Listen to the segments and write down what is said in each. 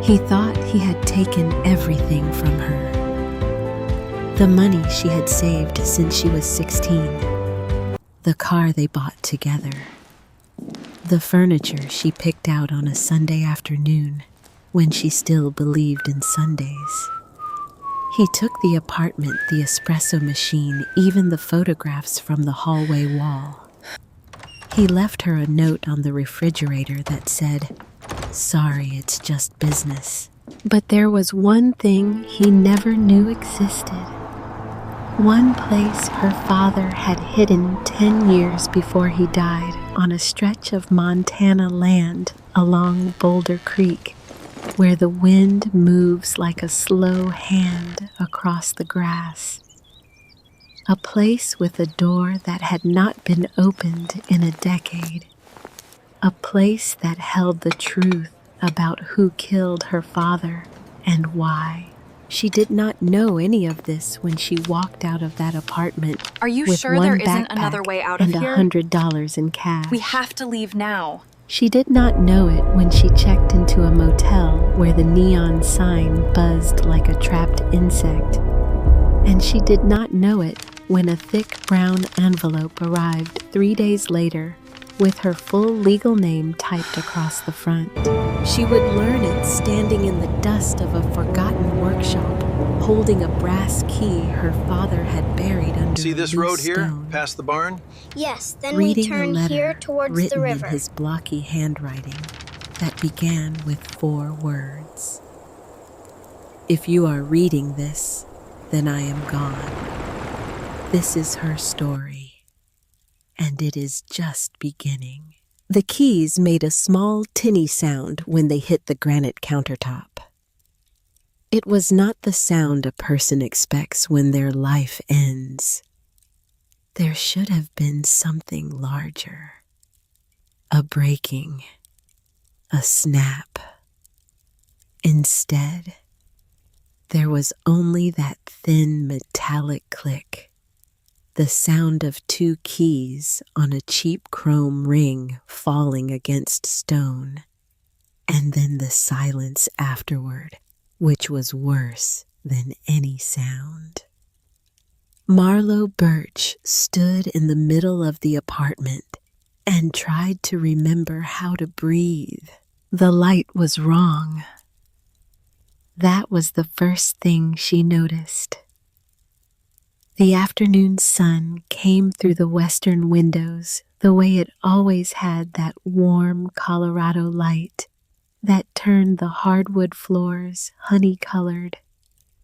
He thought he had taken everything from her. The money she had saved since she was 16. The car they bought together. The furniture she picked out on a Sunday afternoon when she still believed in Sundays. He took the apartment, the espresso machine, even the photographs from the hallway wall. He left her a note on the refrigerator that said, "Sorry, it's just business." But there was one thing he never knew existed. One place her father had hidden 10 years before he died on a stretch of Montana land along Boulder Creek, where the wind moves like a slow hand across the grass. A place with a door that had not been opened in a decade. A place that held the truth about who killed her father and why. She did not know any of this when she walked out of that apartment. Are you with sure one there isn't backpack another way out of and here? $100 in cash. We have to leave now. She did not know it when she checked into a motel where the neon sign buzzed like a trapped insect. And she did not know it when a thick brown envelope arrived 3 days later with her full legal name typed across the front. She would learn it standing in the dust of a forgotten workshop, holding a brass key her father had buried under See a this loose road here, stone. past the barn? Yes, then Reading we turn a letter here towards written the river. in his blocky handwriting that began with 4 words. If you are reading this, then I am gone. This is her story, and it is just beginning. The keys made a small tinny sound when they hit the granite countertop. It was not the sound a person expects when their life ends. There should have been something larger. A breaking, a snap. Instead, there was only that thin metallic click, the sound of 2 keys on a cheap chrome ring falling against stone, and then the silence afterward, which was worse than any sound. Marlowe Birch stood in the middle of the apartment and tried to remember how to breathe. The light was wrong. That was the first thing she noticed. The afternoon sun came through the western windows the way it always had, that warm Colorado light that turned the hardwood floors honey-colored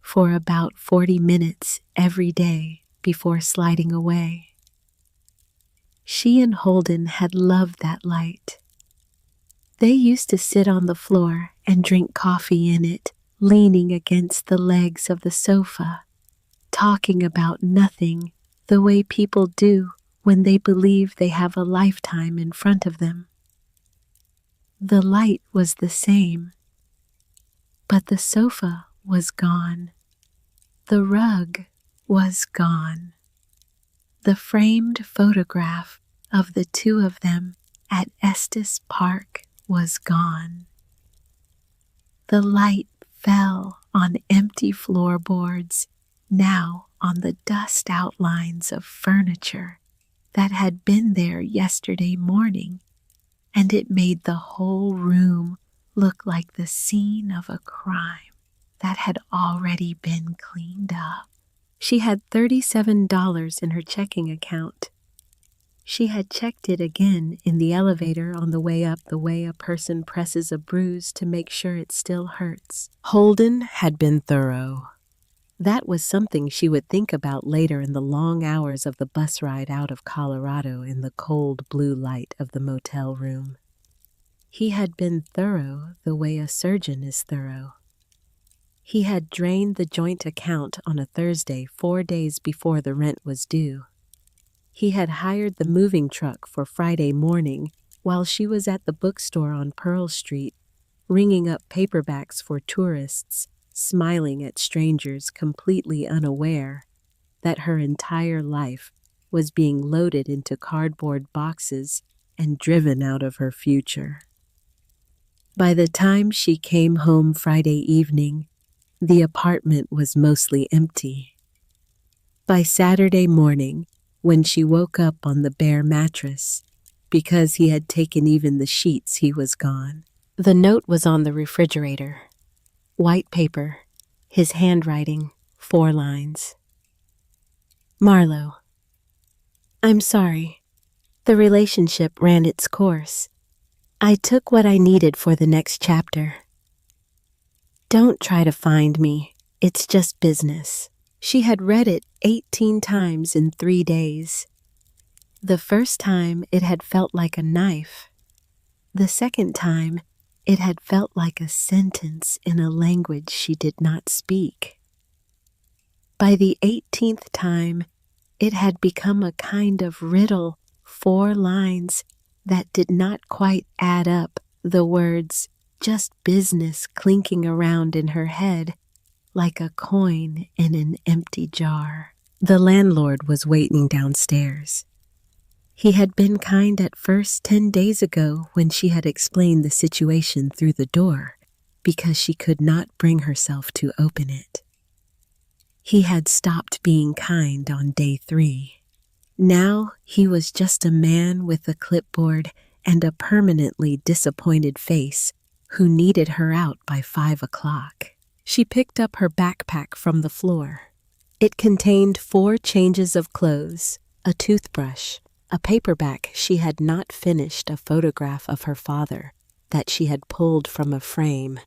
for about 40 minutes every day before sliding away. She and Holden had loved that light. They used to sit on the floor and drink coffee in it, leaning against the legs of the sofa, talking about nothing the way people do when they believe they have a lifetime in front of them. The light was the same, but the sofa was gone. The rug was gone. The framed photograph of the 2 of them at Estes Park was gone. The light fell on empty floorboards, now on the dust outlines of furniture that had been there yesterday morning, and it made the whole room look like the scene of a crime that had already been cleaned up. She had $37 in her checking account. She had checked it again in the elevator on the way up, the way a person presses a bruise to make sure it still hurts. Holden had been thorough. That was something she would think about later in the long hours of the bus ride out of Colorado in the cold blue light of the motel room. He had been thorough the way a surgeon is thorough. He had drained the joint account on a Thursday 4 days before the rent was due. He had hired the moving truck for Friday morning while she was at the bookstore on Pearl Street, ringing up paperbacks for tourists, smiling at strangers, completely unaware that her entire life was being loaded into cardboard boxes and driven out of her future. By the time she came home Friday evening, the apartment was mostly empty. By Saturday morning, when she woke up on the bare mattress, because he had taken even the sheets, he was gone. The note was on the refrigerator. White paper, his handwriting, 4 lines. Marlo, I'm sorry. The relationship ran its course. I took what I needed for the next chapter. Don't try to find me. It's just business. She had read it 18 times in 3 days. The first time, it had felt like a knife. The second time, it had felt like a sentence in a language she did not speak. By the 18th time, it had become a kind of riddle, 4 lines that did not quite add up, the words just business clinking around in her head like a coin in an empty jar. The landlord was waiting downstairs. He had been kind at first 10 days ago when she had explained the situation through the door because she could not bring herself to open it. He had stopped being kind on day 3. Now he was just a man with a clipboard and a permanently disappointed face who needed her out by 5 o'clock. She picked up her backpack from the floor. It contained 4 changes of clothes, a toothbrush, a paperback she had not finished, a photograph of her father that she had pulled from a frame,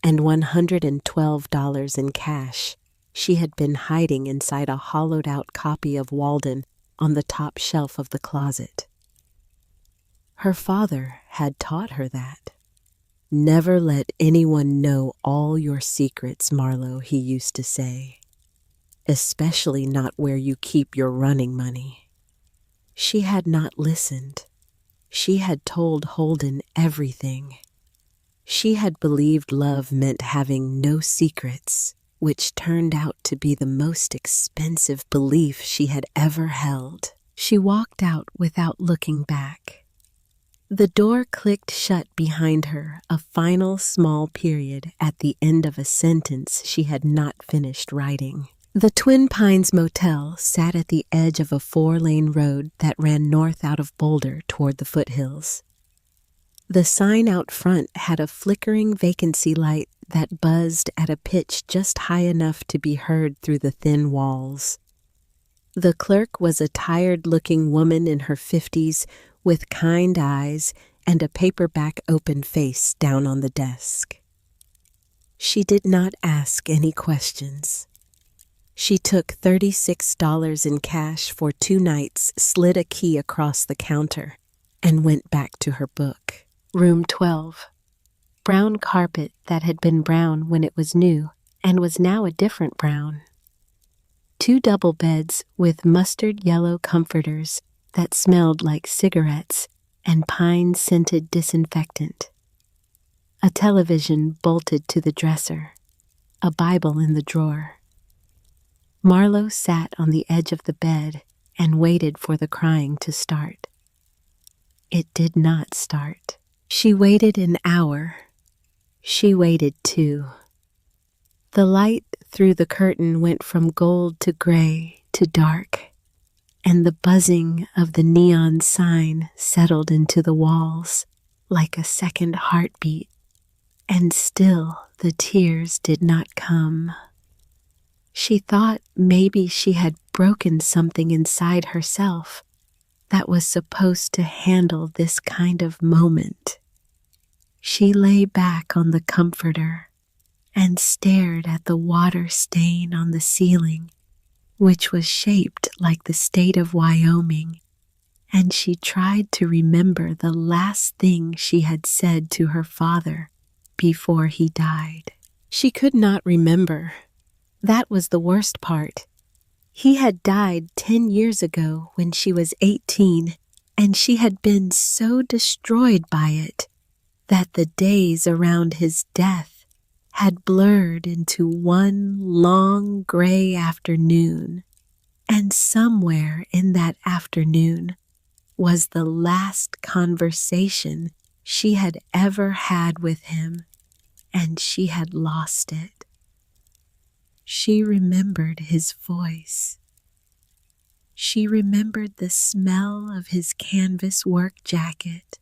and $112 in cash she had been hiding inside a hollowed-out copy of Walden on the top shelf of the closet. Her father had taught her that. Never let anyone know all your secrets, Marlo, he used to say, especially not where you keep your running money. She had not listened. She had told Holden everything. She had believed love meant having no secrets, which turned out to be the most expensive belief she had ever held. She walked out without looking back. The door clicked shut behind her, a final small period at the end of a sentence she had not finished writing. The Twin Pines Motel sat at the edge of a 4-lane road that ran north out of Boulder toward the foothills. The sign out front had a flickering vacancy light that buzzed at a pitch just high enough to be heard through the thin walls. The clerk was a tired-looking woman in her 50s with kind eyes and a paperback open face down on the desk. She did not ask any questions. She took $36 in cash for 2 nights, slid a key across the counter, and went back to her book. Room 12. Brown carpet that had been brown when it was new and was now a different brown. 2 double beds with mustard yellow comforters that smelled like cigarettes and pine-scented disinfectant. A television bolted to the dresser. A Bible in the drawer. Marlo sat on the edge of the bed and waited for the crying to start. It did not start. She waited an hour. She waited 2. The light through the curtain went from gold to gray to dark, and the buzzing of the neon sign settled into the walls like a second heartbeat, and still the tears did not come. She thought maybe she had broken something inside herself that was supposed to handle this kind of moment. She lay back on the comforter and stared at the water stain on the ceiling, which was shaped like the state of Wyoming, and she tried to remember the last thing she had said to her father before he died. She could not remember. That was the worst part. He had died 10 years ago when she was 18, and she had been so destroyed by it that the days around his death had blurred into one long gray afternoon, and somewhere in that afternoon was the last conversation she had ever had with him, and she had lost it. She remembered his voice. She remembered the smell of his canvas work jacket.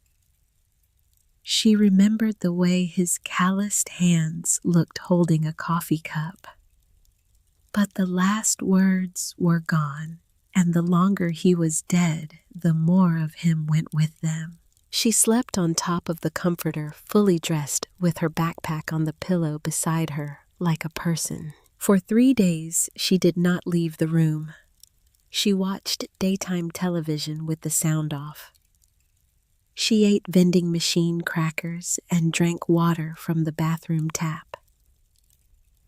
She remembered the way his calloused hands looked holding a coffee cup. But the last words were gone, and the longer he was dead, the more of him went with them. She slept on top of the comforter, fully dressed, with her backpack on the pillow beside her, like a person. For 3 days, she did not leave the room. She watched daytime television with the sound off. She ate vending machine crackers and drank water from the bathroom tap.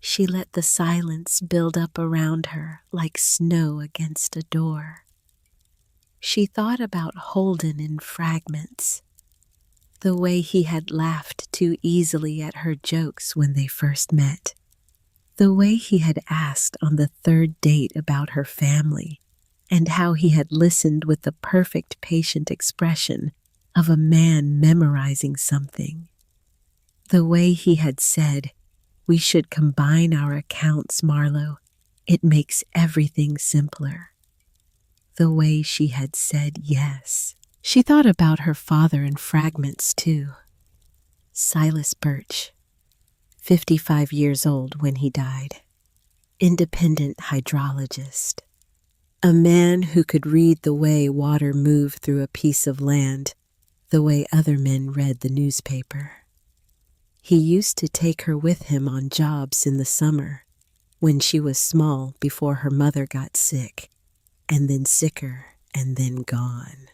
She let the silence build up around her like snow against a door. She thought about Holden in fragments, the way he had laughed too easily at her jokes when they first met, the way he had asked on the 3rd date about her family, and how he had listened with the perfect patient expression of a man memorizing something, the way he had said, "We should combine our accounts, Marlowe. It makes everything simpler." The way she had said yes. She thought about her father in fragments, too. Silas Birch, 55 years old when he died. Independent hydrologist. A man who could read the way water moved through a piece of land, the way other men read the newspaper. He used to take her with him on jobs in the summer, when she was small before her mother got sick, and then sicker, and then gone.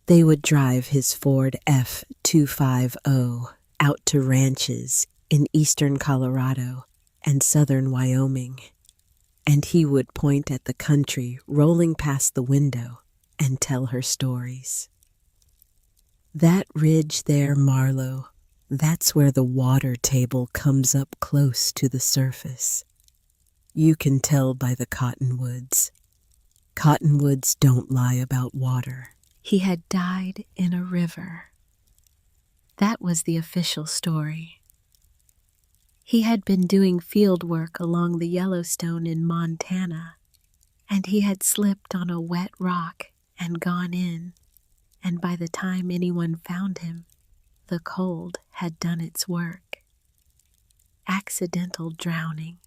They would drive his Ford F-250 out to ranches in eastern Colorado and southern Wyoming, and he would point at the country rolling past the window and tell her stories. "That ridge there, Marlowe, that's where the water table comes up close to the surface. You can tell by the cottonwoods. Cottonwoods don't lie about water." He had died in a river. That was the official story. He had been doing field work along the Yellowstone in Montana, and he had slipped on a wet rock and gone in, and by the time anyone found him, the cold had done its work. Accidental drowning.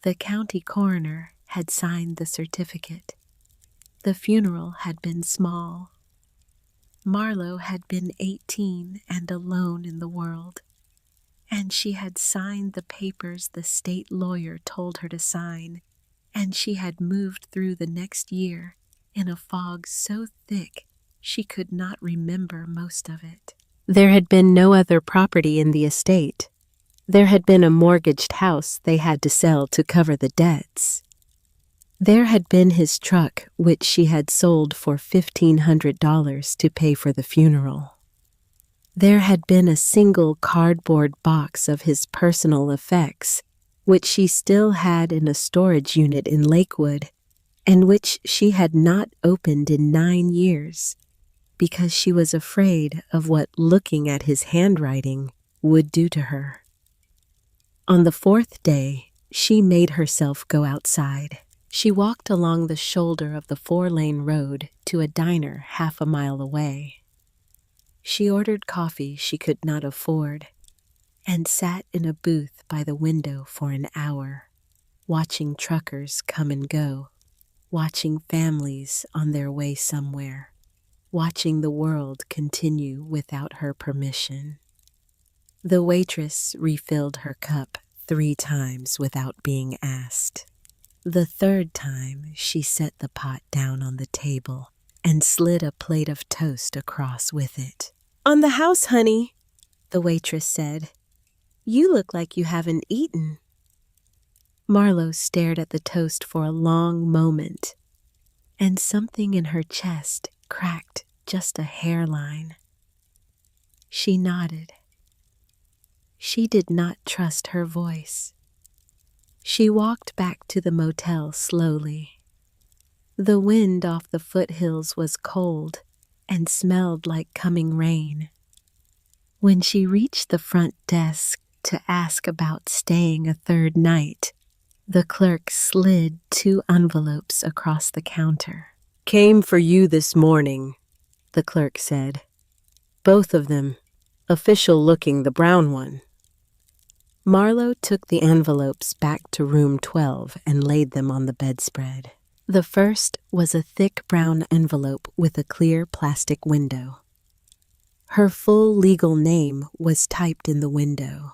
The county coroner had signed the certificate. The funeral had been small. Marlowe had been 18 and alone in the world, and she had signed the papers the state lawyer told her to sign, and she had moved through the next year in a fog so thick she could not remember most of it. There had been no other property in the estate. There had been a mortgaged house they had to sell to cover the debts. There had been his truck, which she had sold for $1,500 to pay for the funeral. There had been a single cardboard box of his personal effects, which she still had in a storage unit in Lakewood, and which she had not opened in 9 years, because she was afraid of what looking at his handwriting would do to her. On the 4th day, she made herself go outside. She walked along the shoulder of the 4-lane road to a diner half a mile away. She ordered coffee she could not afford and sat in a booth by the window for an hour, watching truckers come and go, watching families on their way somewhere, watching the world continue without her permission. The waitress refilled her cup 3 times without being asked. The 3rd time, she set the pot down on the table and slid a plate of toast across with it. "On the house, honey," the waitress said. "You look like you haven't eaten." Marlowe stared at the toast for a long moment, and something in her chest cracked just a hairline. She nodded. She did not trust her voice. She walked back to the motel slowly. The wind off the foothills was cold, and smelled like coming rain. When she reached the front desk to ask about staying a third night, the clerk slid 2 envelopes across the counter. "Came for you this morning," the clerk said. "Both of them, official-looking, the brown one." Marlowe took the envelopes back to room 12 and laid them on the bedspread. The first was a thick brown envelope with a clear plastic window. Her full legal name was typed in the window.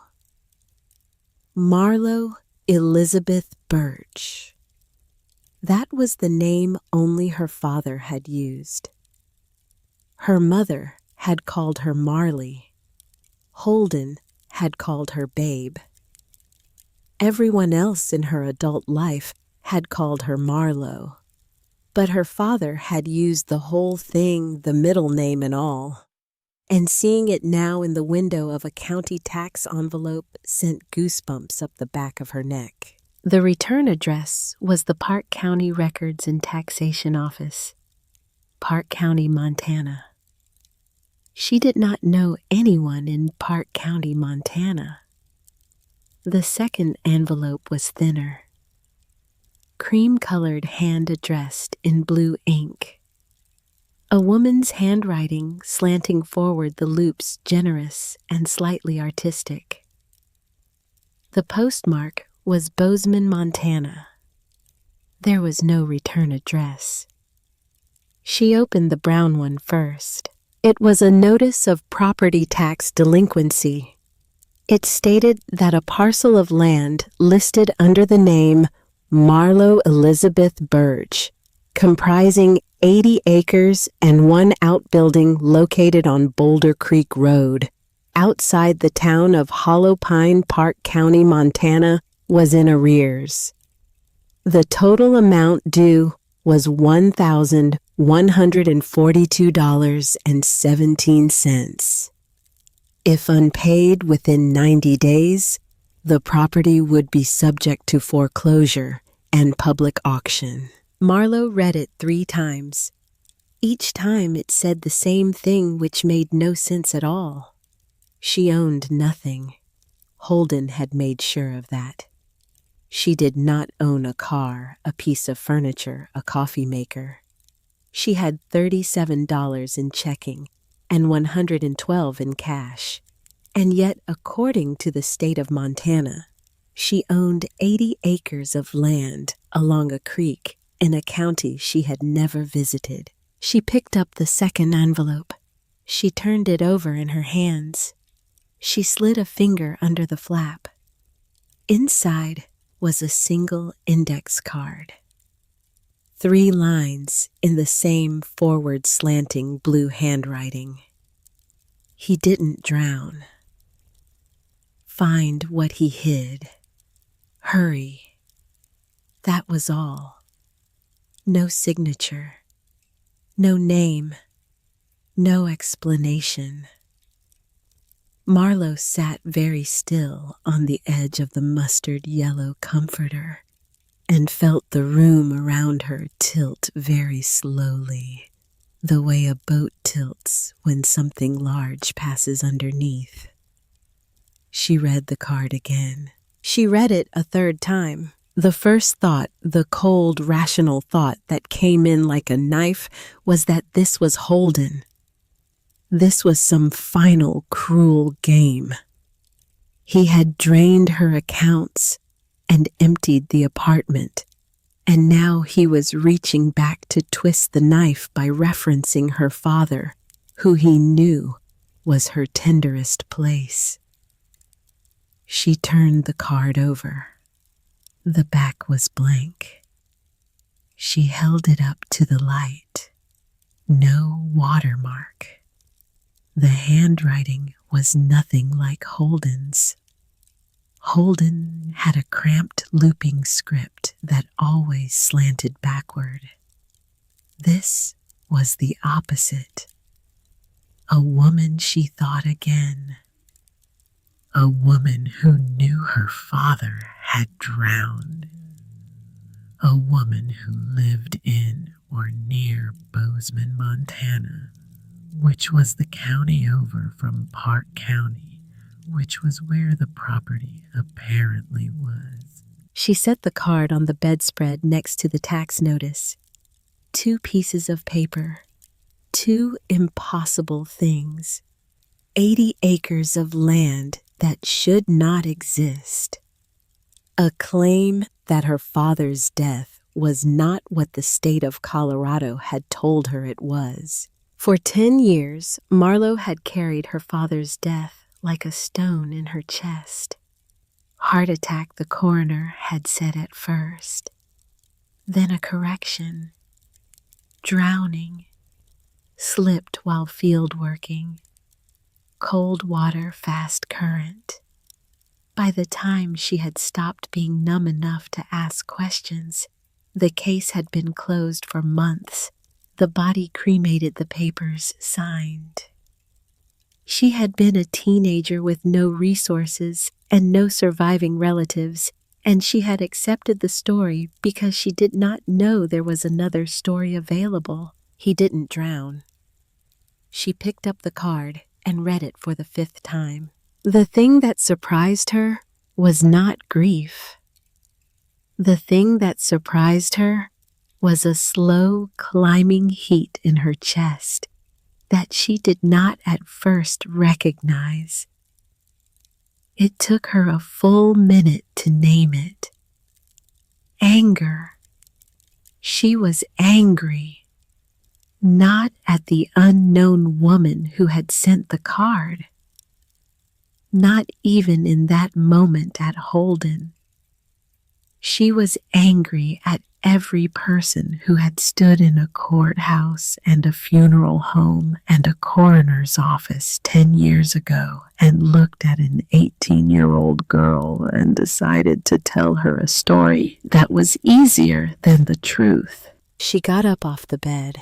Marlowe Elizabeth Birch. That was the name only her father had used. Her mother had called her Marley. Holden had called her Babe. Everyone else in her adult life had called her Marlowe. But her father had used the whole thing, the middle name and all. And seeing it now in the window of a county tax envelope sent goosebumps up the back of her neck. The return address was the Park County Records and Taxation Office, Park County, Montana. She did not know anyone in Park County, Montana. The second envelope was thinner, cream-colored, hand-addressed in blue ink. A woman's handwriting slanting forward, the loops generous and slightly artistic. The postmark was Bozeman, Montana. There was no return address. She opened the brown one first. It was a notice of property tax delinquency. It stated that a parcel of land listed under the name Marlowe Elizabeth Birch, comprising 80 acres and 1 outbuilding located on Boulder Creek Road, outside the town of Hollow Pine, Park County, Montana, was in arrears. The total amount due was $1,142.17. If unpaid within 90 days, the property would be subject to foreclosure and public auction. Marlowe read it 3 times. Each time it said the same thing, which made no sense at all. She owned nothing. Holden had made sure of that. She did not own a car, a piece of furniture, a coffee maker. She had $37 in checking and $112 in cash. And yet, according to the state of Montana, she owned 80 acres of land along a creek in a county she had never visited. She picked up the second envelope. She turned it over in her hands. She slid a finger under the flap. Inside was a single index card. 3 lines in the same forward slanting blue handwriting. He didn't drown. Find what he hid. Hurry. That was all. No signature. No name. No explanation. Marlowe sat very still on the edge of the mustard yellow comforter and felt the room around her tilt very slowly, the way a boat tilts when something large passes underneath. She read the card again. She read it a 3rd time. The first thought, the cold, rational thought that came in like a knife, was that this was Holden. This was some final, cruel game. He had drained her accounts and emptied the apartment, and now he was reaching back to twist the knife by referencing her father, who he knew was her tenderest place. She turned the card over. The back was blank. She held it up to the light. No watermark. The handwriting was nothing like Holden's. Holden had a cramped looping script that always slanted backward. This was the opposite. A woman, she thought again. A woman who knew her father had drowned. A woman who lived in or near Bozeman, Montana. which was the county over from Park County, which was where the property apparently was. She set the card on the bedspread next to the tax notice. 2 pieces of paper. 2 impossible things. 80 acres of land that should not exist. A claim that her father's death was not what the state of Colorado had told her it was. For 10 years, Marlo had carried her father's death like a stone in her chest. Heart attack, the coroner had said at first. Then a correction. Drowning. Slipped while field working. Cold water, fast current. By the time she had stopped being numb enough to ask questions, the case had been closed for months. The body cremated, the papers signed. She had been a teenager with no resources and no surviving relatives, and she had accepted the story because she did not know there was another story available. He didn't drown. She picked up the card and read it for the 5th time. The thing that surprised her was not grief. The thing that surprised her was a slow climbing heat in her chest that she did not at first recognize. It took her a full minute to name it. Anger. She was angry, not at the unknown woman who had sent the card. Not even in that moment at Holden. She was angry at every person who had stood in a courthouse and a funeral home and a coroner's office 10 years ago and looked at an 18-year-old girl and decided to tell her a story that was easier than the truth. She got up off the bed.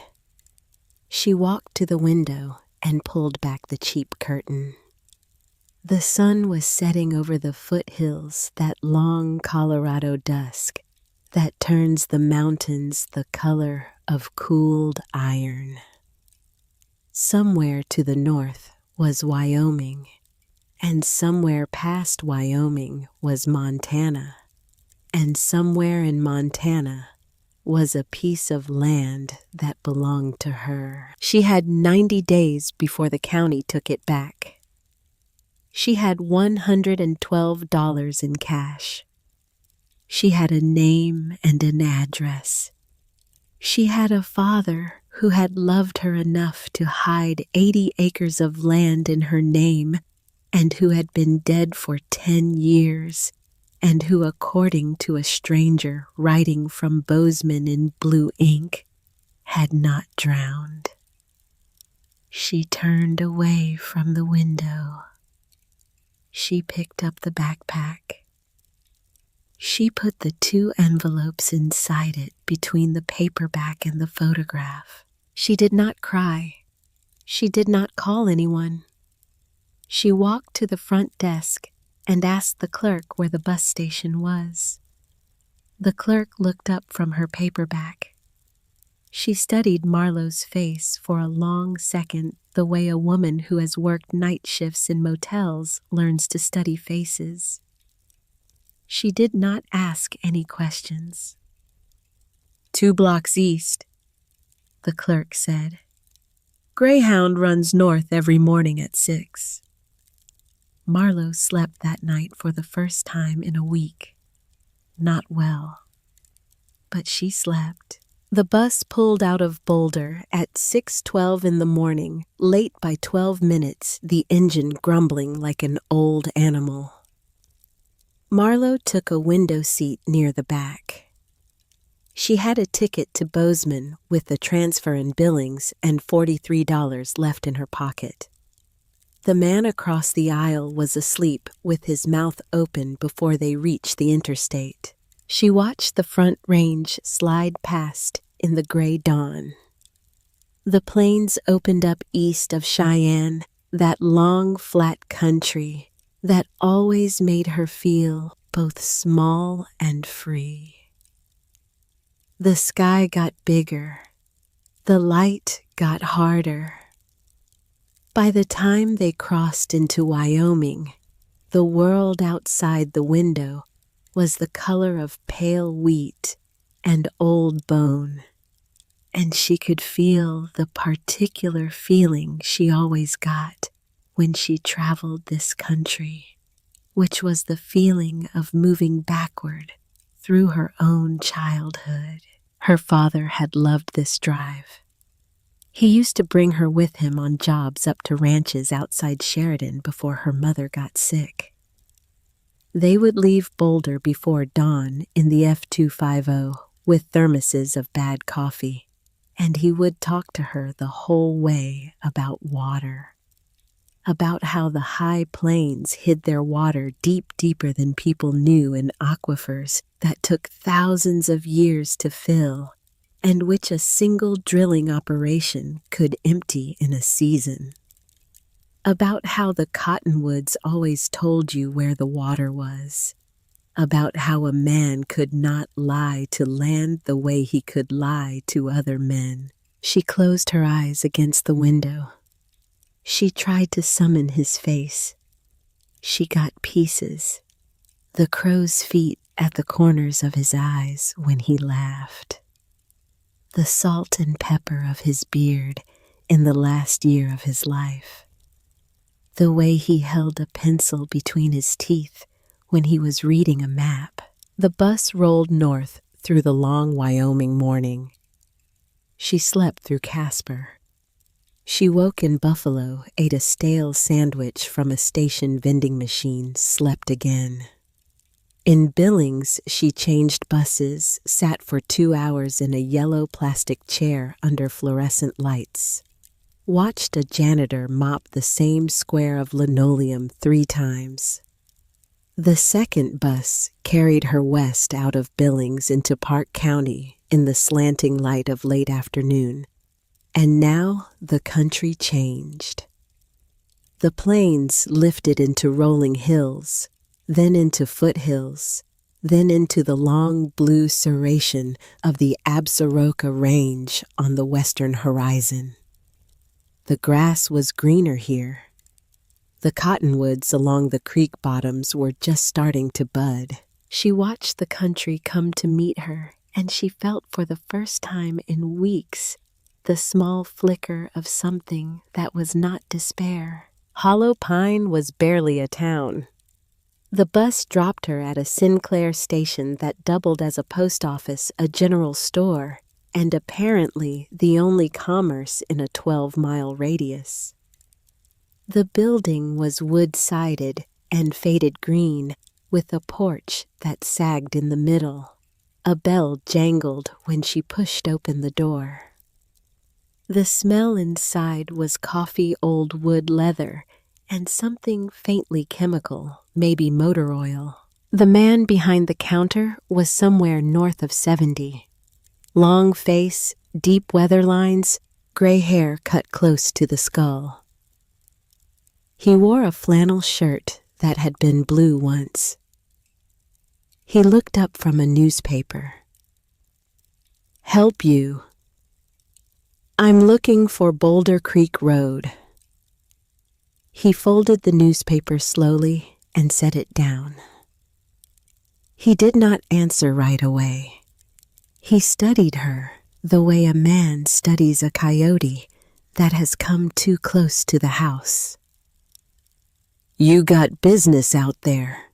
She walked to the window and pulled back the cheap curtain. The sun was setting over the foothills, that long Colorado dusk that turns the mountains the color of cooled iron. Somewhere to the north was Wyoming, and somewhere past Wyoming was Montana, and somewhere in Montana was a piece of land that belonged to her. She had 90 days before the county took it back. She had $112 in cash. She had a name and an address. She had a father who had loved her enough to hide 80 acres of land in her name and who had been dead for 10 years and who, according to a stranger writing from Bozeman in blue ink, had not drowned. She turned away from the window. She picked up the backpack. She put the 2 envelopes inside it between the paperback and the photograph. She did not cry. She did not call anyone. She walked to the front desk and asked the clerk where the bus station was. The clerk looked up from her paperback. She studied Marlo's face for a long second, the way a woman who has worked night shifts in motels learns to study faces. She did not ask any questions. 2 blocks east, the clerk said. Greyhound runs north every morning at 6. Marlo slept that night for the first time in a week. Not well, but she slept. The bus pulled out of Boulder at 6:12 in the morning, late by 12 minutes, the engine grumbling like an old animal. Marlo took a window seat near the back. She had a ticket to Bozeman with the transfer in Billings and $43 left in her pocket. The man across the aisle was asleep with his mouth open before they reached the interstate. She watched the Front Range slide past in the gray dawn. The plains opened up east of Cheyenne, that long, flat country that always made her feel both small and free. The sky got bigger. The light got harder. By the time they crossed into Wyoming, the world outside the window was the color of pale wheat and old bone, and she could feel the particular feeling she always got when she traveled this country, which was the feeling of moving backward through her own childhood. Her father had loved this drive. He used to bring her with him on jobs up to ranches outside Sheridan before her mother got sick. They would leave Boulder before dawn in the F-250 with thermoses of bad coffee, and he would talk to her the whole way about water, about how the high plains hid their water deeper than people knew in aquifers that took thousands of years to fill, and which a single drilling operation could empty in a season. About how the cottonwoods always told you where the water was. About how a man could not lie to land the way he could lie to other men. She closed her eyes against the window. She tried to summon his face. She got pieces. The crow's feet at the corners of his eyes when he laughed. The salt and pepper of his beard in the last year of his life. The way he held a pencil between his teeth when he was reading a map. The bus rolled north through the long Wyoming morning. She slept through Casper. She woke in Buffalo, ate a stale sandwich from a station vending machine, slept again. In Billings, she changed buses, sat for 2 hours in a yellow plastic chair under fluorescent lights. Watched a janitor mop the same square of linoleum 3 times. The second bus carried her west out of Billings into Park County in the slanting light of late afternoon. And now the country changed. The plains lifted into rolling hills, then into foothills, then into the long blue serration of the Absaroka Range on the western horizon. The grass was greener here. The cottonwoods along the creek bottoms were just starting to bud. She watched the country come to meet her, and she felt for the first time in weeks the small flicker of something that was not despair. Hollow Pine was barely a town. The bus dropped her at a Sinclair station that doubled as a post office, a general store, and apparently the only commerce in a 12-mile radius. The building was wood-sided and faded green, with a porch that sagged in the middle. A bell jangled when she pushed open the door. The smell inside was coffee old wood leather and something faintly chemical, maybe motor oil. The man behind the counter was somewhere north of 70. Long face, deep weather lines, gray hair cut close to the skull. He wore a flannel shirt that had been blue once. He looked up from a newspaper. "Help you. I'm looking for Boulder Creek Road." He folded the newspaper slowly and set it down. He did not answer right away. He studied her the way a man studies a coyote that has come too close to the house. "You got business out there.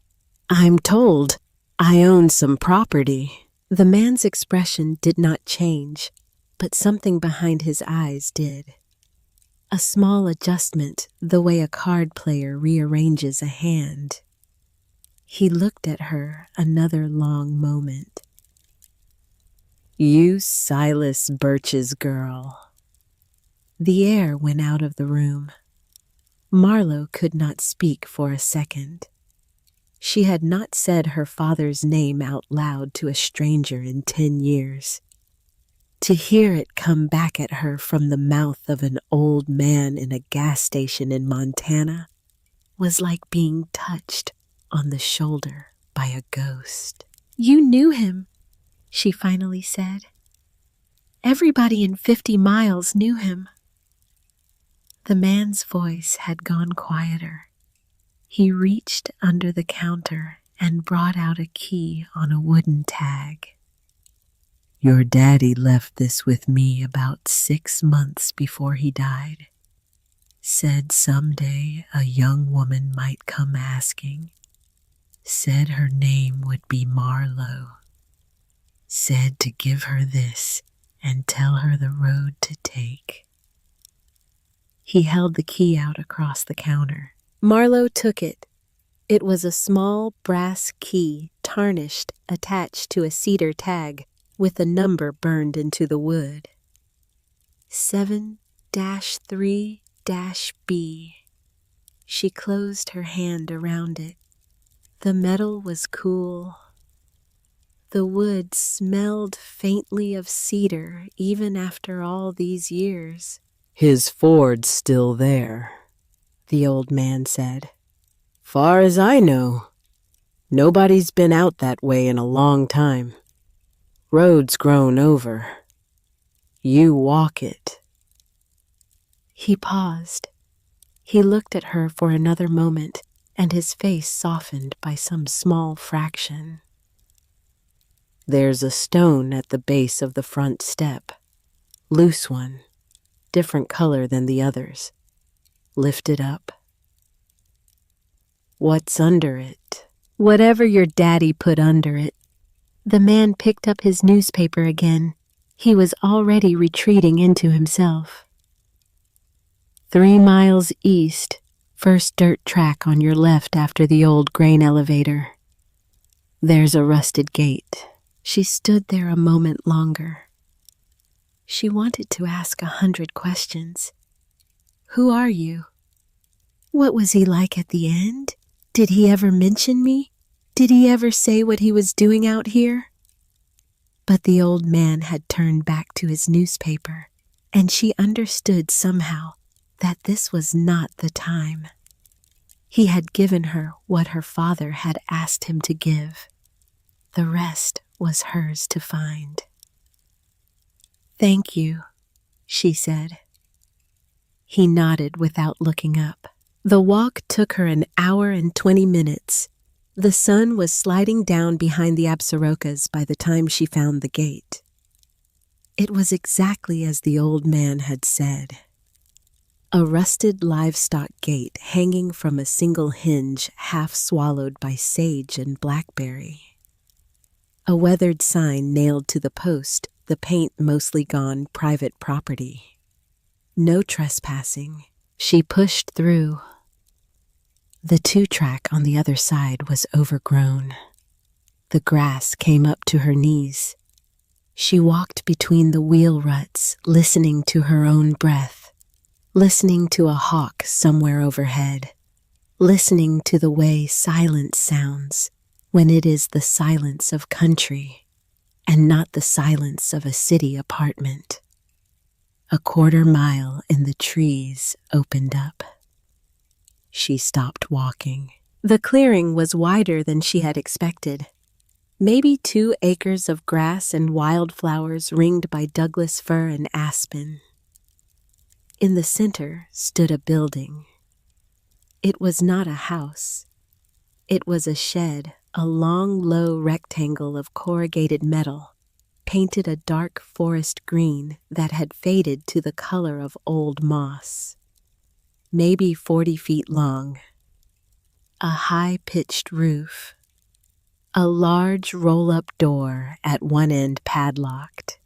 I'm told I own some property." The man's expression did not change, but something behind his eyes did. A small adjustment, the way a card player rearranges a hand. He looked at her another long moment. "You Silas Birch's girl." The air went out of the room. Marlowe could not speak for a second. She had not said her father's name out loud to a stranger in 10 years. To hear it come back at her from the mouth of an old man in a gas station in Montana was like being touched on the shoulder by a ghost. "You knew him," she finally said. "Everybody in 50 miles knew him." The man's voice had gone quieter. He reached under the counter and brought out a key on a wooden tag. Your daddy left this with me about 6 months before he died. Said someday a young woman might come asking. Said her name would be Marlowe. Said to give her this and tell her the road to take. He held the key out across the counter. Marlowe took it. It was a small brass key, tarnished, attached to a cedar tag, with a number burned into the wood. 7-3-B. She closed her hand around it. The metal was cool. The wood smelled faintly of cedar even after all these years. His Ford's still there, the old man said. Far as I know, nobody's been out that way in a long time. Road's grown over. You walk it. He paused. He looked at her for another moment, and his face softened by some small fraction. There's a stone at the base of the front step. Loose one, different color than the others. Lift it up. What's under it? Whatever your daddy put under it. The man picked up his newspaper again. He was already retreating into himself. 3 miles east, first dirt track on your left after the old grain elevator. There's a rusted gate. She stood there a moment longer. She wanted to ask 100 questions. Who are you? What was he like at the end? Did he ever mention me? Did he ever say what he was doing out here? But the old man had turned back to his newspaper, and she understood somehow that this was not the time. He had given her what her father had asked him to give. The rest was hers to find. Thank you, she said. He nodded without looking up. The walk took her an hour and 20 minutes. The sun was sliding down behind the Absarokas by the time she found the gate. It was exactly as the old man had said. A rusted livestock gate hanging from a single hinge half swallowed by sage and blackberry. A weathered sign nailed to the post, the paint mostly gone, private property. No trespassing. She pushed through. The 2-track on the other side was overgrown. The grass came up to her knees. She walked between the wheel ruts, listening to her own breath, listening to a hawk somewhere overhead, listening to the way silence sounds when it is the silence of country and not the silence of a city apartment. A 1/4 mile in the trees opened up. She stopped walking. The clearing was wider than she had expected. Maybe 2 acres of grass and wildflowers ringed by Douglas fir and aspen. In the center stood a building. It was not a house. It was a shed, a long, low rectangle of corrugated metal, painted a dark forest green that had faded to the color of old moss. Maybe 40 feet long. A high-pitched roof. A large roll-up door at one end padlocked.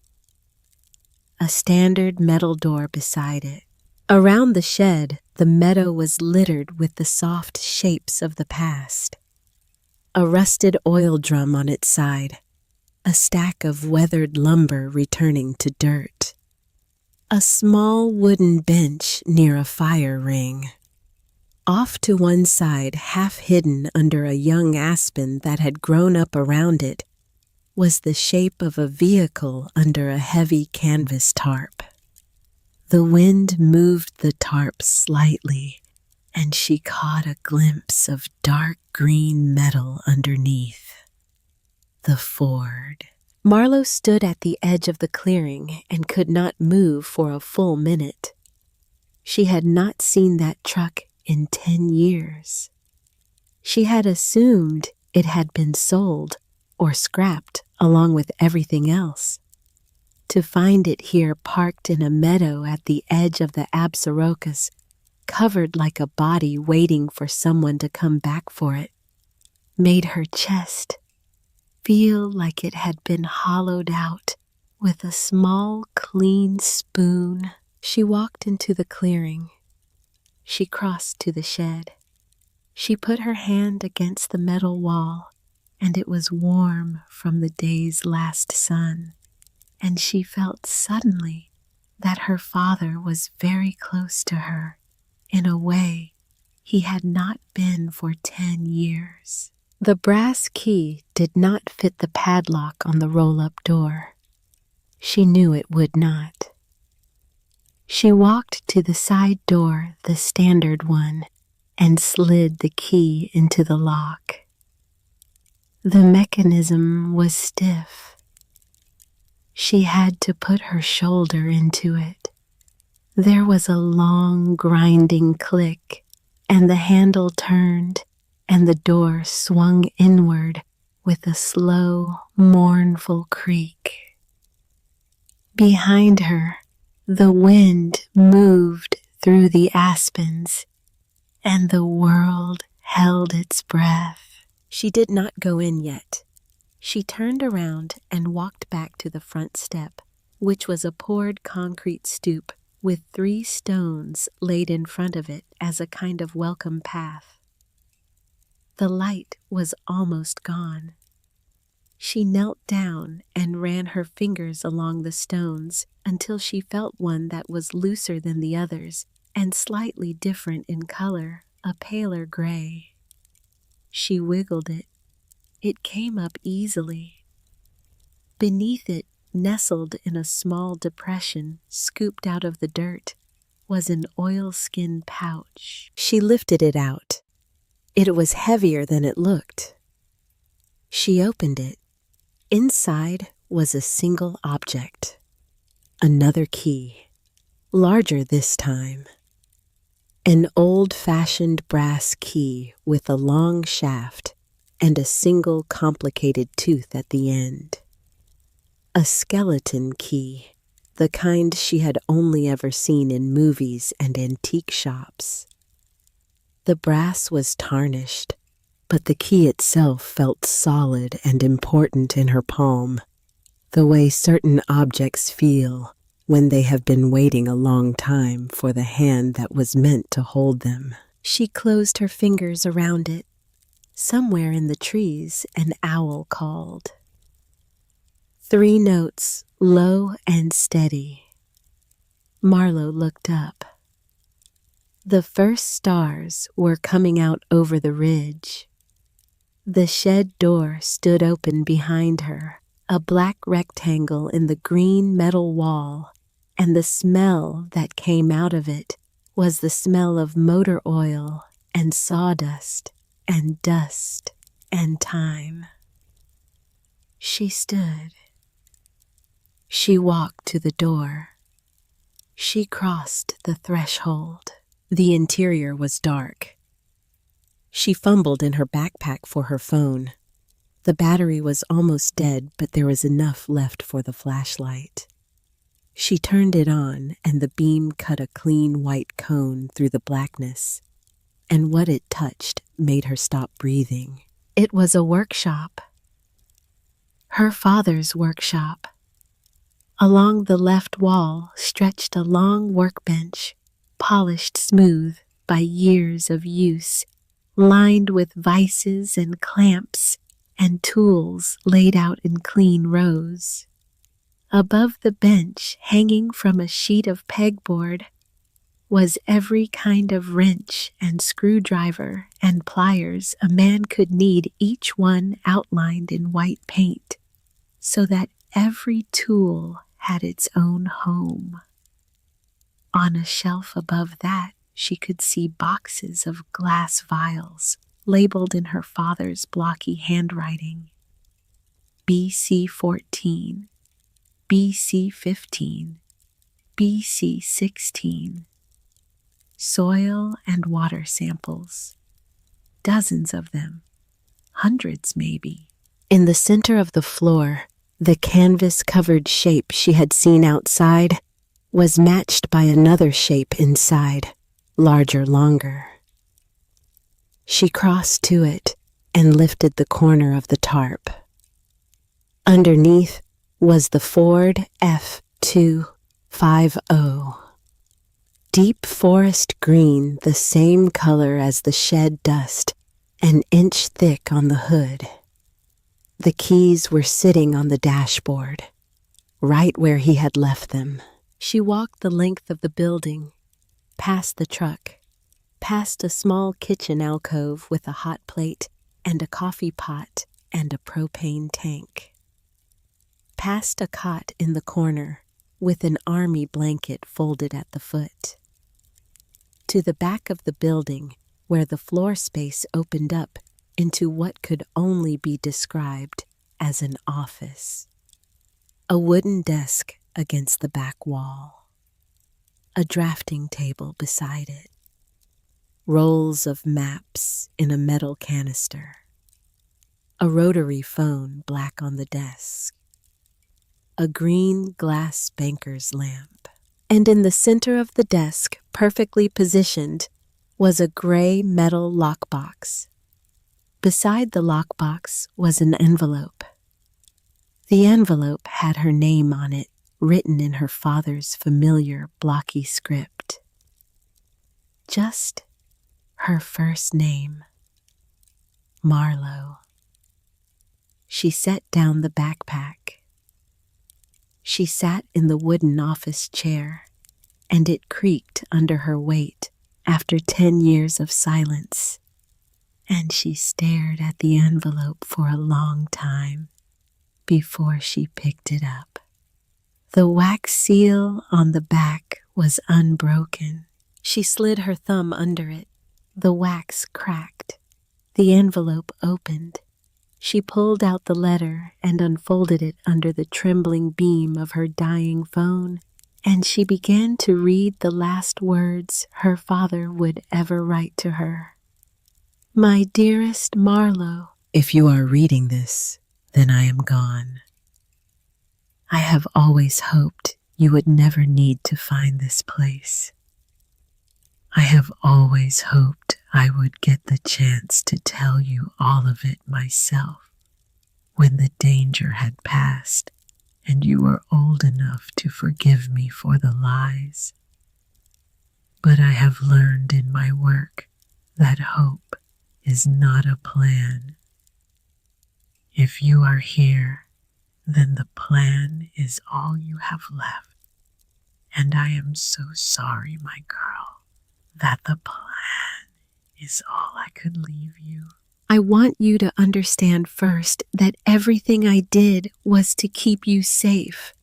A standard metal door beside it. Around the shed, the meadow was littered with the soft shapes of the past. A rusted oil drum on its side. A stack of weathered lumber returning to dirt. A small wooden bench near a fire ring. Off to one side, half hidden under a young aspen that had grown up around it, was the shape of a vehicle under a heavy canvas tarp. The wind moved the tarp slightly, and she caught a glimpse of dark green metal underneath. The Ford. Marlowe stood at the edge of the clearing and could not move for a full minute. She had not seen that truck in 10 years. She had assumed it had been sold or scrapped along with everything else. To find it here parked in a meadow at the edge of the Absarokas, covered like a body waiting for someone to come back for it, made her chest feel like it had been hollowed out with a small, clean spoon. She walked into the clearing. She crossed to the shed. She put her hand against the metal wall, and it was warm from the day's last sun, and she felt suddenly that her father was very close to her in a way he had not been for 10 years. The brass key did not fit the padlock on the roll-up door. She knew it would not. She walked to the side door, the standard one, and slid the key into the lock. The mechanism was stiff. She had to put her shoulder into it. There was a long, grinding click, and the handle turned, and the door swung inward with a slow, mournful creak. Behind her, the wind moved through the aspens, and the world held its breath. She did not go in yet. She turned around and walked back to the front step, which was a poured concrete stoop with 3 stones laid in front of it as a kind of welcome path. The light was almost gone. She knelt down and ran her fingers along the stones until she felt one that was looser than the others and slightly different in color, a paler gray. She wiggled it. It came up easily. Beneath it, nestled in a small depression scooped out of the dirt, was an oilskin pouch. She lifted it out. It was heavier than it looked. She opened it. Inside was a single object. Another key, larger this time. An old-fashioned brass key with a long shaft and a single complicated tooth at the end. A skeleton key, the kind she had only ever seen in movies and antique shops. The brass was tarnished, but the key itself felt solid and important in her palm, the way certain objects feel when they have been waiting a long time for the hand that was meant to hold them. She closed her fingers around it. Somewhere in the trees, an owl called. 3 notes, low and steady. Marlowe looked up. The first stars were coming out over the ridge. The shed door stood open behind her, a black rectangle in the green metal wall, and the smell that came out of it was the smell of motor oil and sawdust and dust and time. She stood. She walked to the door. She crossed the threshold. The interior was dark. She fumbled in her backpack for her phone. The battery was almost dead, but there was enough left for the flashlight. She turned it on, and the beam cut a clean white cone through the blackness, and what it touched made her stop breathing. It was a workshop. Her father's workshop. Along the left wall stretched a long workbench, polished smooth by years of use, lined with vices and clamps and tools laid out in clean rows. Above the bench, hanging from a sheet of pegboard, was every kind of wrench and screwdriver and pliers a man could need, each one outlined in white paint, so that every tool had its own home. On a shelf above that, she could see boxes of glass vials labeled in her father's blocky handwriting. BC 14, BC 15, BC 16. soil and water samples. Dozens of them, hundreds maybe. In the center of the floor, the canvas-covered shape she had seen outside was matched by another shape inside, larger, longer. She crossed to it and lifted the corner of the tarp. Underneath was the Ford F250. Deep forest green, the same color as the shed dust, an inch thick on the hood. The keys were sitting on the dashboard, right where he had left them. She walked the length of the building, past the truck, past a small kitchen alcove with a hot plate and a coffee pot and a propane tank. Past a cot in the corner with an army blanket folded at the foot. To the back of the building where the floor space opened up into what could only be described as an office. A wooden desk against the back wall. A drafting table beside it. Rolls of maps in a metal canister. A rotary phone black on the desk. A green glass banker's lamp. And in the center of the desk, perfectly positioned, was a gray metal lockbox. Beside the lockbox was an envelope. The envelope had her name on it, written in her father's familiar blocky script. Just her first name, Marlowe. She set down the backpack. She sat in the wooden office chair, and it creaked under her weight after 10 years of silence. And she stared at the envelope for a long time before she picked it up. The wax seal on the back was unbroken. She slid her thumb under it. The wax cracked. The envelope opened. She pulled out the letter and unfolded it under the trembling beam of her dying phone, and she began to read the last words her father would ever write to her. My dearest Marlowe, if you are reading this, then I am gone. I have always hoped you would never need to find this place. I have always hoped I would get the chance to tell you all of it myself when the danger had passed and you were old enough to forgive me for the lies. But I have learned in my work that hope is not a plan. If you are here, then the plan is all you have left. And I am so sorry, my girl, that the plan is all I could leave you. I want you to understand first that everything I did was to keep you safe.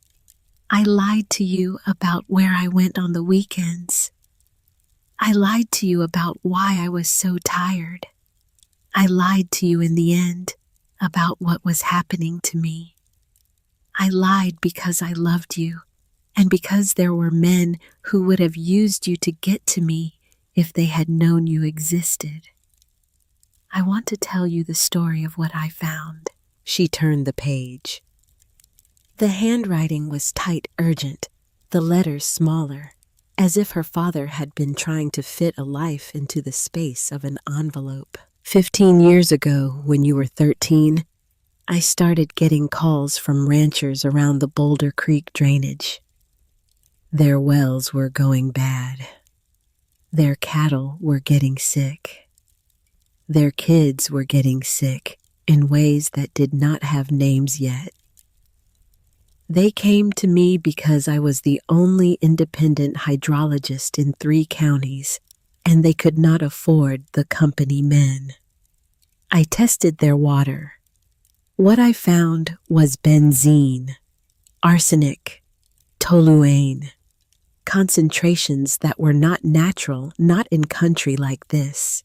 I lied to you about where I went on the weekends. I lied to you about why I was so tired. I lied to you in the end about what was happening to me. I lied because I loved you, and because there were men who would have used you to get to me if they had known you existed. I want to tell you the story of what I found. She turned the page. The handwriting was tight, urgent, the letters smaller, as if her father had been trying to fit a life into the space of an envelope. 15 years ago, when you were 13, I started getting calls from ranchers around the Boulder Creek drainage. Their wells were going bad. Their cattle were getting sick. Their kids were getting sick in ways that did not have names yet. They came to me because I was the only independent hydrologist in 3 counties, and they could not afford the company men. I tested their water. What I found was benzene, arsenic, toluene, concentrations that were not natural, not in country like this.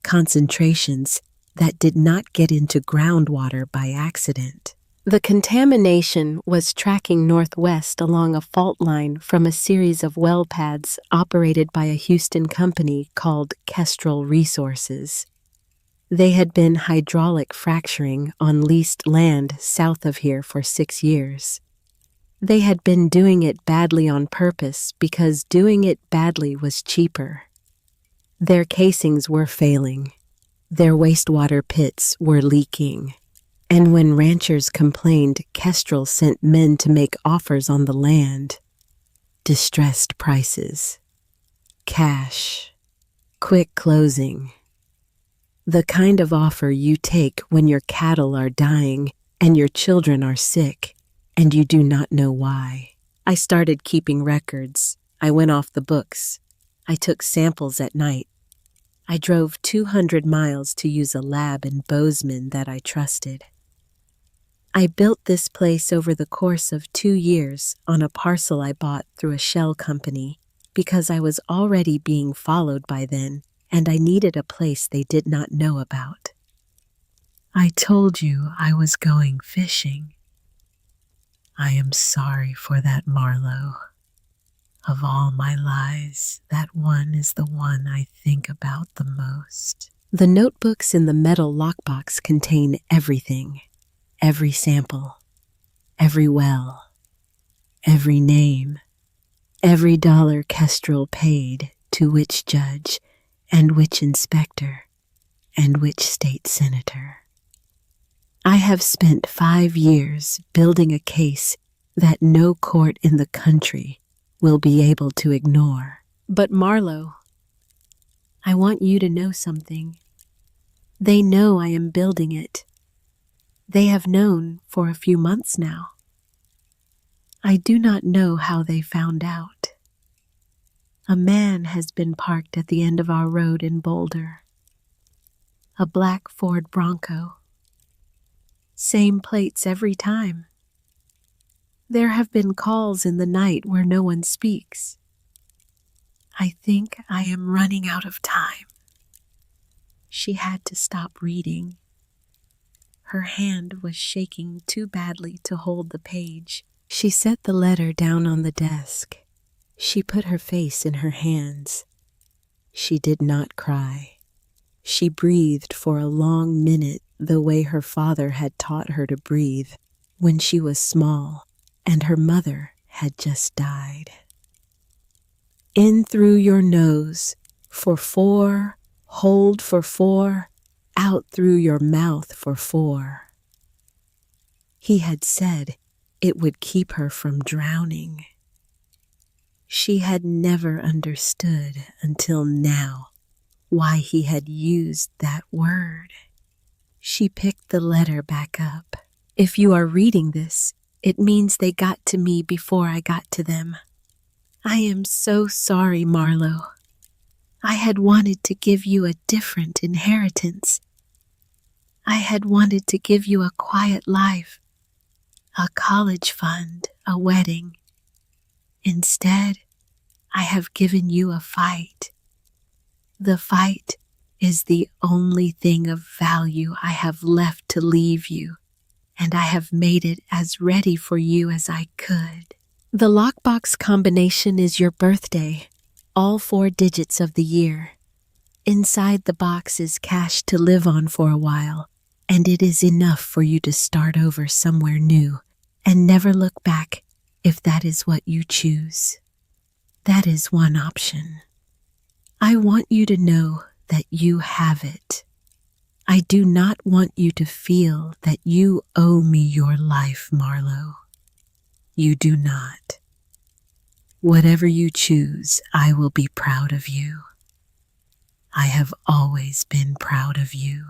Concentrations that did not get into groundwater by accident. The contamination was tracking northwest along a fault line from a series of well pads operated by a Houston company called Kestrel Resources. They had been hydraulic fracturing on leased land south of here for 6 years. They had been doing it badly on purpose because doing it badly was cheaper. Their casings were failing. Their wastewater pits were leaking. And when ranchers complained, Kestrel sent men to make offers on the land. Distressed prices. Cash. Quick closing. The kind of offer you take when your cattle are dying and your children are sick, and you do not know why. I started keeping records. I went off the books. I took samples at night. I drove 200 miles to use a lab in Bozeman that I trusted. I built this place over the course of 2 years on a parcel I bought through a shell company because I was already being followed by then and I needed a place they did not know about. I told you I was going fishing. I am sorry for that, Marlowe. Of all my lies, that one is the one I think about the most. The notebooks in the metal lockbox contain everything. Every sample, every well, every name, every dollar Kestrel paid to which judge and which inspector and which state senator. I have spent 5 years building a case that no court in the country will be able to ignore. But Marlowe, I want you to know something. They know I am building it. They have known for a few months now. I do not know how they found out. A man has been parked at the end of our road in Boulder. A black Ford Bronco. Same plates every time. There have been calls in the night where no one speaks. I think I am running out of time. She had to stop reading. Her hand was shaking too badly to hold the page. She set the letter down on the desk. She put her face in her hands. She did not cry. She breathed for a long minute the way her father had taught her to breathe when she was small and her mother had just died. In through your nose for 4, hold for 4, out through your mouth for 4. He had said it would keep her from drowning. She had never understood until now why he had used that word. She picked the letter back up. If you are reading this, it means they got to me before I got to them. I am so sorry, Marlowe. I had wanted to give you a different inheritance. I had wanted to give you a quiet life, a college fund, a wedding. Instead, I have given you a fight. The fight is the only thing of value I have left to leave you, and I have made it as ready for you as I could. The lockbox combination is your birthday, all 4 digits of the year. Inside the box is cash to live on for a while, and it is enough for you to start over somewhere new and never look back if that is what you choose. That is one option. I want you to know that you have it. I do not want you to feel that you owe me your life, Marlowe. You do not. Whatever you choose, I will be proud of you. I have always been proud of you.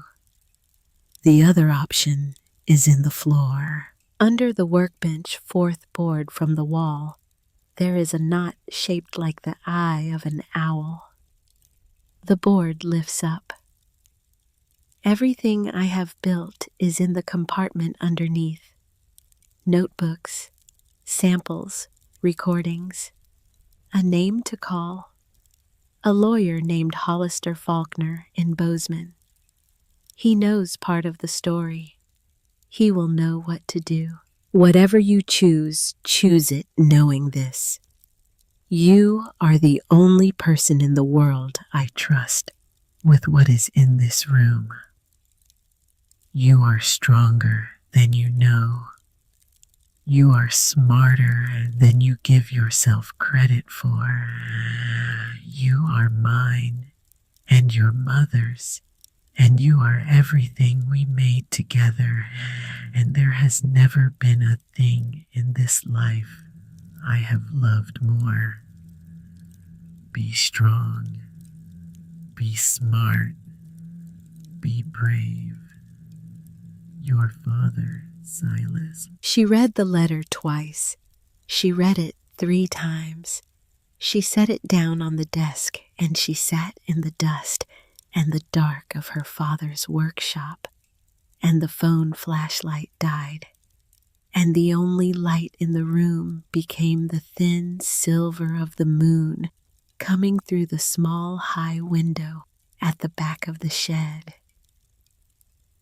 The other option is in the floor. Under the workbench 4th board from the wall, there is a knot shaped like the eye of an owl. The board lifts up. Everything I have built is in the compartment underneath. Notebooks, samples, recordings, a name to call, a lawyer named Hollister Faulkner in Bozeman. He knows part of the story. He will know what to do. Whatever you choose, choose it knowing this. You are the only person in the world I trust with what is in this room. You are stronger than you know. You are smarter than you give yourself credit for. You are mine and your mother's, and you are everything we made together, and there has never been a thing in this life I have loved more. Be strong, be smart, be brave. Your father, Silas. She read the letter twice. She read it 3 times. She set it down on the desk, and she sat in the dust and the dark of her father's workshop, and the phone flashlight died, and the only light in the room became the thin silver of the moon coming through the small high window at the back of the shed.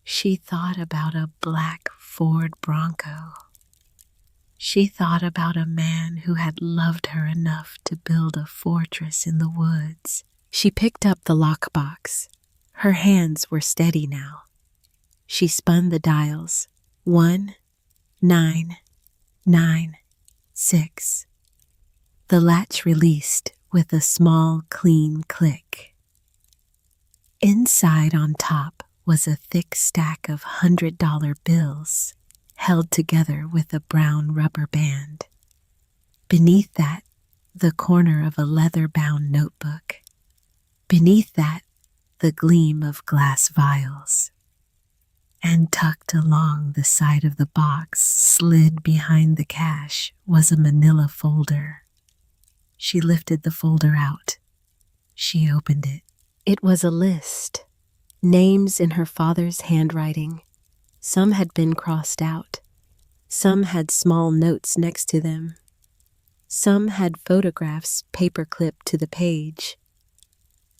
She thought about a black Ford Bronco. She thought about a man who had loved her enough to build a fortress in the woods. She picked up the lockbox. Her hands were steady now. She spun the dials. 1, 9, 9, 6. The latch released with a small, clean click. Inside on top was a thick stack of $100 bills held together with a brown rubber band. Beneath that, the corner of a leather-bound notebook. Beneath that, the gleam of glass vials. And tucked along the side of the box, slid behind the cash, was a manila folder. She lifted the folder out. She opened it. It was a list. Names in her father's handwriting. Some had been crossed out. Some had small notes next to them. Some had photographs paper-clipped to the page.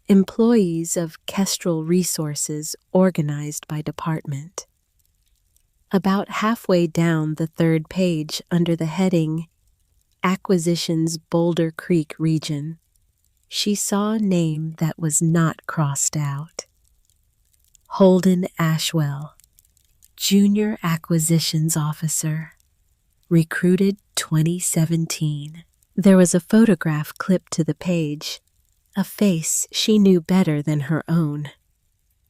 Employees of Kestrel Resources organized by department. About halfway down the 3rd page, under the heading Acquisitions Boulder Creek Region, she saw a name that was not crossed out. Holden Ashwell, Junior Acquisitions Officer, recruited 2017. There was a photograph clipped to the page, a face she knew better than her own.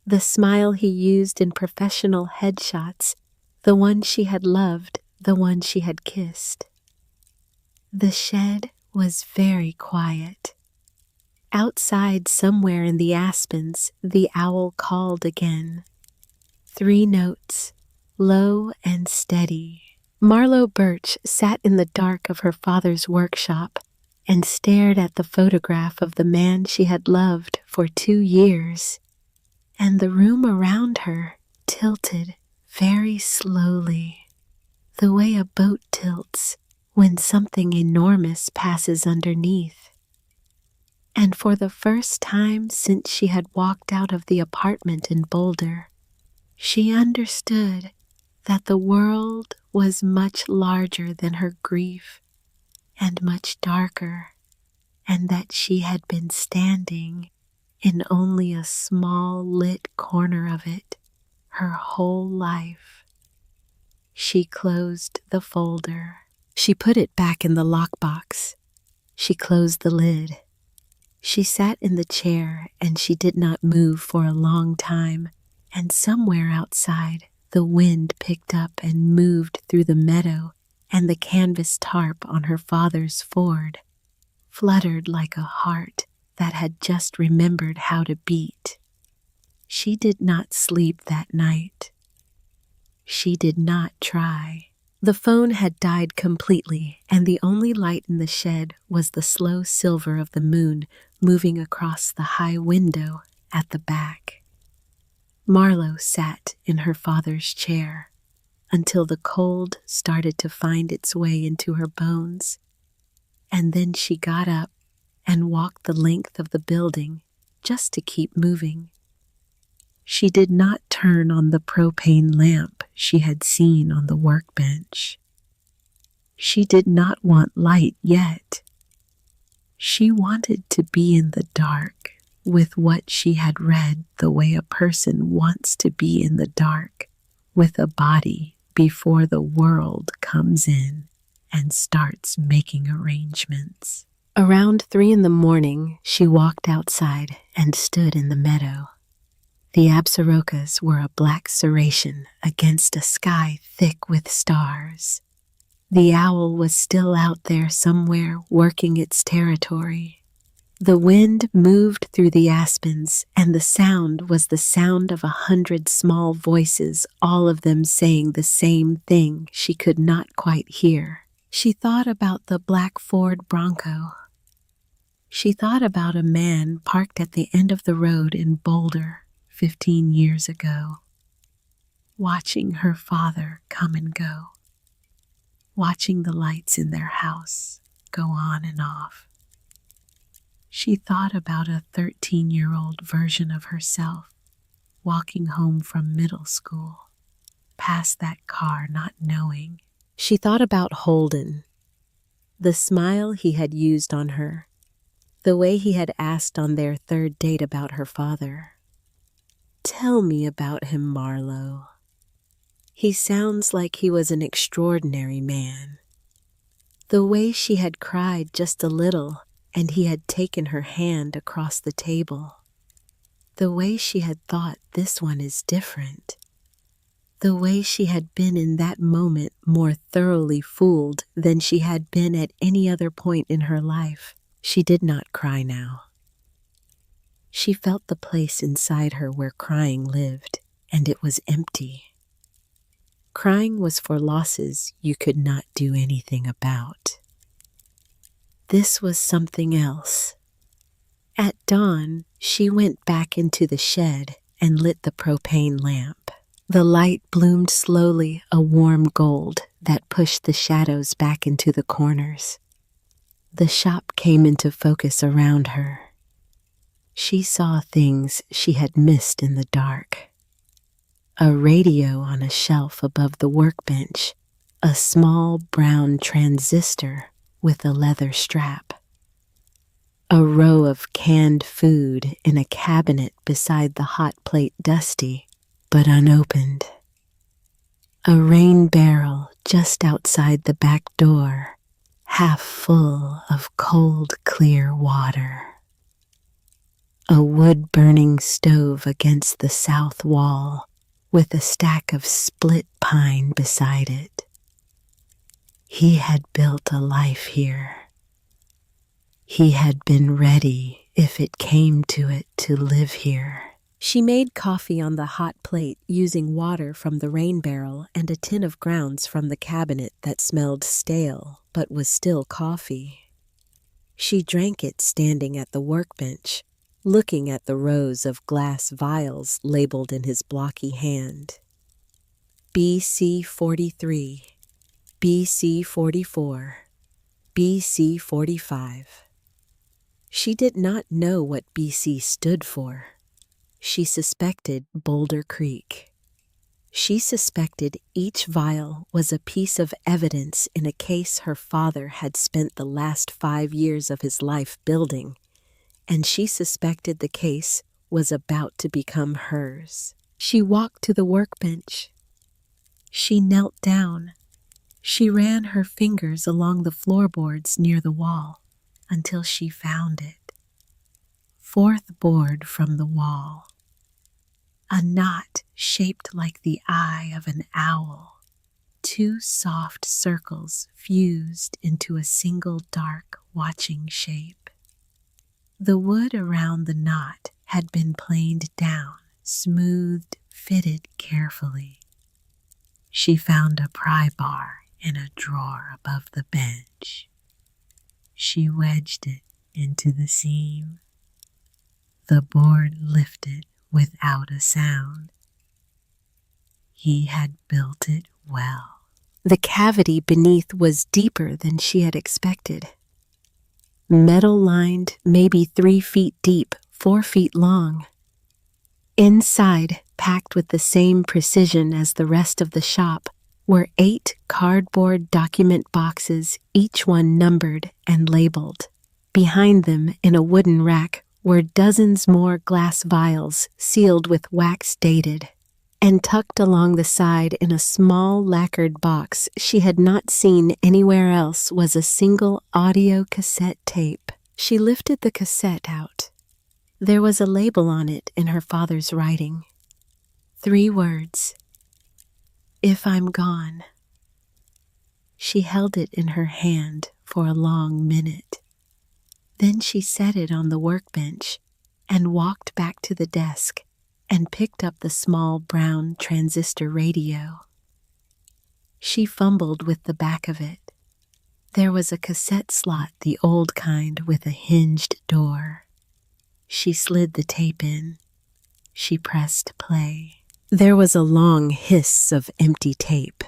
The smile he used in professional headshots, the one she had loved, the one she had kissed. The shed was very quiet. Outside, somewhere in the aspens, the owl called again. 3 notes, low and steady. Marlo Birch sat in the dark of her father's workshop and stared at the photograph of the man she had loved for 2 years, and the room around her tilted very slowly, the way a boat tilts when something enormous passes underneath. And for the first time since she had walked out of the apartment in Boulder, she understood that the world was much larger than her grief and much darker, and that she had been standing in only a small lit corner of it her whole life. She closed the folder. She put it back in the lockbox. She closed the lid. She sat in the chair and she did not move for a long time, and somewhere outside the wind picked up and moved through the meadow, and the canvas tarp on her father's Ford fluttered like a heart that had just remembered how to beat. She did not sleep that night. She did not try. The phone had died completely, and the only light in the shed was the slow silver of the moon moving across the high window at the back. Marlo sat in her father's chair until the cold started to find its way into her bones, and then she got up and walked the length of the building just to keep moving. She did not turn on the propane lamp she had seen on the workbench. She did not want light yet. She wanted to be in the dark with what she had read, the way a person wants to be in the dark with a body before the world comes in and starts making arrangements. Around 3 in the morning, she walked outside and stood in the meadow. The absarokas were a black serration against a sky thick with stars. The owl was still out there somewhere working its territory. The wind moved through the aspens, and the sound was the sound of 100 small voices, all of them saying the same thing she could not quite hear. She thought about the black Ford Bronco. She thought about a man parked at the end of the road in Boulder 15 years ago, watching her father come and go, watching the lights in their house go on and off. She thought about a 13-year-old version of herself walking home from middle school, past that car not knowing. She thought about Holden, the smile he had used on her, the way he had asked on their 3rd date about her father. "Tell me about him, Marlowe. He sounds like he was an extraordinary man." The way she had cried just a little and he had taken her hand across the table. The way she had thought, this one is different. The way she had been in that moment more thoroughly fooled than she had been at any other point in her life. She did not cry now. She felt the place inside her where crying lived, and it was empty. Crying was for losses you could not do anything about. This was something else. At dawn, she went back into the shed and lit the propane lamp. The light bloomed slowly, a warm gold that pushed the shadows back into the corners. The shop came into focus around her. She saw things she had missed in the dark. A radio on a shelf above the workbench, a small brown transistor with a leather strap. A row of canned food in a cabinet beside the hot plate, dusty but unopened. A rain barrel just outside the back door, half full of cold, clear water. A wood-burning stove against the south wall with a stack of split pine beside it. He had built a life here. He had been ready, if it came to it, to live here. She made coffee on the hot plate using water from the rain barrel and a tin of grounds from the cabinet that smelled stale but was still coffee. She drank it standing at the workbench, looking at the rows of glass vials labeled in his blocky hand. BC 43, BC 44, BC 45. She did not know what BC stood for. She suspected Boulder Creek. She suspected each vial was a piece of evidence in a case her father had spent the last 5 years of his life building, and she suspected the case was about to become hers. She walked to the workbench. She knelt down. She ran her fingers along the floorboards near the wall until she found it. 4th board from the wall. A knot shaped like the eye of an owl. 2 soft circles fused into a single dark watching shape. The wood around the knot had been planed down, smoothed, fitted carefully. She found a pry bar in a drawer above the bench. She wedged it into the seam. The board lifted without a sound. He had built it well. The cavity beneath was deeper than she had expected. Metal lined, maybe 3 feet deep, 4 feet long. Inside, packed with the same precision as the rest of the shop, were 8 cardboard document boxes, each one numbered and labeled. Behind them, in a wooden rack, were dozens more glass vials sealed with wax dated. And tucked along the side in a small lacquered box she had not seen anywhere else was a single audio cassette tape. She lifted the cassette out. There was a label on it in her father's writing. 3 words. If I'm gone. She held it in her hand for a long minute. Then she set it on the workbench and walked back to the desk and picked up the small brown transistor radio. She fumbled with the back of it. There was a cassette slot, the old kind with a hinged door. She slid the tape in. She pressed play. There was a long hiss of empty tape.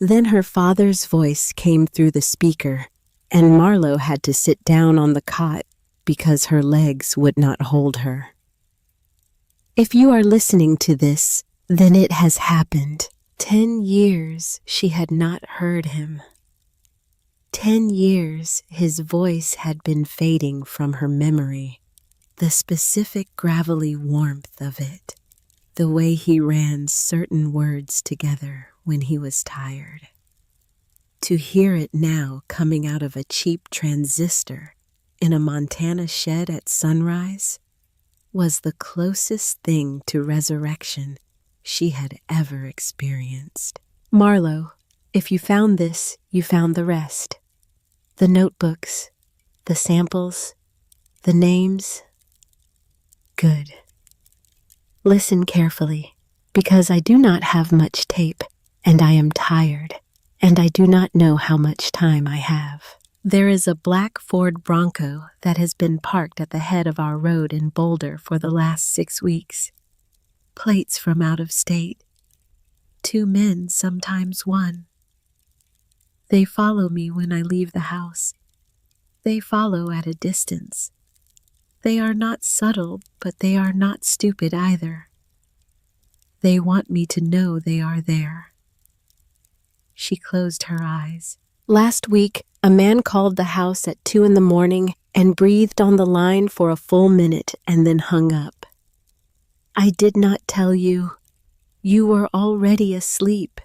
Then her father's voice came through the speaker, and Marlowe had to sit down on the cot because her legs would not hold her. If you are listening to this, then it has happened. 10 years she had not heard him. 10 years his voice had been fading from her memory. The specific gravelly warmth of it. The way he ran certain words together when he was tired. To hear it now coming out of a cheap transistor in a Montana shed at sunrise was the closest thing to resurrection she had ever experienced. Marlowe, if you found this, you found the rest. The notebooks, the samples, the names. Good. Listen carefully, because I do not have much tape, and I am tired, and I do not know how much time I have. There is a black Ford Bronco that has been parked at the head of our road in Boulder for the last 6 weeks. Plates from out of state. 2 men, sometimes 1. They follow me when I leave the house. They follow at a distance. They are not subtle, but they are not stupid either. They want me to know they are there. She closed her eyes. Last week, a man called the house at 2 a.m. and breathed on the line for a full minute and then hung up. I did not tell you. You were already asleep.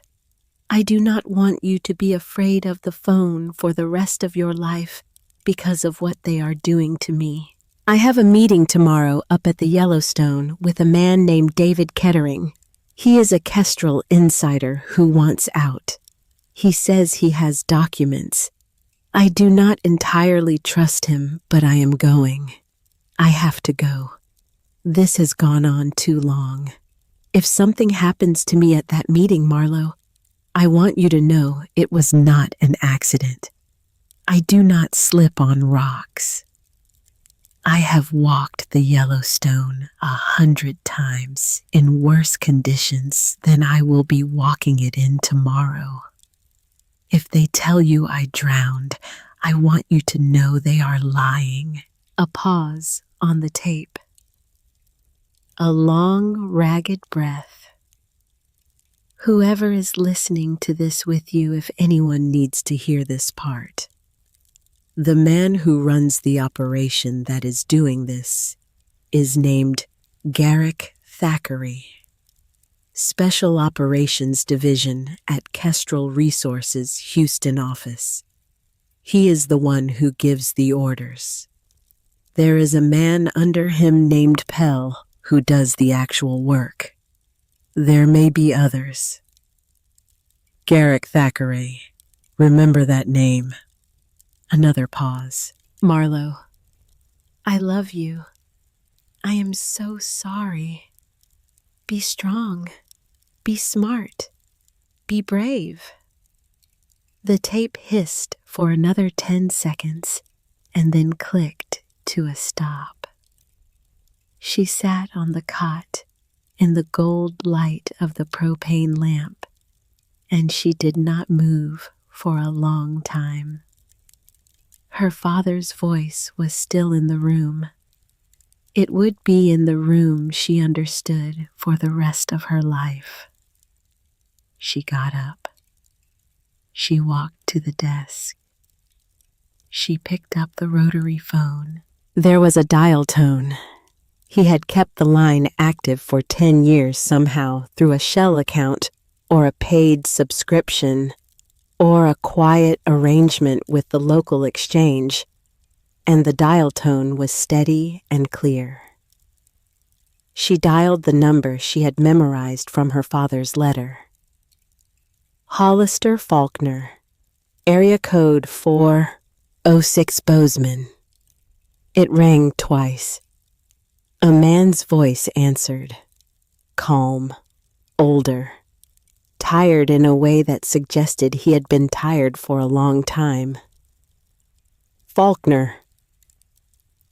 I do not want you to be afraid of the phone for the rest of your life because of what they are doing to me. I have a meeting tomorrow up at the Yellowstone with a man named David Kettering. He is a Kestrel insider who wants out. He says he has documents. I do not entirely trust him, but I am going. I have to go. This has gone on too long. If something happens to me at that meeting, Marlowe, I want you to know it was not an accident. I do not slip on rocks. I have walked the Yellowstone 100 times in worse conditions than I will be walking it in tomorrow. If they tell you I drowned, I want you to know they are lying. A pause on the tape. A long, ragged breath. Whoever is listening to this with you, if anyone needs to hear this part. The man who runs the operation that is doing this is named Garrick Thackeray. Special Operations Division at Kestrel Resources Houston office. He is the one who gives the orders. There is a man under him named Pell who does the actual work. There may be others. Garrick Thackeray. Remember that name. Another pause. Marlowe, I love you. I am so sorry. Be strong. Be smart. Be brave. The tape hissed for another 10 seconds and then clicked to a stop. She sat on the cot in the gold light of the propane lamp, and she did not move for a long time. Her father's voice was still in the room. It would be in the room she understood for the rest of her life. She got up. She walked to the desk. She picked up the rotary phone. There was a dial tone. He had kept the line active for 10 years somehow through a shell account or a paid subscription or a quiet arrangement with the local exchange, and the dial tone was steady and clear. She dialed the number she had memorized from her father's letter. Hollister Faulkner, area code 406 Bozeman. It rang twice. A man's voice answered, calm, older, tired in a way that suggested he had been tired for a long time. Faulkner.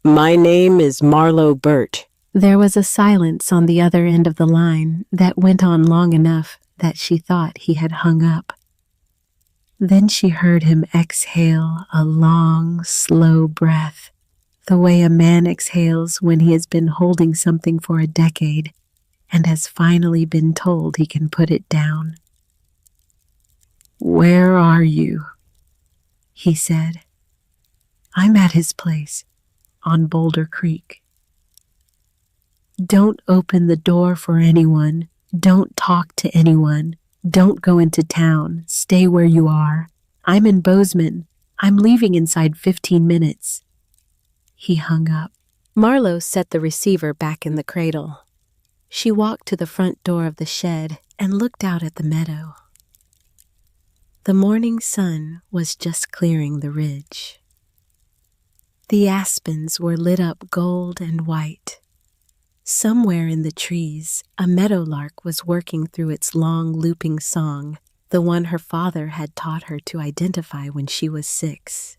My name is Marlowe Burt. There was a silence on the other end of the line that went on long enough that she thought he had hung up. Then she heard him exhale a long, slow breath, the way a man exhales when he has been holding something for a decade and has finally been told he can put it down. "Where are you?" he said. "I'm at his place, on Boulder Creek." "Don't open the door for anyone. Don't talk to anyone. Don't go into town. Stay where you are. I'm in Bozeman. I'm leaving inside 15 minutes. He hung up. Marlowe set the receiver back in the cradle. She walked to the front door of the shed and looked out at the meadow. The morning sun was just clearing the ridge. The aspens were lit up gold and white. Somewhere in the trees, a meadowlark was working through its long looping song, the one her father had taught her to identify when she was 6.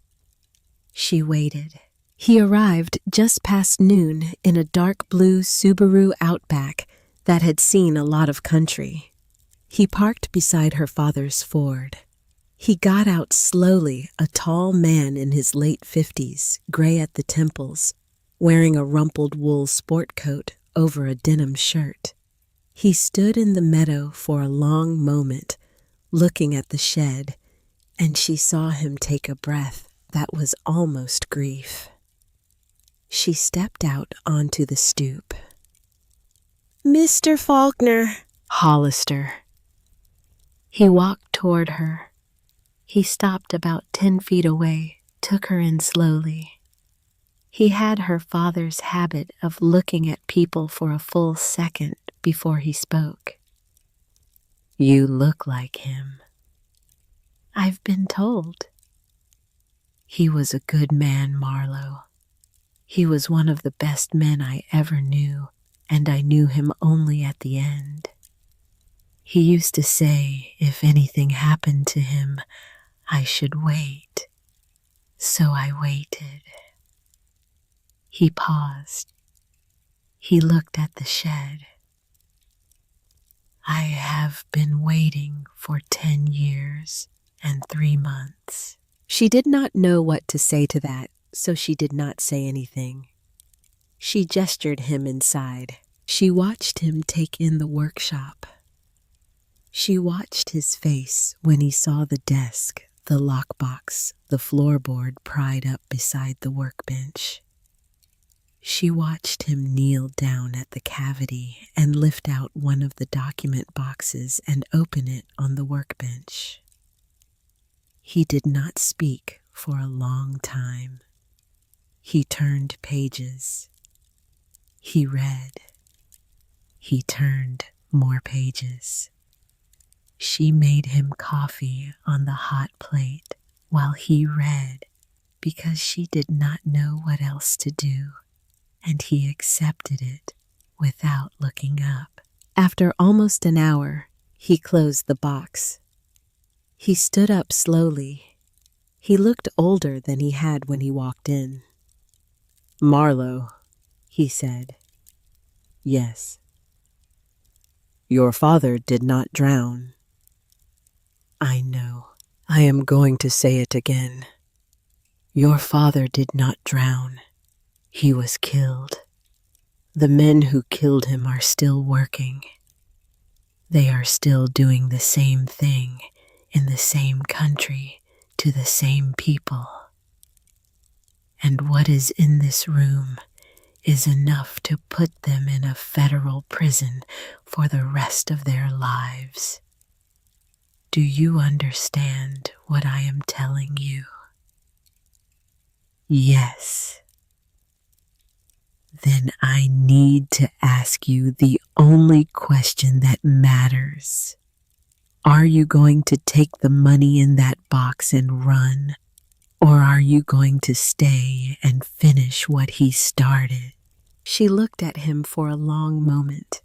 She waited. He arrived just past noon in a dark blue Subaru Outback that had seen a lot of country. He parked beside her father's Ford. He got out slowly, a tall man in his late 50s, gray at the temples, wearing a rumpled wool sport coat over a denim shirt. He stood in the meadow for a long moment, looking at the shed, and she saw him take a breath that was almost grief. She stepped out onto the stoop. "Mr. Faulkner." Hollister. He walked toward her. He stopped about 10 feet away, took her in slowly. He had her father's habit of looking at people for a full second before he spoke. "You look like him." "I've been told." "He was a good man, Marlowe. He was one of the best men I ever knew, and I knew him only at the end. He used to say if anything happened to him, I should wait. So I waited." He paused. He looked at the shed. "I have been waiting for 10 years and 3 months. She did not know what to say to that, so she did not say anything. She gestured him inside. She watched him take in the workshop. She watched his face when he saw the desk, the lockbox, the floorboard pried up beside the workbench. She watched him kneel down at the cavity and lift out one of the document boxes and open it on the workbench. He did not speak for a long time. He turned pages. He read. He turned more pages. She made him coffee on the hot plate while he read because she did not know what else to do, and he accepted it without looking up. After almost an hour, he closed the box. He stood up slowly. He looked older than he had when he walked in. "Marlowe," he said. "Yes." "Your father did not drown." "I know. I am going to say it again. Your father did not drown. He was killed. The men who killed him are still working. They are still doing the same thing in the same country to the same people. And what is in this room is enough to put them in a federal prison for the rest of their lives. Do you understand what I am telling you? Yes. Then I need to ask you the only question that matters. Are you going to take the money in that box and run? Or are you going to stay and finish what he started? She looked at him for a long moment.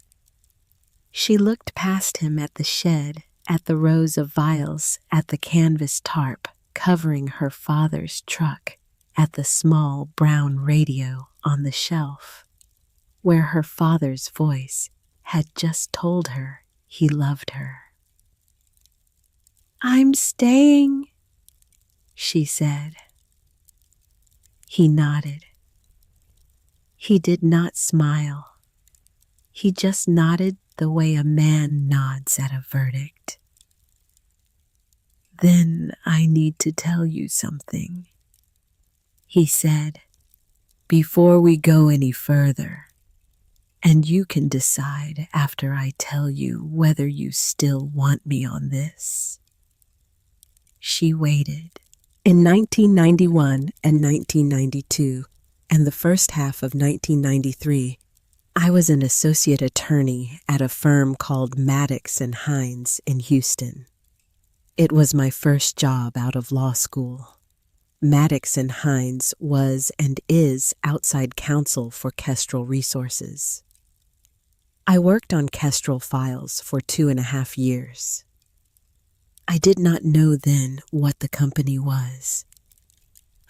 She looked past him at the shed, at the rows of vials, at the canvas tarp covering her father's truck, at the small brown radio on the shelf, where her father's voice had just told her he loved her. "I'm staying," she said. He nodded. He did not smile. He just nodded the way a man nods at a verdict. "Then I need to tell you something," he said, "before we go any further, and you can decide after I tell you whether you still want me on this." She waited. In 1991 and 1992, and the first half of 1993, I was an associate attorney at a firm called Maddox and Hines in Houston. It was my first job out of law school. Maddox and Hines was and is outside counsel for Kestrel Resources. I worked on Kestrel files for 2.5 years. I did not know then what the company was.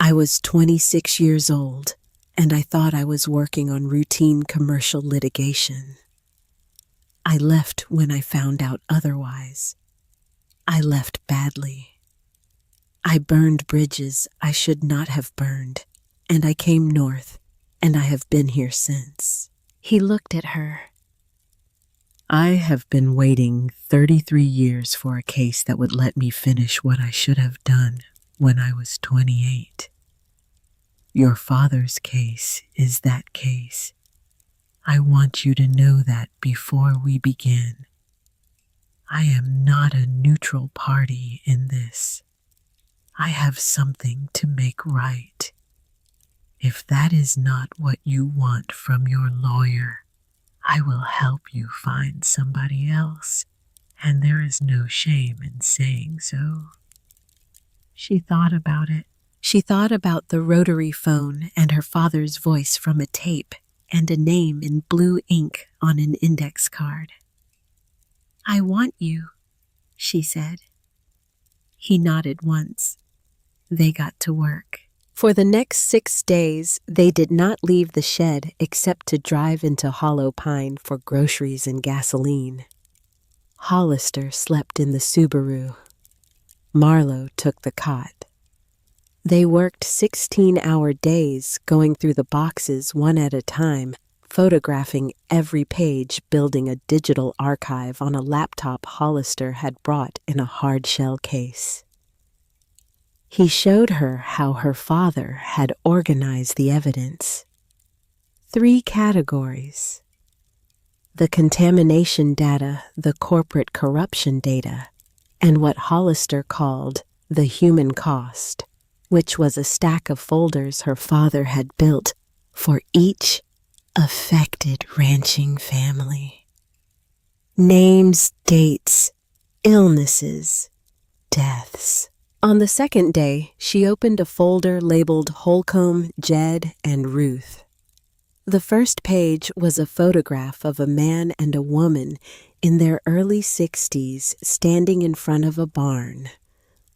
I was 26 years old, and I thought I was working on routine commercial litigation. I left when I found out otherwise. I left badly. I burned bridges I should not have burned, and I came north, and I have been here since. He looked at her. I have been waiting 33 years for a case that would let me finish what I should have done when I was 28. Your father's case is that case. I want you to know that before we begin. I am not a neutral party in this. I have something to make right. If that is not what you want from your lawyer, I will help you find somebody else, and there is no shame in saying so. She thought about it. She thought about the rotary phone and her father's voice from a tape and a name in blue ink on an index card. "I want you," she said. He nodded once. They got to work. For the next 6 days, they did not leave the shed except to drive into Hollow Pine for groceries and gasoline. Hollister slept in the Subaru. Marlowe took the cot. They worked 16-hour days, going through the boxes one at a time, photographing every page, building a digital archive on a laptop Hollister had brought in a hard-shell case. He showed her how her father had organized the evidence. 3 categories: the contamination data, the corporate corruption data, and what Hollister called the human cost, which was a stack of folders her father had built for each affected ranching family. Names, dates, illnesses, deaths. On the second day, she opened a folder labeled Holcomb, Jed, and Ruth. The first page was a photograph of a man and a woman in their early 60s standing in front of a barn,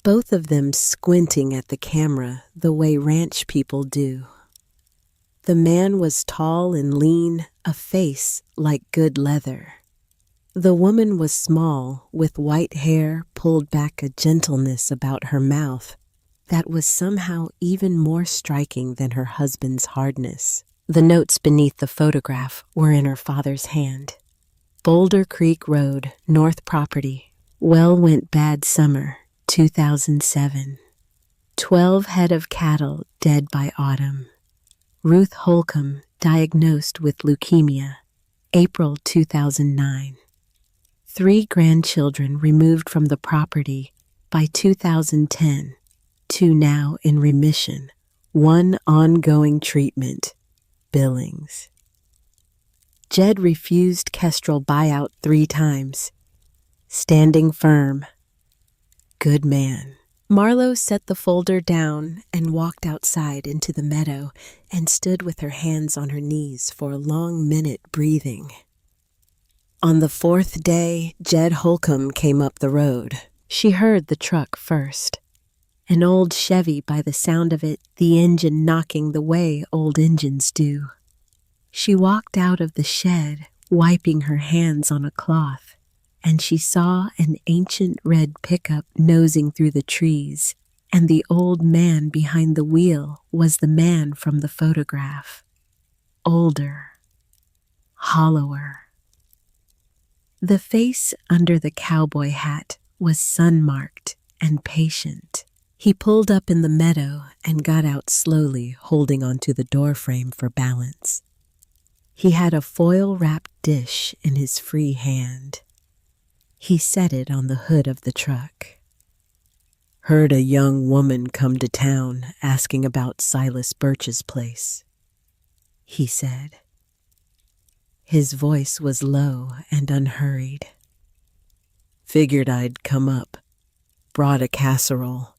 both of them squinting at the camera the way ranch people do. The man was tall and lean, a face like good leather. The woman was small, with white hair pulled back, a gentleness about her mouth that was somehow even more striking than her husband's hardness. The notes beneath the photograph were in her father's hand. Boulder Creek Road, North Property. Well went bad summer, 2007. 12 head of cattle dead by autumn. Ruth Holcomb diagnosed with leukemia, April 2009. 3 grandchildren removed from the property by 2010, 2 now in remission, 1 ongoing treatment, Billings. Jed refused Kestrel buyout 3 times, standing firm. Good man. Marlo set the folder down and walked outside into the meadow and stood with her hands on her knees for a long minute breathing. On the 4th day, Jed Holcomb came up the road. She heard the truck first. An old Chevy by the sound of it, the engine knocking the way old engines do. She walked out of the shed, wiping her hands on a cloth, and she saw an ancient red pickup nosing through the trees, and the old man behind the wheel was the man from the photograph. Older, hollower. The face under the cowboy hat was sun-marked and patient. He pulled up in the meadow and got out slowly, holding onto the doorframe for balance. He had a foil-wrapped dish in his free hand. He set it on the hood of the truck. Heard a young woman come to town asking about Silas Birch's place, he said. His voice was low and unhurried. Figured I'd come up. Brought a casserole.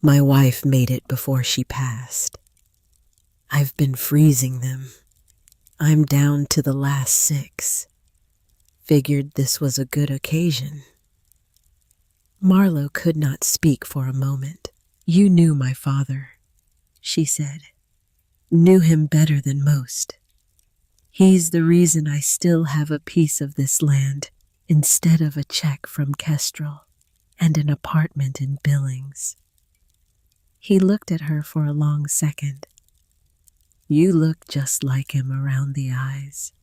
My wife made it before she passed. I've been freezing them. I'm down to the last 6. Figured this was a good occasion. Marlo could not speak for a moment. You knew my father, she said. Knew him better than most. He's the reason I still have a piece of this land instead of a check from Kestrel and an apartment in Billings. He looked at her for a long second. You look just like him around the eyes.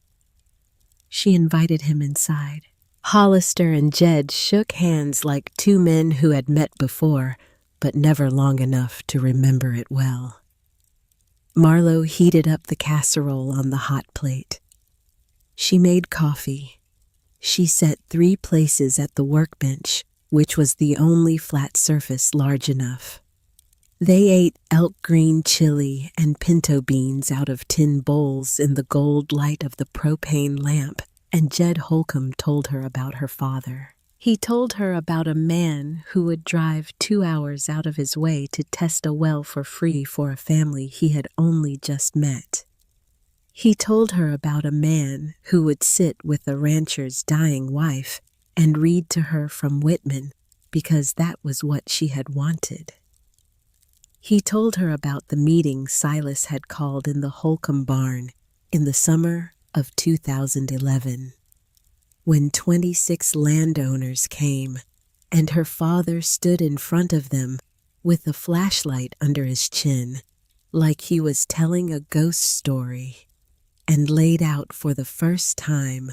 She invited him inside. Hollister and Jed shook hands like 2 men who had met before, but never long enough to remember it well. Marlo heated up the casserole on the hot plate. She made coffee. She set 3 places at the workbench, which was the only flat surface large enough. They ate elk green chili and pinto beans out of tin bowls in the gold light of the propane lamp, and Jed Holcomb told her about her father. He told her about a man who would drive 2 hours out of his way to test a well for free for a family he had only just met. He told her about a man who would sit with a rancher's dying wife and read to her from Whitman because that was what she had wanted. He told her about the meeting Silas had called in the Holcomb barn in the summer of 2011, when 26 landowners came, and her father stood in front of them with a flashlight under his chin, like he was telling a ghost story, and laid out for the first time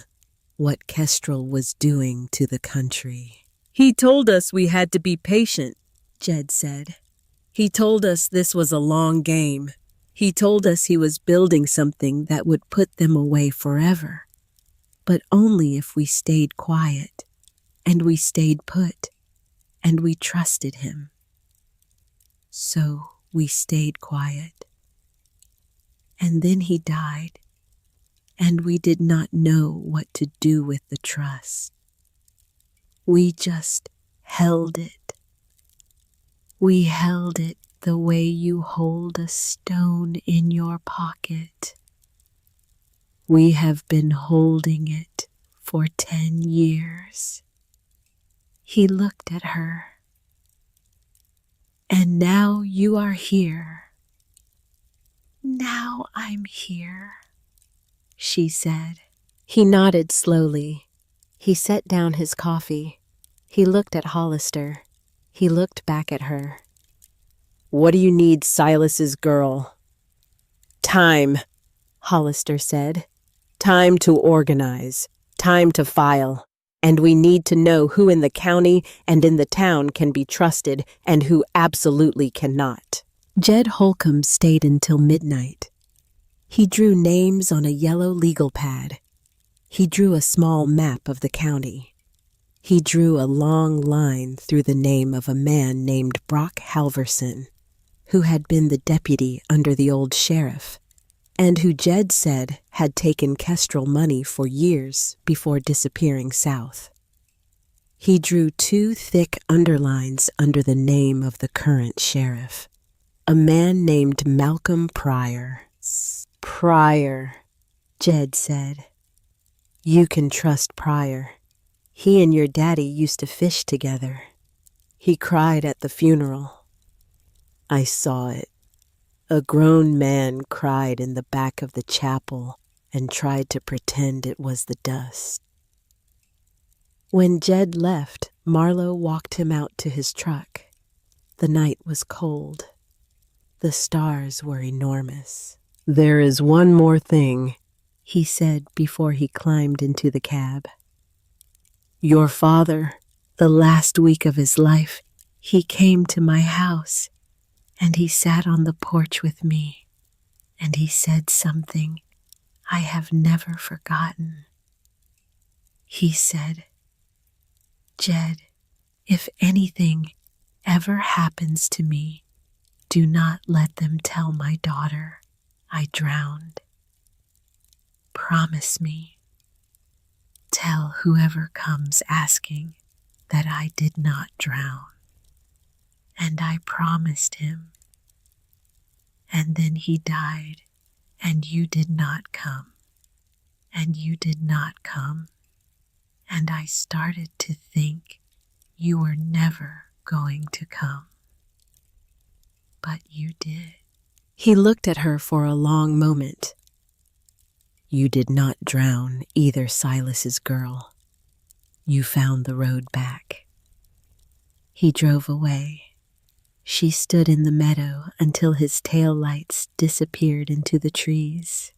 what Kestrel was doing to the country. He told us we had to be patient, Jed said. He told us this was a long game. He told us he was building something that would put them away forever, but only if we stayed quiet, and we stayed put, and we trusted him. So we stayed quiet. And then he died, and we did not know what to do with the trust. We just held it. We held it the way you hold a stone in your pocket. We have been holding it for 10 years. He looked at her. And now you are here. Now I'm here, she said. He nodded slowly. He set down his coffee. He looked at Hollister. He looked back at her. What do you need, Silas's girl? Time, Hollister said. Time to organize, time to file, and we need to know who in the county and in the town can be trusted and who absolutely cannot. Jed Holcomb stayed until midnight. He drew names on a yellow legal pad. He drew a small map of the county. He drew a long line through the name of a man named Brock Halverson, who had been the deputy under the old sheriff, and who Jed said had taken Kestrel money for years before disappearing south. He drew 2 thick underlines under the name of the current sheriff, a man named Malcolm Pryor. Pryor, Jed said. You can trust Pryor. He and your daddy used to fish together. He cried at the funeral. I saw it. A grown man cried in the back of the chapel and tried to pretend it was the dust. When Jed left, Marlowe walked him out to his truck. The night was cold. The stars were enormous. There is one more thing, he said before he climbed into the cab. Your father, the last week of his life, he came to my house, and he sat on the porch with me, and he said something I have never forgotten. He said, Jed, if anything ever happens to me, do not let them tell my daughter I drowned. Promise me. Tell whoever comes asking that I did not drown. And I promised him. And then he died, and you did not come. And you did not come. And I started to think you were never going to come. But you did. He looked at her for a long moment. You did not drown either, Silas's girl. You found the road back. He drove away. She stood in the meadow until his tail lights disappeared into the trees.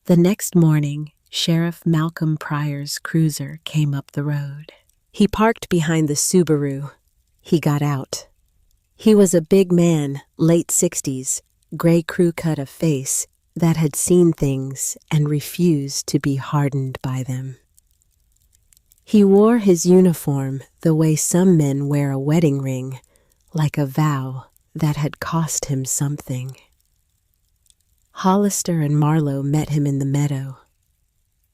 The next morning, Sheriff Malcolm Pryor's cruiser came up the road. He parked behind the Subaru. He got out. He was a big man, late 60s, gray crew-cut of face that had seen things and refused to be hardened by them. He wore his uniform the way some men wear a wedding ring, like a vow that had cost him something. Hollister and Marlowe met him in the meadow.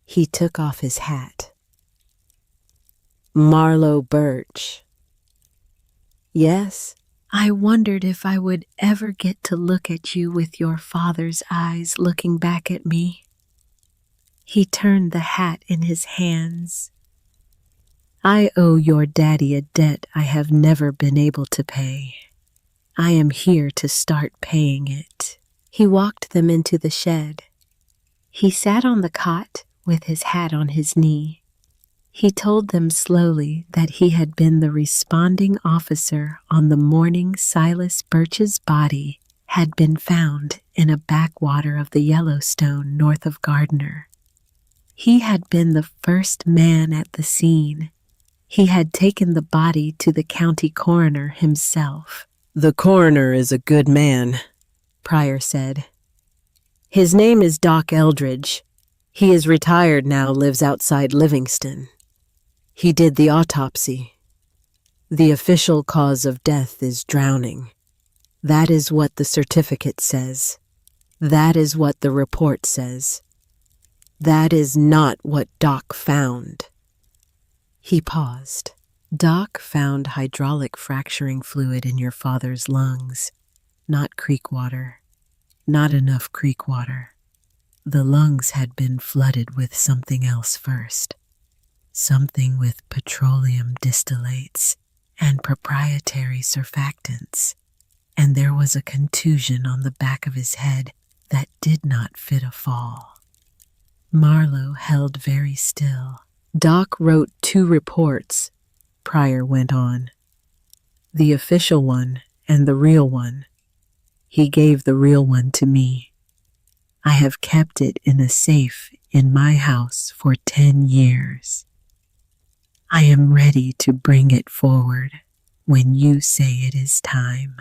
He took off his hat. Marlowe Birch. Yes? I wondered if I would ever get to look at you with your father's eyes looking back at me. He turned the hat in his hands. I owe your daddy a debt I have never been able to pay. I am here to start paying it. He walked them into the shed. He sat on the cot with his hat on his knee. He told them slowly that he had been the responding officer on the morning Silas Birch's body had been found in a backwater of the Yellowstone north of Gardner. He had been the first man at the scene. He had taken the body to the county coroner himself. The coroner is a good man, Pryor said. His name is Doc Eldridge. He is retired now, lives outside Livingston. He did the autopsy. The official cause of death is drowning. That is what the certificate says. That is what the report says. That is not what Doc found. He paused. Doc found hydraulic fracturing fluid in your father's lungs, not creek water. Not enough creek water. The lungs had been flooded with something else first. Something with petroleum distillates and proprietary surfactants, and there was a contusion on the back of his head that did not fit a fall. Marlowe held very still. Doc wrote 2 reports, Pryor went on. The official one and the real one. He gave the real one to me. I have kept it in a safe in my house for 10 years. I am ready to bring it forward when you say it is time."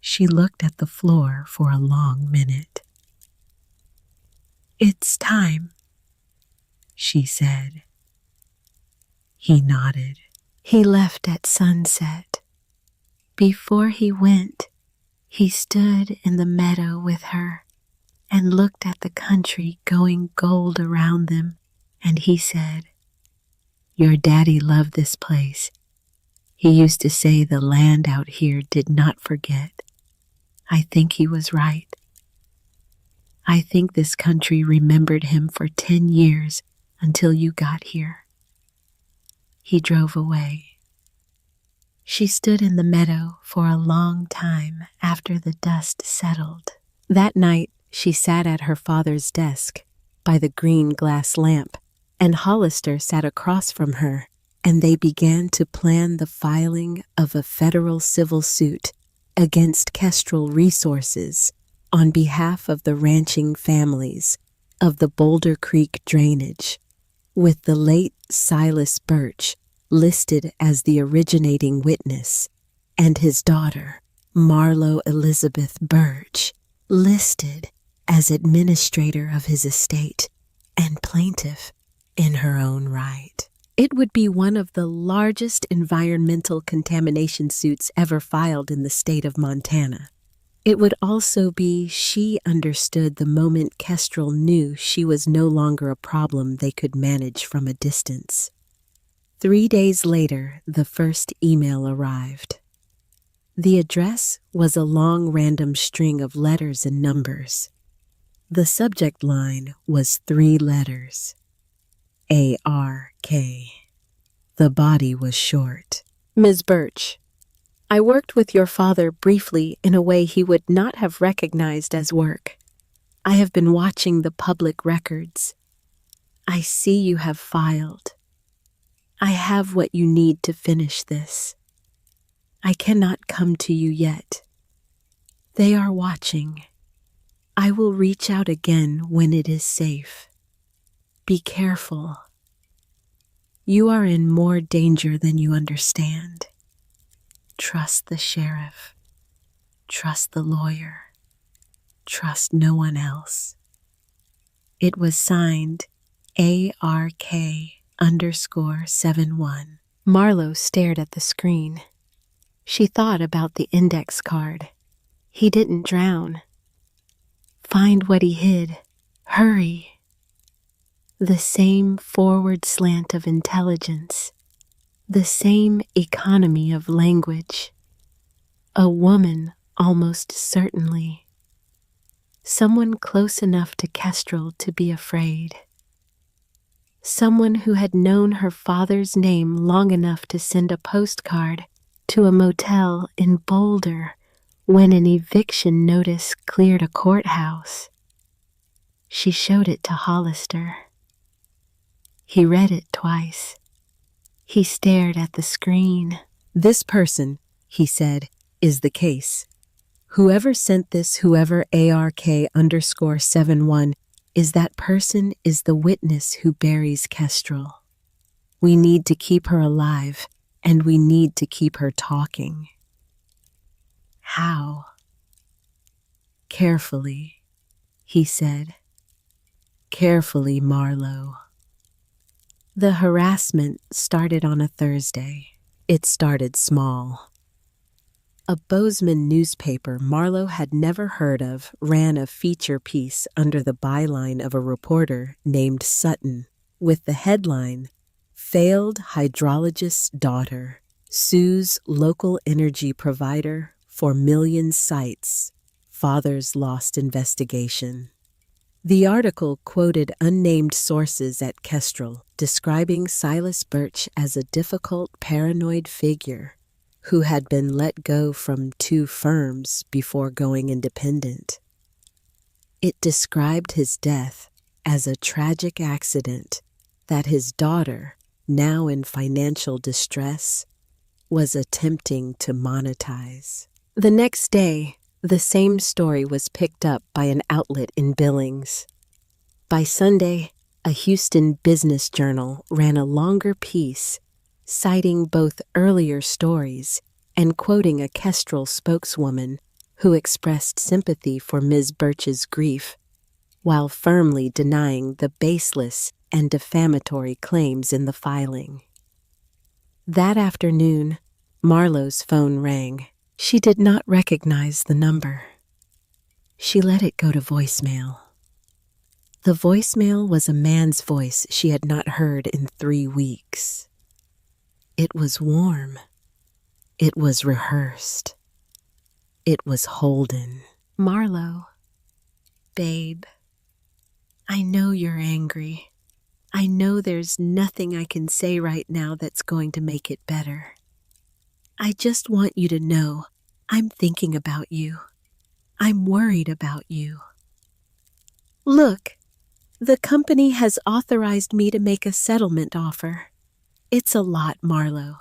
She looked at the floor for a long minute. "It's time," she said. He nodded. He left at sunset. Before he went, he stood in the meadow with her and looked at the country going gold around them, and he said, "Your daddy loved this place. He used to say the land out here did not forget. I think he was right. I think this country remembered him for 10 years until you got here." He drove away. She stood in the meadow for a long time after the dust settled. That night, she sat at her father's desk by the green glass lamp, and Hollister sat across from her, and they began to plan the filing of a federal civil suit against Kestrel Resources on behalf of the ranching families of the Boulder Creek drainage, with the late Silas Birch listed as the originating witness and his daughter, Marlo Elizabeth Birch, listed as administrator of his estate and plaintiff in her own right. It would be one of the largest environmental contamination suits ever filed in the state of Montana. It would also be she understood the moment Kestrel knew she was no longer a problem they could manage from a distance. 3 days later, the first email arrived. The address was a long random string of letters and numbers. The subject line was 3 letters. ARK. The body was short. "Ms. Birch, I worked with your father briefly in a way he would not have recognized as work. I have been watching the public records. I see you have filed. I have what you need to finish this. I cannot come to you yet. They are watching. I will reach out again when it is safe. Be careful. You are in more danger than you understand. Trust the sheriff. Trust the lawyer. Trust no one else." It was signed ARK_71. Marlo stared at the screen. She thought about the index card. He didn't drown. Find what he hid. Hurry. The same forward slant of intelligence. The same economy of language. A woman, almost certainly. Someone close enough to Kestrel to be afraid. Someone who had known her father's name long enough to send a postcard to a motel in Boulder when an eviction notice cleared a courthouse. She showed it to Hollister. He read it twice. He stared at the screen. "This person," he said, "is the case. Whoever sent this, whoever ARK_71 is, that person is the witness who buries Kestrel. We need to keep her alive, and we need to keep her talking." "How?" "Carefully," he said. "Carefully, Marlo." The harassment started on a Thursday. It started small. A Bozeman newspaper Marlo had never heard of ran a feature piece under the byline of a reporter named Sutton, with the headline, "Failed Hydrologist's Daughter Sues Local Energy Provider for Millions Cites, Father's Lost Investigation." The article quoted unnamed sources at Kestrel, describing Silas Birch as a difficult, paranoid figure who had been let go from 2 firms before going independent. It described his death as a tragic accident that his daughter, now in financial distress, was attempting to monetize. The next day, The same story was picked up by an outlet in Billings. By Sunday, a Houston business journal ran a longer piece, citing both earlier stories and quoting a Kestrel spokeswoman who expressed sympathy for Ms. Birch's grief, while firmly denying the baseless and defamatory claims in the filing. That afternoon, Marlowe's phone rang. She did not recognize the number. She let it go to voicemail. The voicemail was a man's voice she had not heard in 3 weeks. It was warm. It was rehearsed. It was Holden. Marlowe. Babe, I know you're angry. I know there's nothing I can say right now that's going to make it better. I just want you to know I'm thinking about you. I'm worried about you. Look, the company has authorized me to make a settlement offer. It's a lot, Marlowe.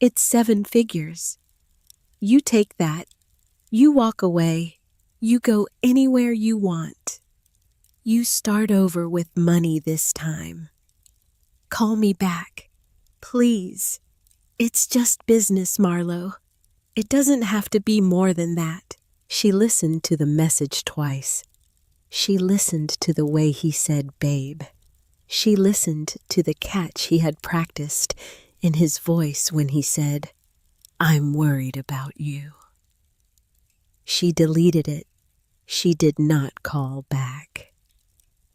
It's 7 figures. You take that. You walk away. You go anywhere you want. You start over with money this time. Call me back. Please. It's just business, Marlowe. It doesn't have to be more than that. She listened to the message twice. She listened to the way he said babe. She listened to the catch he had practiced in his voice when he said, I'm worried about you. She deleted it. She did not call back.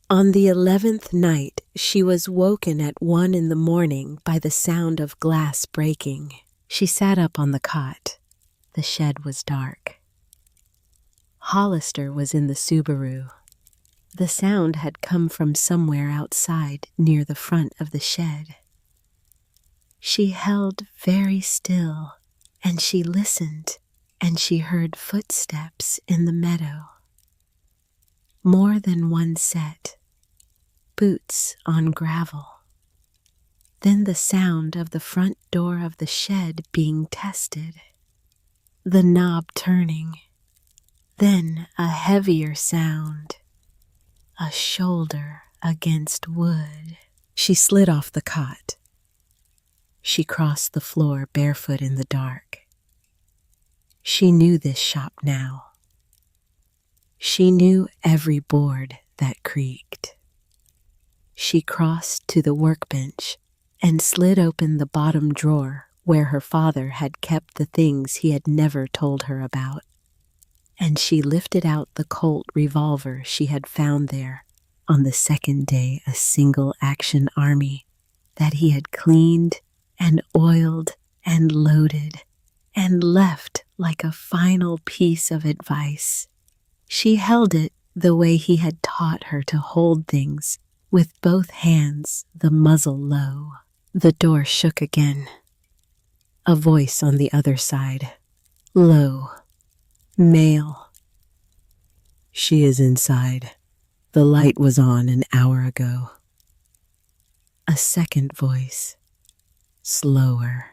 On the 11th night, she was woken at 1 a.m. by the sound of glass breaking. She sat up on the cot. The shed was dark. Hollister was in the Subaru. The sound had come from somewhere outside near the front of the shed. She held very still, and she listened, and she heard footsteps in the meadow. More than one set. Boots on gravel. Then the sound of the front door of the shed being tested. The knob turning. Then a heavier sound. A shoulder against wood. She slid off the cot. She crossed the floor barefoot in the dark. She knew this shop now. She knew every board that creaked. She crossed to the workbench and slid open the bottom drawer where her father had kept the things he had never told her about. And she lifted out the Colt revolver she had found there on the second day a single-action army that he had cleaned and oiled and loaded and left like a final piece of advice. She held it the way he had taught her to hold things, with both hands, the muzzle low. The door shook again. A voice on the other side. Low. Male. She is inside. The light was on an hour ago. A second voice. Slower.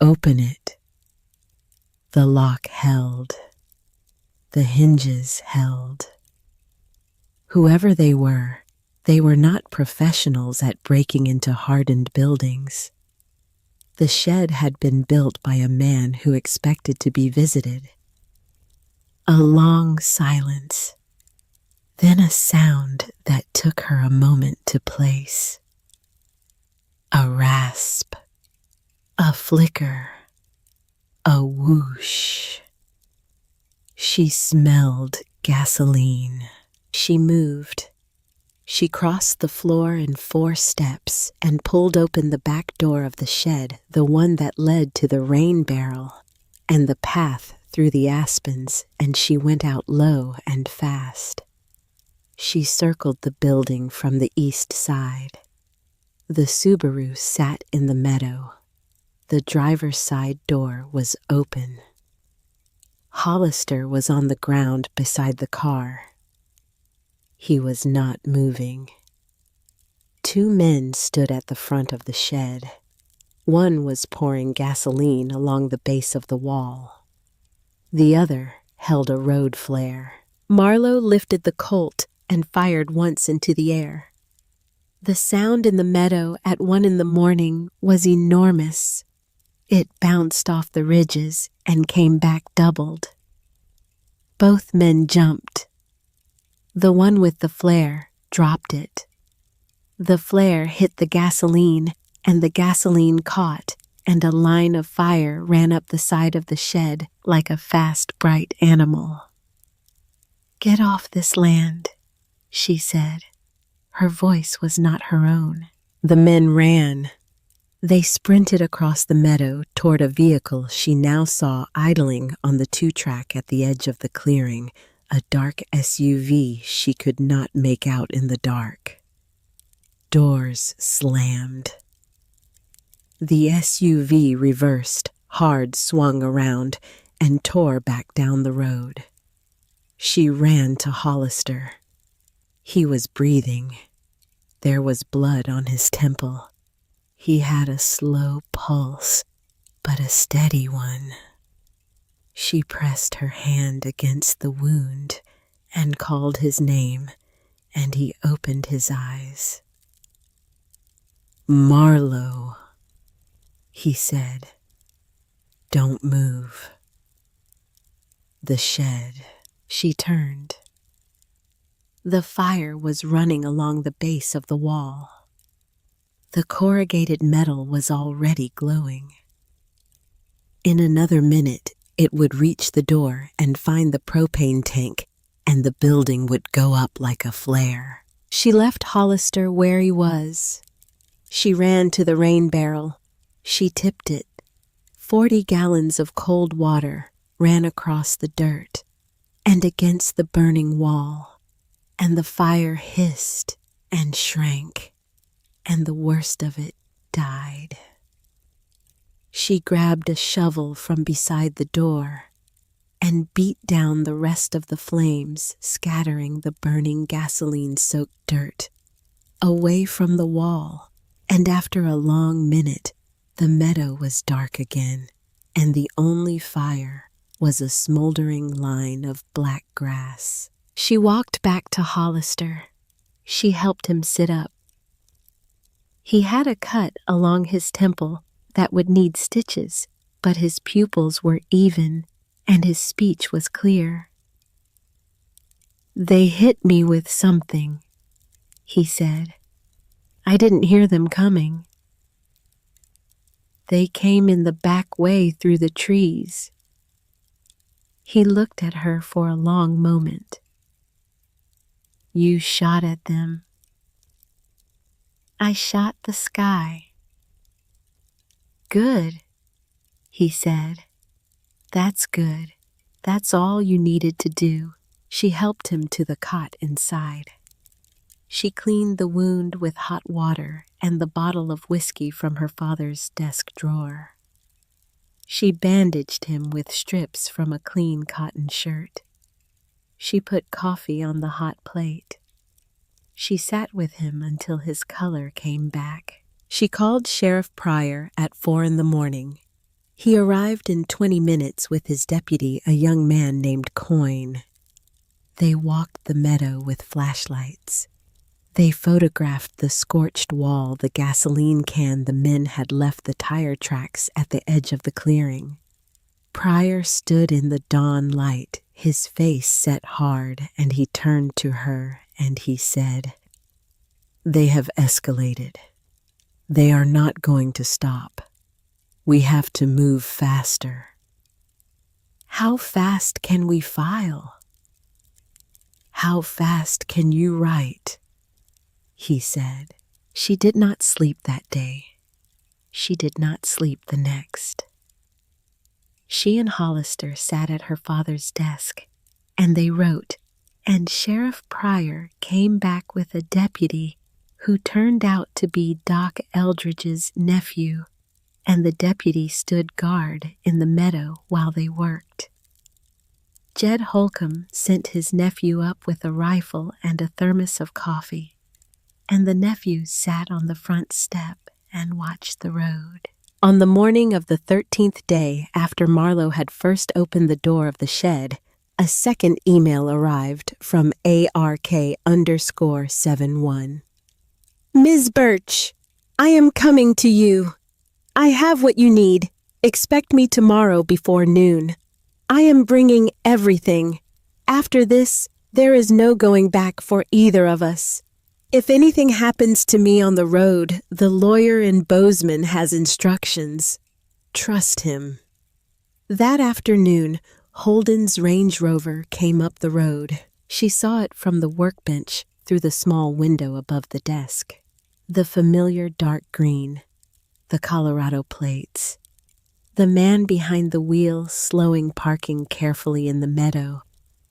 Open it. The lock held. The hinges held. Whoever they were not professionals at breaking into hardened buildings. The shed had been built by a man who expected to be visited. A long silence, then a sound that took her a moment to place. A rasp, a flicker, a whoosh. She smelled gasoline. She moved. She crossed the floor in 4 steps and pulled open the back door of the shed, the one that led to the rain barrel and the path through the aspens, and she went out low and fast. She circled the building from the east side. The Subaru sat in the meadow. The driver's side door was open. Hollister was on the ground beside the car. He was not moving. 2 men stood at the front of the shed. One was pouring gasoline along the base of the wall. The other held a road flare. Marlowe lifted the Colt and fired once into the air. The sound in the meadow at 1 a.m. was enormous. It bounced off the ridges and came back doubled. Both men jumped. The one with the flare dropped it. The flare hit the gasoline, and the gasoline caught, and a line of fire ran up the side of the shed like a fast, bright animal. "Get off this land," she said. Her voice was not her own. The men ran. They sprinted across the meadow toward a vehicle she now saw idling on the 2-track at the edge of the clearing, a dark SUV she could not make out in the dark. Doors slammed. The SUV reversed, hard swung around, and tore back down the road. She ran to Hollister. He was breathing. There was blood on his temple. He had a slow pulse, but a steady one. She pressed her hand against the wound and called his name, and he opened his eyes. "Marlowe," he said. "Don't move." The shed. She turned. The fire was running along the base of the wall. The corrugated metal was already glowing. In another minute, it would reach the door and find the propane tank, and the building would go up like a flare. She left Hollister where he was. She ran to the rain barrel. She tipped it. 40 gallons of cold water ran across the dirt and against the burning wall, and the fire hissed and shrank, and the worst of it died. She grabbed a shovel from beside the door and beat down the rest of the flames, scattering the burning gasoline-soaked dirt away from the wall, and after a long minute, the meadow was dark again, and the only fire was a smoldering line of black grass. She walked back to Hollister. She helped him sit up. He had a cut along his temple that would need stitches, but his pupils were even and his speech was clear. "They hit me with something," he said. "I didn't hear them coming. They came in the back way through the trees." He looked at her for a long moment. "You shot at them." "I shot the sky." "Good," he said. "That's good. That's all you needed to do." She helped him to the cot inside. She cleaned the wound with hot water and the bottle of whiskey from her father's desk drawer. She bandaged him with strips from a clean cotton shirt. She put coffee on the hot plate. She sat with him until his color came back. She called Sheriff Pryor at 4 a.m. He arrived in 20 minutes with his deputy, a young man named Coyne. They walked the meadow with flashlights. They photographed the scorched wall, the gasoline can the men had left the tire tracks at the edge of the clearing. Pryor stood in the dawn light, his face set hard, and he turned to her and he said, "They have escalated. They are not going to stop. We have to move faster." "How fast can we file?" "How fast can you write?" he said. She did not sleep that day. She did not sleep the next. She and Hollister sat at her father's desk, and they wrote, and Sheriff Pryor came back with a deputy who turned out to be Doc Eldridge's nephew, and the deputy stood guard in the meadow while they worked. Jed Holcomb sent his nephew up with a rifle and a thermos of coffee, and the nephew sat on the front step and watched the road. On the morning of the 13th day after Marlowe had first opened the door of the shed, a second email arrived from ARK_71. Ms. Birch, I am coming to you. I have what you need. Expect me tomorrow before noon. I am bringing everything. After this, there is no going back for either of us. If anything happens to me on the road, the lawyer in Bozeman has instructions. Trust him. That afternoon, Holden's Range Rover came up the road. She saw it from the workbench through the small window above the desk. The familiar dark green, the Colorado plates. The man behind the wheel parking carefully in the meadow,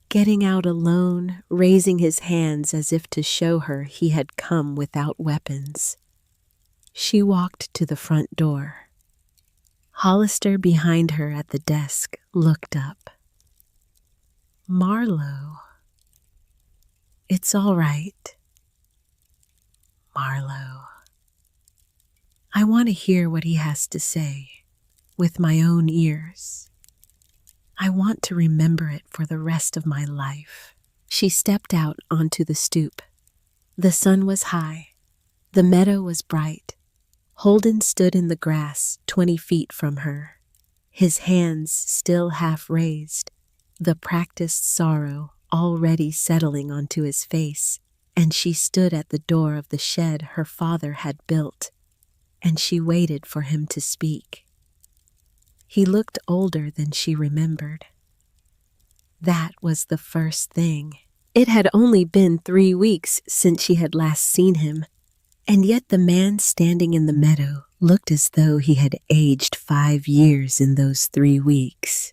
getting out alone, raising his hands as if to show her he had come without weapons. She walked to the front door. Hollister behind her at the desk looked up. Marlowe. It's all right. Marlowe. I want to hear what he has to say, with my own ears. I want to remember it for the rest of my life. She stepped out onto the stoop. The sun was high. The meadow was bright. Holden stood in the grass 20 feet from her, his hands still half raised, the practiced sorrow already settling onto his face, and she stood at the door of the shed her father had built, and she waited for him to speak. He looked older than she remembered. That was the first thing. It had only been 3 weeks since she had last seen him, and yet the man standing in the meadow looked as though he had aged 5 years in those 3 weeks.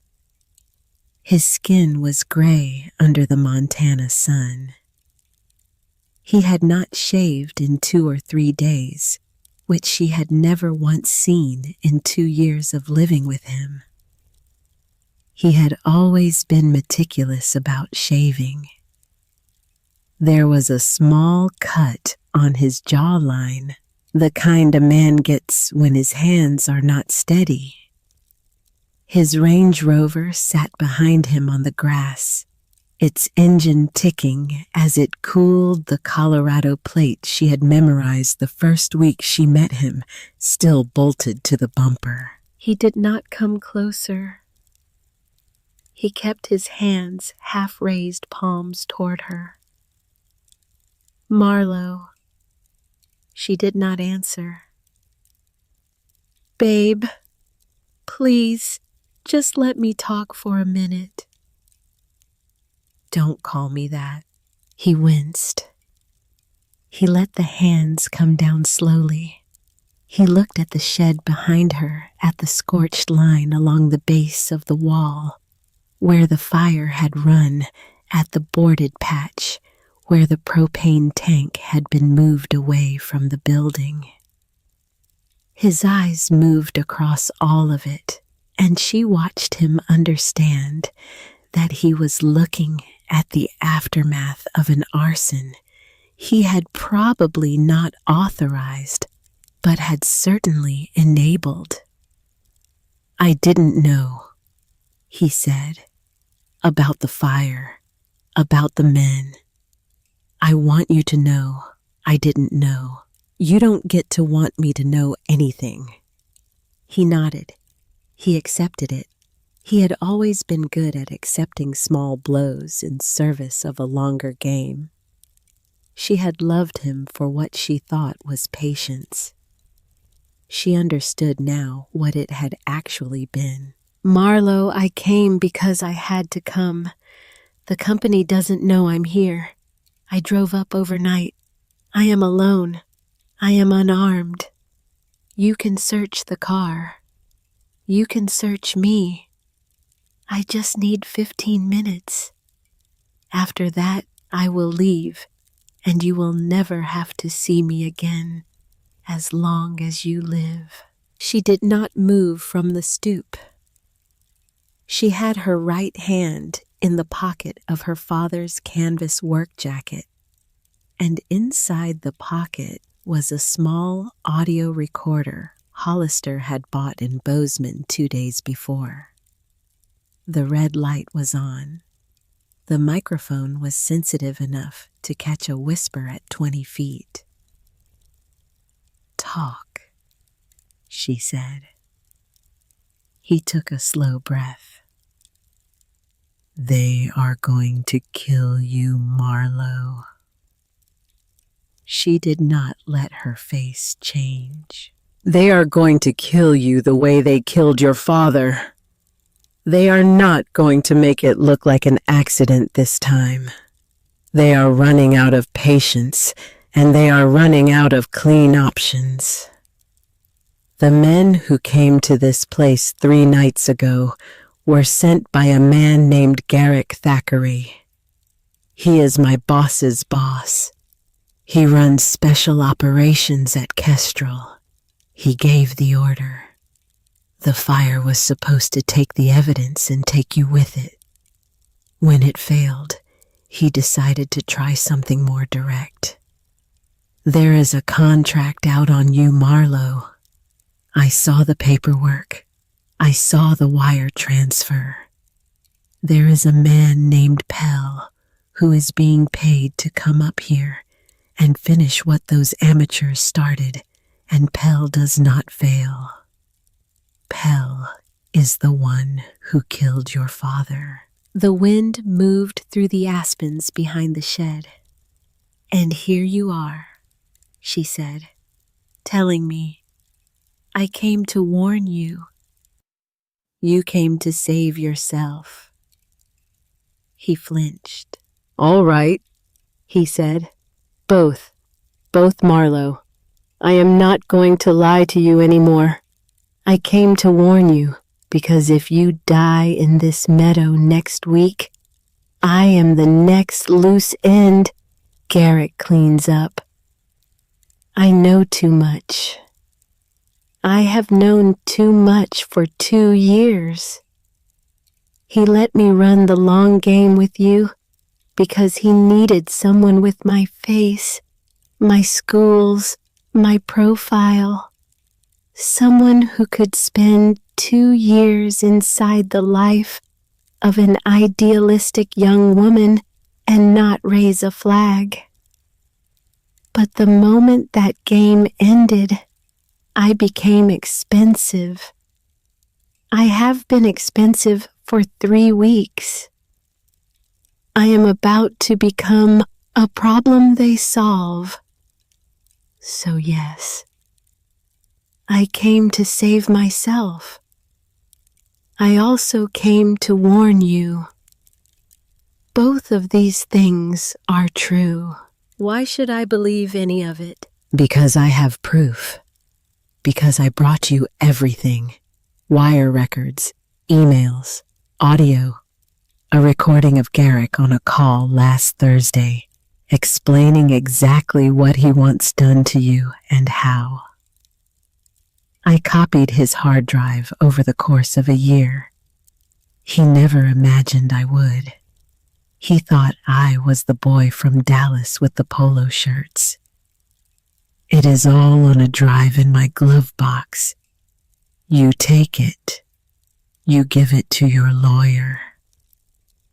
His skin was gray under the Montana sun. He had not shaved in 2 or 3 days, which she had never once seen in 2 years of living with him. He had always been meticulous about shaving. There was a small cut on his jawline, the kind a man gets when his hands are not steady. His Range Rover sat behind him on the grass, its engine ticking as it cooled the Colorado plate she had memorized the first week she met him, still bolted to the bumper. He did not come closer. He kept his hands half-raised palms toward her. Marlowe. She did not answer. Babe, please, just let me talk for a minute. Don't call me that. He winced. He let the hands come down slowly. He looked at the shed behind her, at the scorched line along the base of the wall, where the fire had run, at the boarded patch, where the propane tank had been moved away from the building. His eyes moved across all of it, and she watched him understand that he was looking at the aftermath of an arson he had probably not authorized, but had certainly enabled. I didn't know, he said, about the fire, about the men. I want you to know I didn't know. You don't get to want me to know anything. He nodded. He accepted it. He had always been good at accepting small blows in service of a longer game. She had loved him for what she thought was patience. She understood now what it had actually been. Marlowe, I came because I had to come. The company doesn't know I'm here. I drove up overnight. I am alone. I am unarmed. You can search the car. You can search me. I just need 15 minutes. After that, I will leave, and you will never have to see me again as long as you live. She did not move from the stoop. She had her right hand in the pocket of her father's canvas work jacket, and inside the pocket was a small audio recorder Hollister had bought in Bozeman 2 days before. The red light was on. The microphone was sensitive enough to catch a whisper at 20 feet. "Talk," she said. He took a slow breath. "They are going to kill you, Marlowe." She did not let her face change. "They are going to kill you the way they killed your father. They are not going to make it look like an accident this time. They are running out of patience, and they are running out of clean options. The men who came to this place 3 nights ago were sent by a man named Garrick Thackeray. He is my boss's boss. He runs special operations at Kestrel. He gave the order. The fire was supposed to take the evidence and take you with it. When it failed, he decided to try something more direct. There is a contract out on you, Marlowe. I saw the paperwork. I saw the wire transfer. There is a man named Pell who is being paid to come up here and finish what those amateurs started, and Pell does not fail. Pell is the one who killed your father." The wind moved through the aspens behind the shed. "And here you are," she said, "telling me. I came to warn you. You came to save yourself." He flinched. "All right," he said. Both Marlowe. I am not going to lie to you anymore. I came to warn you, because if you die in this meadow next week, I am the next loose end Garrick cleans up. I know too much. I have known too much for 2 years. He let me run the long game with you because he needed someone with my face, my schools, my profile. Someone who could spend 2 years inside the life of an idealistic young woman and not raise a flag. But the moment that game ended, I became expensive. I have been expensive for 3 weeks. I am about to become a problem they solve. So yes, I came to save myself. I also came to warn you. Both of these things are true. Why should I believe any of it? Because I have proof. Because I brought you everything. Wire records, emails, audio, a recording of Garrick on a call last Thursday, explaining exactly what he wants done to you and how. I copied his hard drive over the course of a year. He never imagined I would. He thought I was the boy from Dallas with the polo shirts. It is all on a drive in my glove box. You take it. You give it to your lawyer.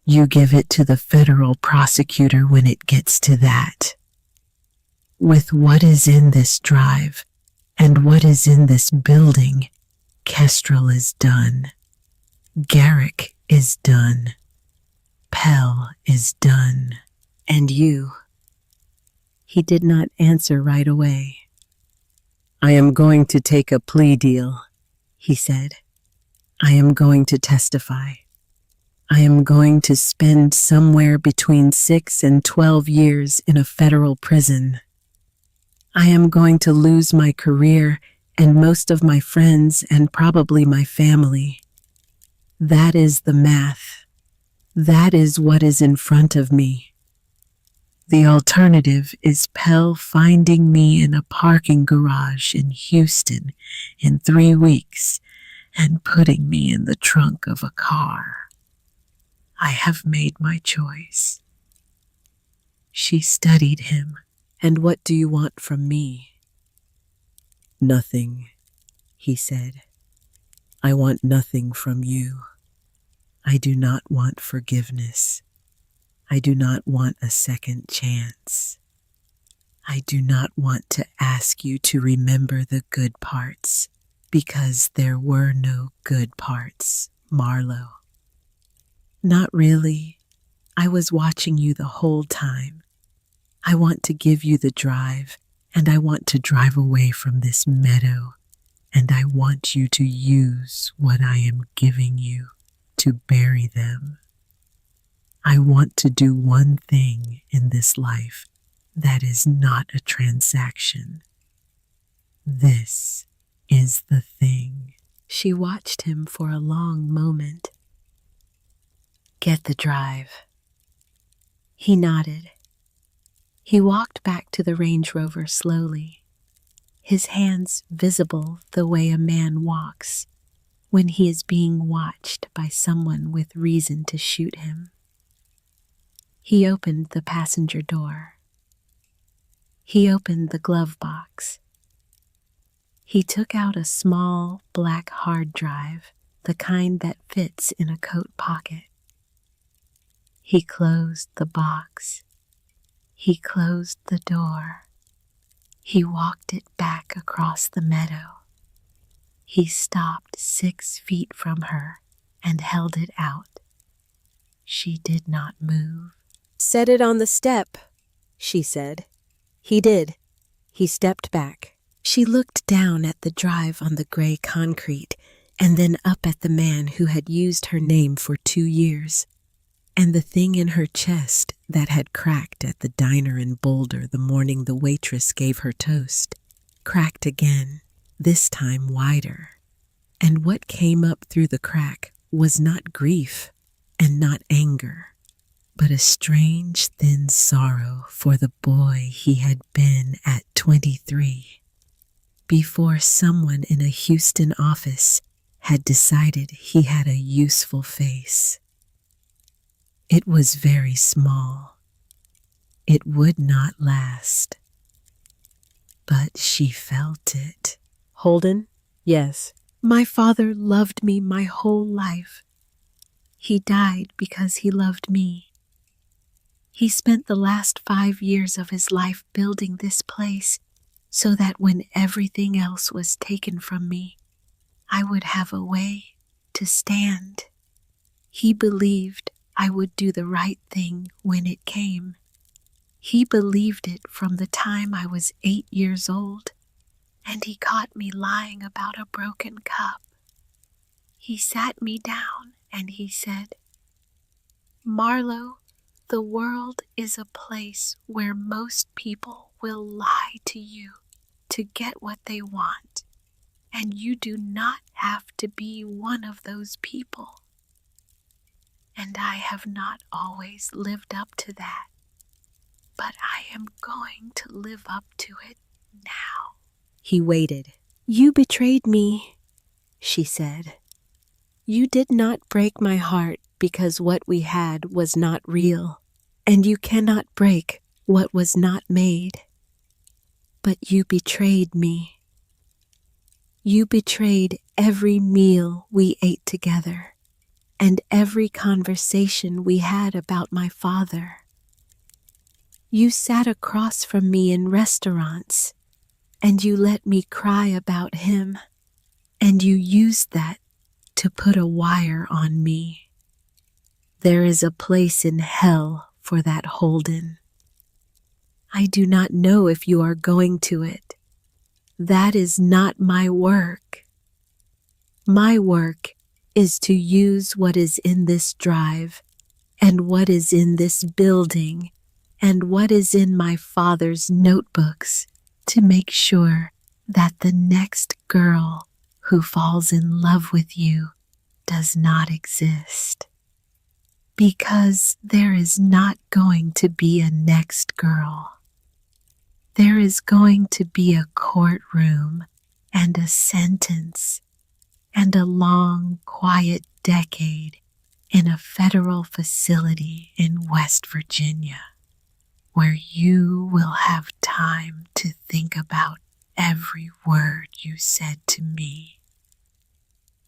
You give it to the federal prosecutor when it gets to that. With what is in this drive and what is in this building, Kestrel is done. Garrick is done. Pell is done. And you? He did not answer right away. I am going to take a plea deal, he said. I am going to testify. I am going to spend somewhere between 6 and 12 years in a federal prison. I am going to lose my career and most of my friends and probably my family. That is the math. That is what is in front of me. The alternative is Pell finding me in a parking garage in Houston in 3 weeks and putting me in the trunk of a car. I have made my choice. She studied him. And what do you want from me? Nothing, he said. I want nothing from you. I do not want forgiveness. I do not want a second chance. I do not want to ask you to remember the good parts, because there were no good parts, Marlowe. Not really. I was watching you the whole time. I want to give you the drive, and I want to drive away from this meadow, and I want you to use what I am giving you to bury them. I want to do one thing in this life that is not a transaction. This is the thing. She watched him for a long moment. Get the drive. He nodded. He walked back to the Range Rover slowly, his hands visible the way a man walks when he is being watched by someone with reason to shoot him. He opened the passenger door. He opened the glove box. He took out a small black hard drive, the kind that fits in a coat pocket. He closed the box. He closed the door. He walked it back across the meadow. He stopped 6 feet from her and held it out. She did not move. Set it on the step, she said. He did. He stepped back. She looked down at the drive on the gray concrete and then up at the man who had used her name for 2 years, and the thing in her chest that had cracked at the diner in Boulder the morning the waitress gave her toast, cracked again, this time wider. And what came up through the crack was not grief and not anger, but a strange thin sorrow for the boy he had been at 23, before someone in a Houston office had decided he had a useful face. It was very small. It would not last. But she felt it. Holden? Yes. My father loved me my whole life. He died because he loved me. He spent the last 5 years of his life building this place so that when everything else was taken from me, I would have a way to stand. He believed I would do the right thing when it came. He believed it from the time I was 8 years old, and he caught me lying about a broken cup. He sat me down and he said, Marlowe, the world is a place where most people will lie to you to get what they want, and you do not have to be one of those people. And I have not always lived up to that, but I am going to live up to it now. He waited. You betrayed me, she said. You did not break my heart because what we had was not real, and you cannot break what was not made. But you betrayed me. You betrayed every meal we ate together, and every conversation we had about my father. You sat across from me in restaurants, and you let me cry about him, and you used that to put a wire on me. There is a place in hell for that, Holden. I do not know if you are going to it. That is not my work. My work is to use what is in this drive, and what is in this building, and what is in my father's notebooks to make sure that the next girl who falls in love with you does not exist. Because there is not going to be a next girl. There is going to be a courtroom and a sentence and a long, quiet decade in a federal facility in West Virginia, where you will have time to think about every word you said to me.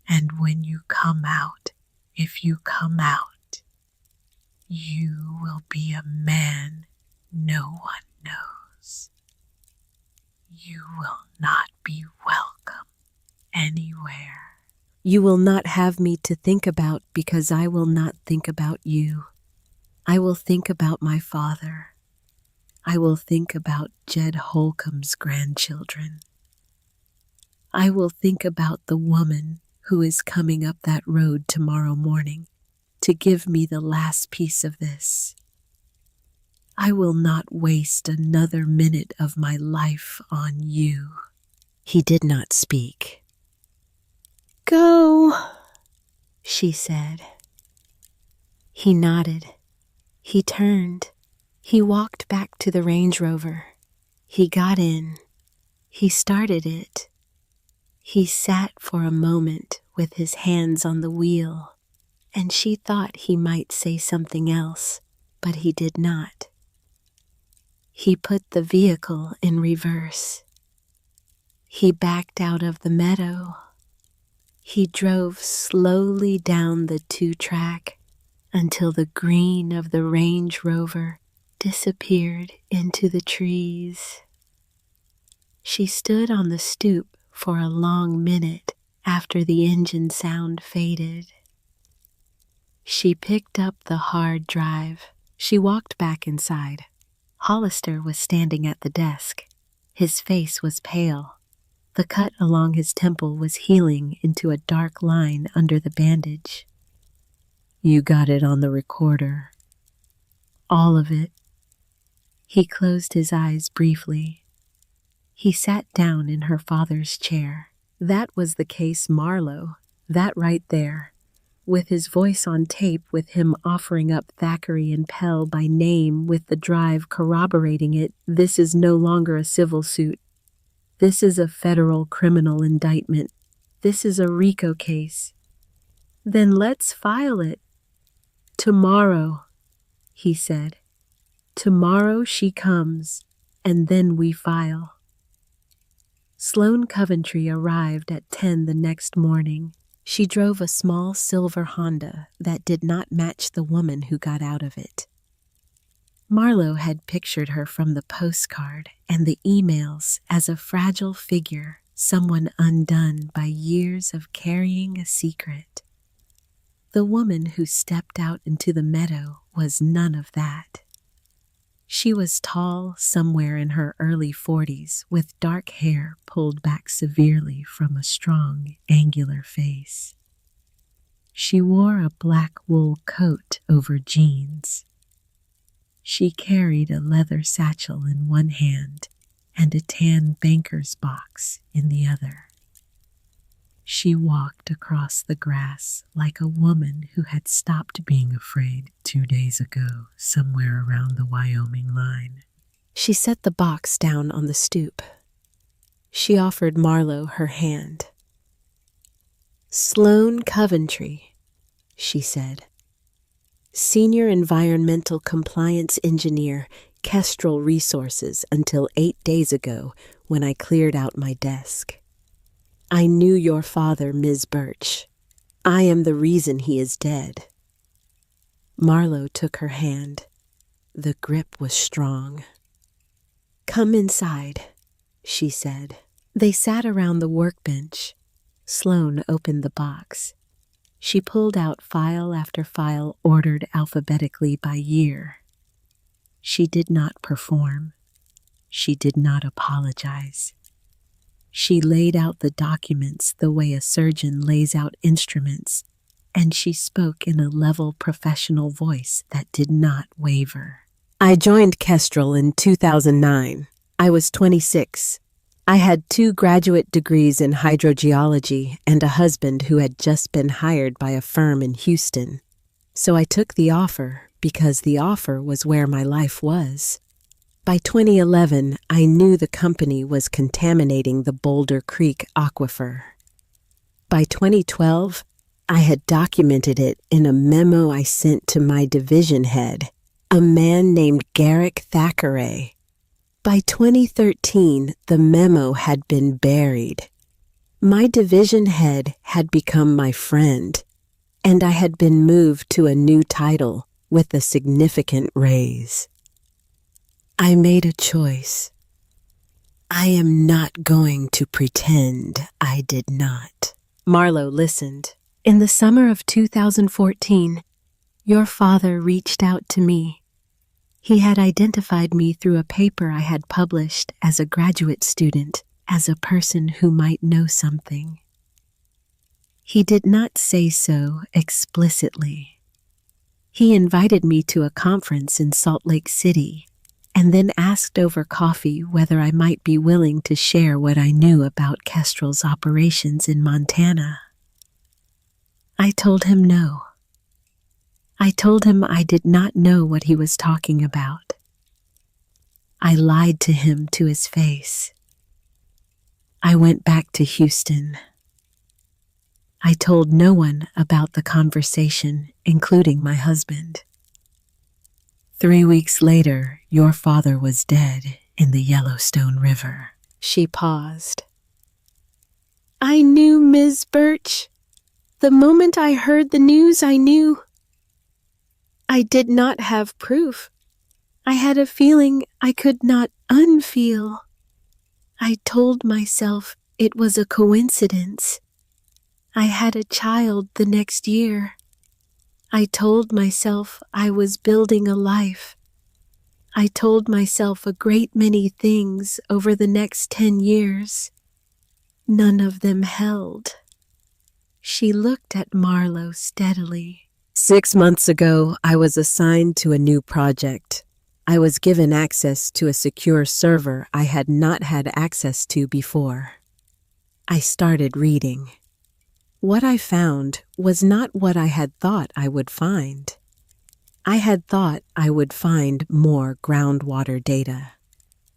And when you come out, if you come out, you will be a man no one knows. You will not be welcome anywhere. You will not have me to think about because I will not think about you. I will think about my father. I will think about Jed Holcomb's grandchildren. I will think about the woman who is coming up that road tomorrow morning to give me the last piece of this. I will not waste another minute of my life on you. He did not speak. Go, she said. He nodded. He turned. He walked back to the Range Rover. He got in. He started it. He sat for a moment with his hands on the wheel, and she thought he might say something else, but he did not. He put the vehicle in reverse. He backed out of the meadow. He drove slowly down the 2-track until the green of the Range Rover disappeared into the trees. She stood on the stoop for a long minute after the engine sound faded. She picked up the hard drive. She walked back inside. Hollister was standing at the desk. His face was pale. The cut along his temple was healing into a dark line under the bandage. You got it on the recorder. All of it. He closed his eyes briefly. He sat down in her father's chair. That was the case Marlowe, that right there, with his voice on tape, with him offering up Thackeray and Pell by name, with the drive corroborating it. This is no longer a civil suit. This is a federal criminal indictment. This is a RICO case. Then let's file it. Tomorrow, he said. Tomorrow she comes, and then we file. Sloane Coventry arrived at 10 the next morning. She drove a small silver Honda that did not match the woman who got out of it. Marlowe had pictured her from the postcard and the emails as a fragile figure, someone undone by years of carrying a secret. The woman who stepped out into the meadow was none of that. She was tall, somewhere in her early 40s, with dark hair pulled back severely from a strong, angular face. She wore a black wool coat over jeans. She carried a leather satchel in one hand and a tan banker's box in the other. She walked across the grass like a woman who had stopped being afraid 2 days ago, somewhere around the Wyoming line. She set the box down on the stoop. She offered Marlowe her hand. Sloane Coventry, she said. Senior Environmental Compliance Engineer, Kestrel Resources, until 8 days ago when I cleared out my desk. I knew your father, Ms. Birch. I am the reason he is dead. Marlowe took her hand. The grip was strong. Come inside, she said. They sat around the workbench. Sloane opened the box. She pulled out file after file ordered alphabetically by year. She did not perform. She did not apologize. She laid out the documents the way a surgeon lays out instruments, and she spoke in a level professional voice that did not waver. I joined Kestrel in 2009. I was 26. I had 2 graduate degrees in hydrogeology and a husband who had just been hired by a firm in Houston. So I took the offer because the offer was where my life was. By 2011, I knew the company was contaminating the Boulder Creek aquifer. By 2012, I had documented it in a memo I sent to my division head, a man named Garrick Thackeray. By 2013, the memo had been buried. My division head had become my friend, and I had been moved to a new title with a significant raise. I made a choice. I am not going to pretend I did not. Marlowe listened. In the summer of 2014, your father reached out to me. He had identified me through a paper I had published as a graduate student as a person who might know something. He did not say so explicitly. He invited me to a conference in Salt Lake City and then asked over coffee whether I might be willing to share what I knew about Kestrel's operations in Montana. I told him no. I told him I did not know what he was talking about. I lied to him to his face. I went back to Houston. I told no one about the conversation, including my husband. 3 weeks later, your father was dead in the Yellowstone River. She paused. I knew, Ms. Birch. The moment I heard the news, I knew. I did not have proof. I had a feeling I could not unfeel. I told myself it was a coincidence. I had a child the next year. I told myself I was building a life. I told myself a great many things over the next 10 years. None of them held. She looked at Marlowe steadily. 6 months ago, I was assigned to a new project. I was given access to a secure server I had not had access to before. I started reading. What I found was not what I had thought I would find. I had thought I would find more groundwater data.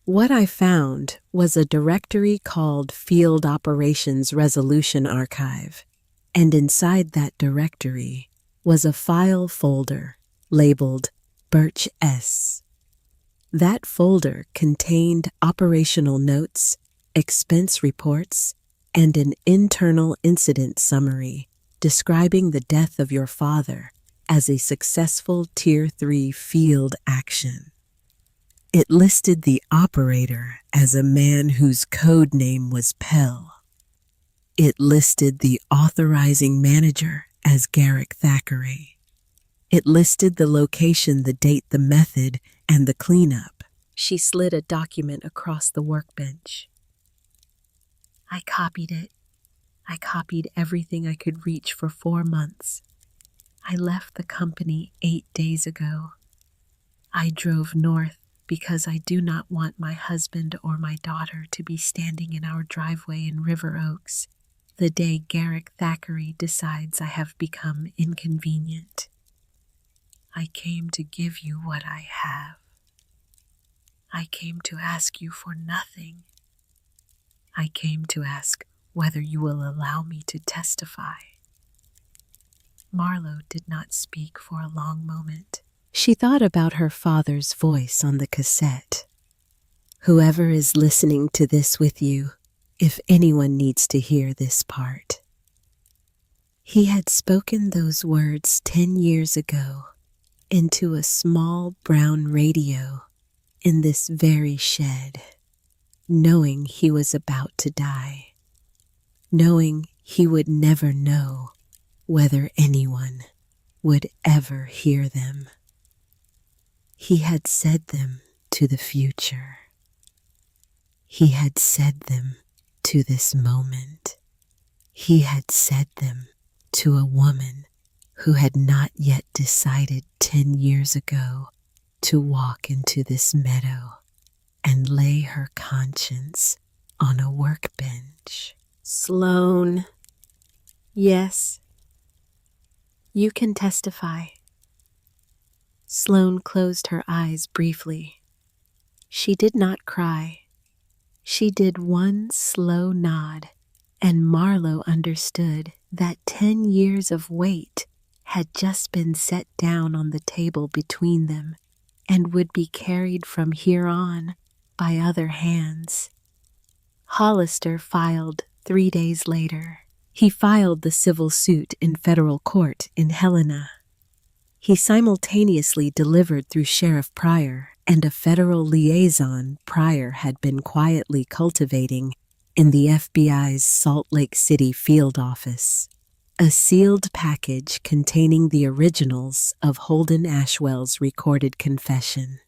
What I found was a directory called Field Operations Resolution Archive, and inside that directory was a file folder labeled Birch S. That folder contained operational notes, expense reports, and an internal incident summary describing the death of your father as a successful Tier 3 field action. It listed the operator as a man whose code name was Pell. It listed the authorizing manager as Garrick Thackeray. It listed the location, the date, the method, and the cleanup. She slid a document across the workbench. I copied it. I copied everything I could reach for 4 months. I left the company 8 days ago. I drove north because I do not want my husband or my daughter to be standing in our driveway in River Oaks the day Garrick Thackeray decides I have become inconvenient. I came to give you what I have. I came to ask you for nothing. I came to ask whether you will allow me to testify. Marlowe did not speak for a long moment. She thought about her father's voice on the cassette. Whoever is listening to this with you, if anyone needs to hear this part. He had spoken those words 10 years ago into a small brown radio in this very shed, knowing he was about to die, knowing he would never know whether anyone would ever hear them. He had said them to the future. He had said them to this moment. He had said them to a woman who had not yet decided 10 years ago to walk into this meadow and lay her conscience on a workbench. Sloane, yes, you can testify. Sloane closed her eyes briefly. She did not cry. She did one slow nod, and Marlowe understood that 10 years of weight had just been set down on the table between them and would be carried from here on by other hands. Hollister filed 3 days later. He filed the civil suit in federal court in Helena. He simultaneously delivered through Sheriff Pryor and a federal liaison Pryor had been quietly cultivating in the FBI's Salt Lake City field office. A sealed package containing the originals of Holden Ashwell's recorded confession,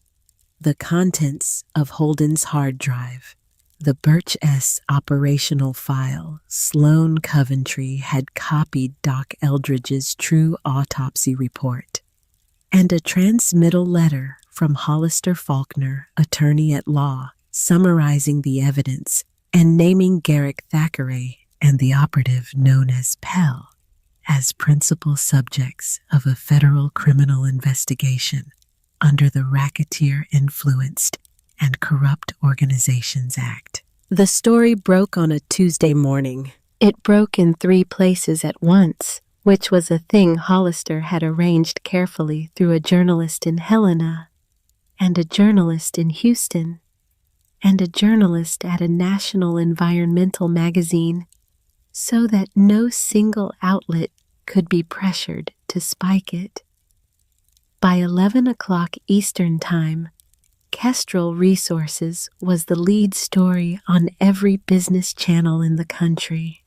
the contents of Holden's hard drive, the Birch S. operational file Sloan Coventry had copied Doc Eldridge's true autopsy report, and a transmittal letter from Hollister Faulkner, attorney at law, summarizing the evidence and naming Garrick Thackeray and the operative known as Pell as principal subjects of a federal criminal investigation under the Racketeer-Influenced and Corrupt Organizations Act. The story broke on a Tuesday morning. It broke in 3 places at once, which was a thing Hollister had arranged carefully through a journalist in Helena, and a journalist in Houston, and a journalist at a national environmental magazine, so that no single outlet could be pressured to spike it. By 11 o'clock Eastern Time, Kestrel Resources was the lead story on every business channel in the country.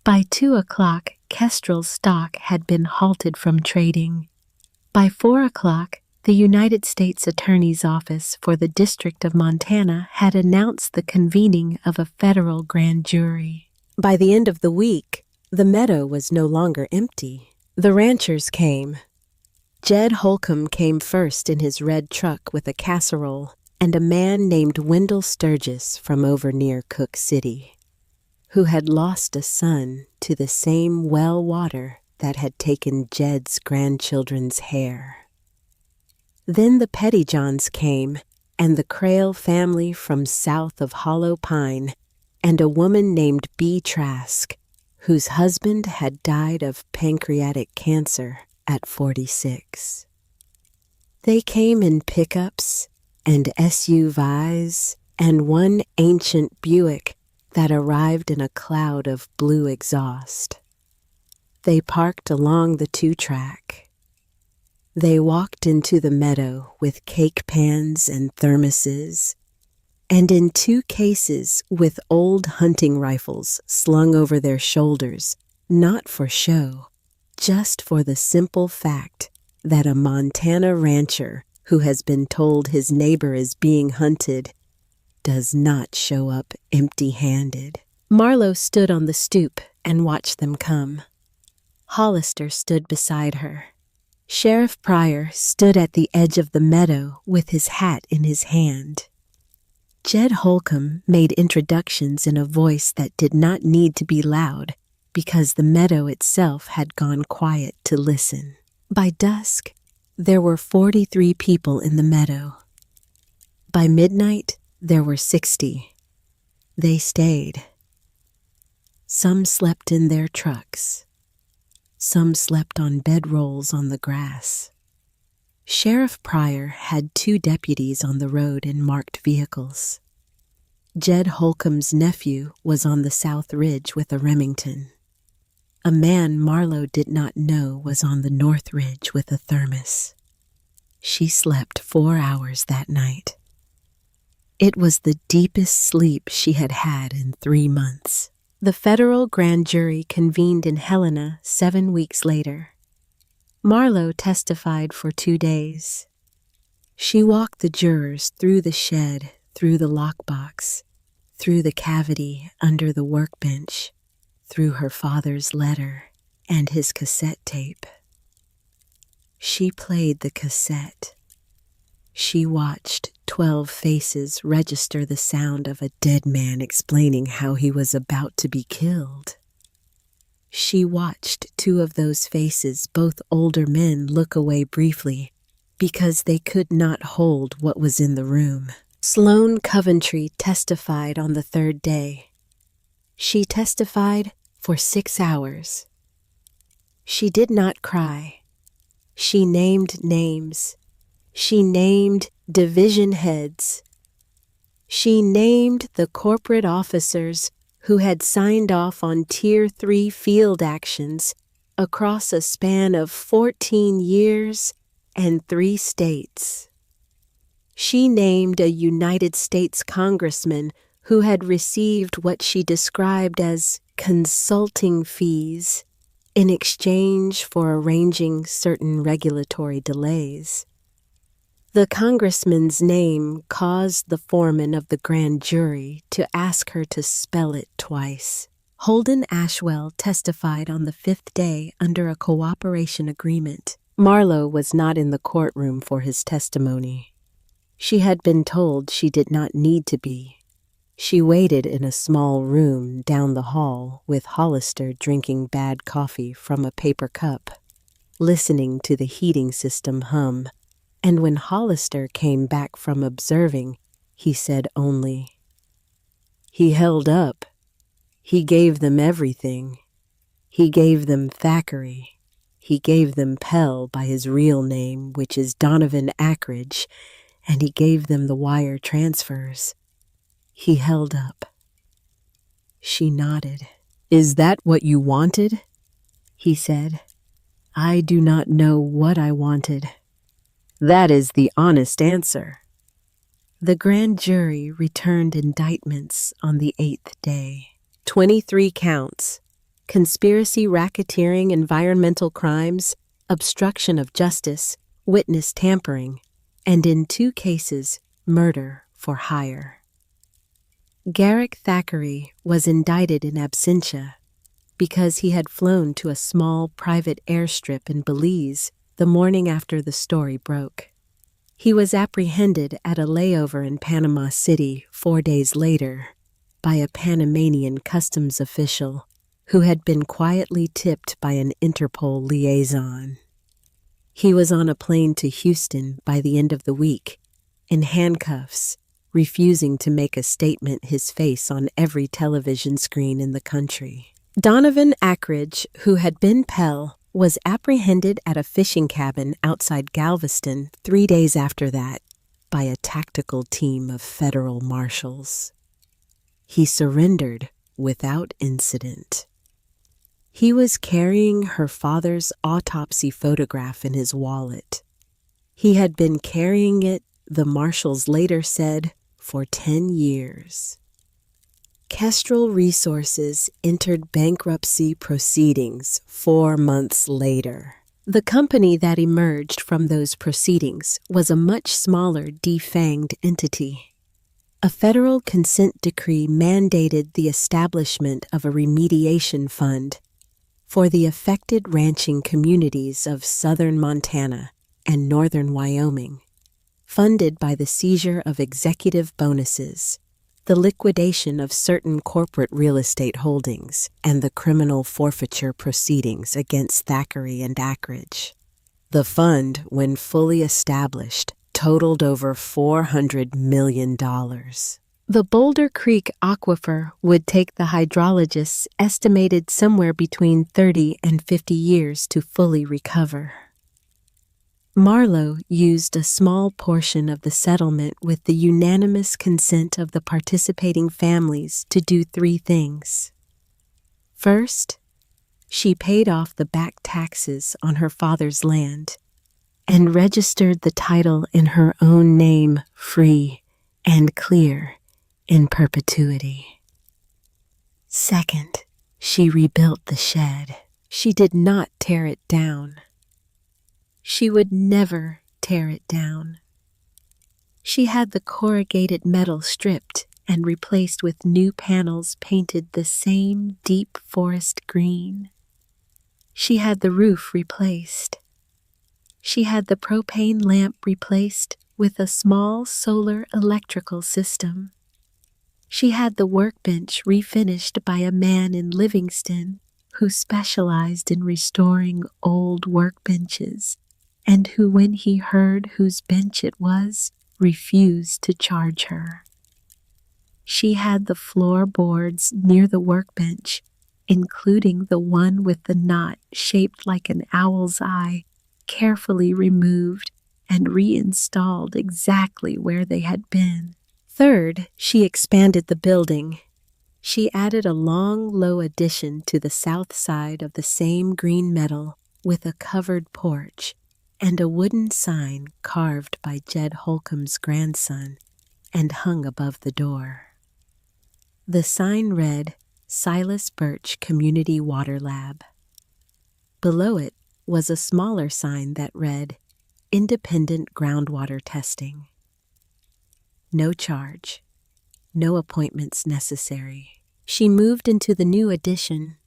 By 2 o'clock, Kestrel's stock had been halted from trading. By 4 o'clock, the United States Attorney's Office for the District of Montana had announced the convening of a federal grand jury. By the end of the week, the meadow was no longer empty. The ranchers came. Jed Holcomb came first in his red truck with a casserole, and a man named Wendell Sturgis from over near Cook City, who had lost a son to the same well water that had taken Jed's grandchildren's hair. Then the Pettyjohns came, and the Crail family from south of Hollow Pine, and a woman named B. Trask, whose husband had died of pancreatic cancer at 46. They came in pickups and SUVs and one ancient Buick that arrived in a cloud of blue exhaust. They parked along the 2-track. They walked into the meadow with cake pans and thermoses, and in 2 cases with old hunting rifles slung over their shoulders, not for show, just for the simple fact that a Montana rancher who has been told his neighbor is being hunted does not show up empty-handed. Marlowe stood on the stoop and watched them come. Hollister stood beside her. Sheriff Pryor stood at the edge of the meadow with his hat in his hand. Jed Holcomb made introductions in a voice that did not need to be loud because the meadow itself had gone quiet to listen. By dusk, there were 43 people in the meadow. By midnight, there were 60. They stayed. Some slept in their trucks. Some slept on bedrolls on the grass. Sheriff Pryor had 2 deputies on the road in marked vehicles. Jed Holcomb's nephew was on the South Ridge with a Remington. A man Marlowe did not know was on the North Ridge with a thermos. She slept 4 hours that night. It was the deepest sleep she had had in 3 months. The federal grand jury convened in Helena 7 weeks later. Marlowe testified for 2 days. She walked the jurors through the shed, through the lockbox, through the cavity under the workbench, through her father's letter and his cassette tape. She played the cassette. She watched 12 faces register the sound of a dead man explaining how he was about to be killed. She watched 2 of those faces, both older men, look away briefly because they could not hold what was in the room. Sloan Coventry testified on the 3rd day. She testified for 6 hours. She did not cry. She named names. She named division heads. She named the corporate officers who had signed off on Tier 3 field actions across a span of 14 years and 3 states. She named a United States congressman who had received what she described as consulting fees in exchange for arranging certain regulatory delays. The congressman's name caused the foreman of the grand jury to ask her to spell it twice. Holden Ashwell testified on the 5th day under a cooperation agreement. Marlowe was not in the courtroom for his testimony. She had been told she did not need to be. She waited in a small room down the hall with Hollister drinking bad coffee from a paper cup, listening to the heating system hum. And when Hollister came back from observing, he said only, "He held up. He gave them everything. He gave them Thackeray. He gave them Pell by his real name, which is Donovan Ackridge, and he gave them the wire transfers. He held up." She nodded. "Is that what you wanted?" he said. "I do not know what I wanted." "That is the honest answer." The grand jury returned indictments on the 8th day. 23 counts: conspiracy, racketeering, environmental crimes, obstruction of justice, witness tampering, and in 2 cases, murder for hire. Garrick Thackeray was indicted in absentia because he had flown to a small private airstrip in Belize the morning after the story broke. He was apprehended at a layover in Panama City 4 days later by a Panamanian customs official who had been quietly tipped by an Interpol liaison. He was on a plane to Houston by the end of the week, in handcuffs, refusing to make a statement, his face on every television screen in the country. Donovan Ackridge, who had been Pell, was apprehended at a fishing cabin outside Galveston 3 days after that by a tactical team of federal marshals. He surrendered without incident. He was carrying her father's autopsy photograph in his wallet. He had been carrying it, the marshals later said, for 10 years. Kestrel Resources entered bankruptcy proceedings 4 months later. The company that emerged from those proceedings was a much smaller, defanged entity. A federal consent decree mandated the establishment of a remediation fund for the affected ranching communities of southern Montana and northern Wyoming, funded by the seizure of executive bonuses, the liquidation of certain corporate real estate holdings, and the criminal forfeiture proceedings against Thackeray and Ackridge. The fund, when fully established, totaled over $400 million. The Boulder Creek aquifer would take the hydrologists estimated somewhere between 30 and 50 years to fully recover. Marlowe used a small portion of the settlement with the unanimous consent of the participating families to do 3 things. First, she paid off the back taxes on her father's land and registered the title in her own name, free and clear, in perpetuity. Second, she rebuilt the shed. She did not tear it down. She would never tear it down. She had the corrugated metal stripped and replaced with new panels painted the same deep forest green. She had the roof replaced. She had the propane lamp replaced with a small solar electrical system. She had the workbench refinished by a man in Livingston who specialized in restoring old workbenches, and who, when he heard whose bench it was, refused to charge her. She had the floorboards near the workbench, including the one with the knot shaped like an owl's eye, carefully removed and reinstalled exactly where they had been. Third, she expanded the building. She added a long, low addition to the south side of the same green metal with a covered porch and a wooden sign carved by Jed Holcomb's grandson and hung above the door. The sign read, Silas Birch Community Water Lab. Below it was a smaller sign that read, Independent Groundwater Testing. No charge. No appointments necessary. She moved into the new addition.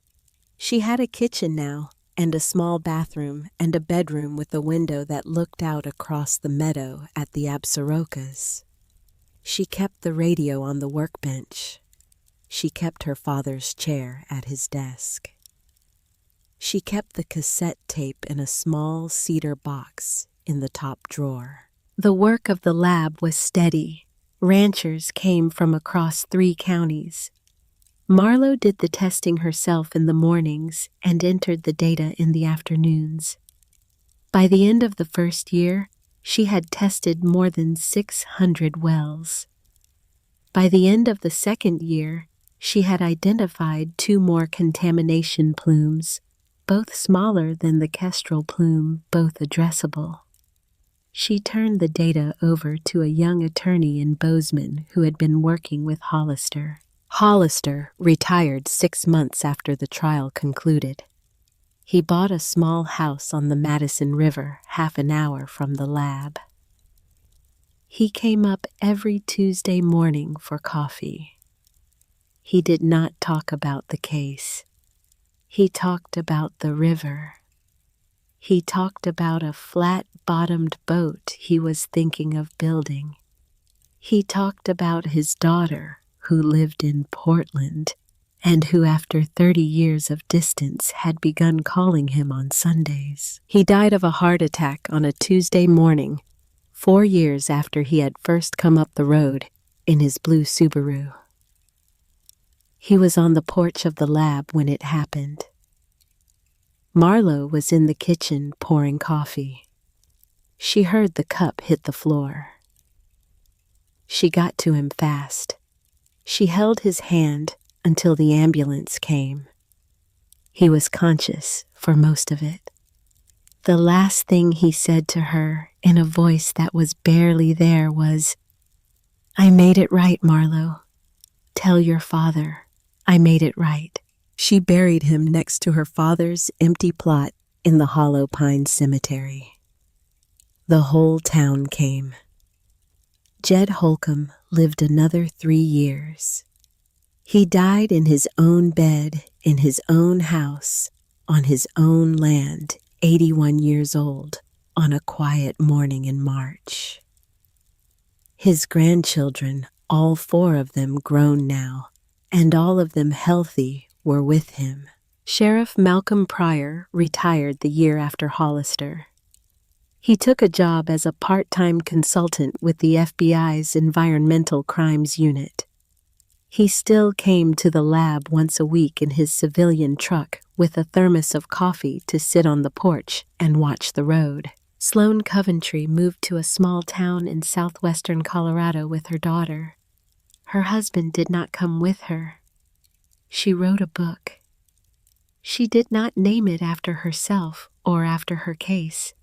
She had a kitchen now, and a small bathroom and a bedroom with a window that looked out across the meadow at the Absarokas. She kept the radio on the workbench. She kept her father's chair at his desk. She kept the cassette tape in a small cedar box in the top drawer. The work of the lab was steady. Ranchers came from across 3 counties. Marlowe did the testing herself in the mornings and entered the data in the afternoons. By the end of the first year, she had tested more than 600 wells. By the end of the second year, she had identified 2 more contamination plumes, both smaller than the kestrel plume, both addressable. She turned the data over to a young attorney in Bozeman who had been working with Hollister. Hollister retired 6 months after the trial concluded. He bought a small house on the Madison River, half an hour from the lab. He came up every Tuesday morning for coffee. He did not talk about the case. He talked about the river. He talked about a flat-bottomed boat he was thinking of building. He talked about his daughter, who lived in Portland, and who after 30 years of distance had begun calling him on Sundays. He died of a heart attack on a Tuesday morning, 4 years after he had first come up the road in his blue Subaru. He was on the porch of the lab when it happened. Marlowe was in the kitchen pouring coffee. She heard the cup hit the floor. She got to him fast. She held his hand until the ambulance came. He was conscious for most of it. The last thing he said to her in a voice that was barely there was, "I made it right, Marlowe. Tell your father I made it right." She buried him next to her father's empty plot in the Hollow Pine Cemetery. The whole town came. Jed Holcomb lived another 3 years. He died in his own bed, in his own house, on his own land, 81 years old, on a quiet morning in March. His grandchildren, all 4 of them grown now, and all of them healthy, were with him. Sheriff Malcolm Pryor retired the year after Hollister. He took a job as a part-time consultant with the FBI's Environmental Crimes Unit. He still came to the lab once a week in his civilian truck with a thermos of coffee to sit on the porch and watch the road. Sloan Coventry moved to a small town in southwestern Colorado with her daughter. Her husband did not come with her. She wrote a book. She did not name it after herself or after her case.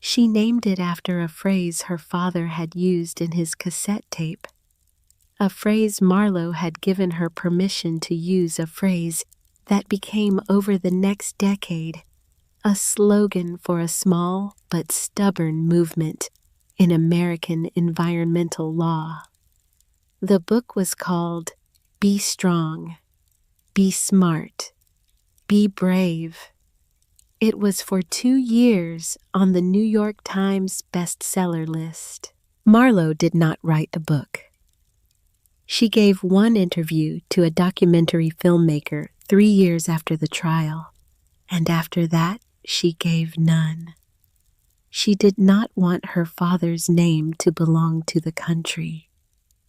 She named it after a phrase her father had used in his cassette tape, a phrase Marlowe had given her permission to use, a phrase that became over the next decade a slogan for a small but stubborn movement in American environmental law. The book was called Be Strong, Be Smart, Be Brave. It was for 2 years on the New York Times bestseller list. Marlowe did not write a book. She gave one interview to a documentary filmmaker 3 years after the trial, and after that, she gave none. She did not want her father's name to belong to the country.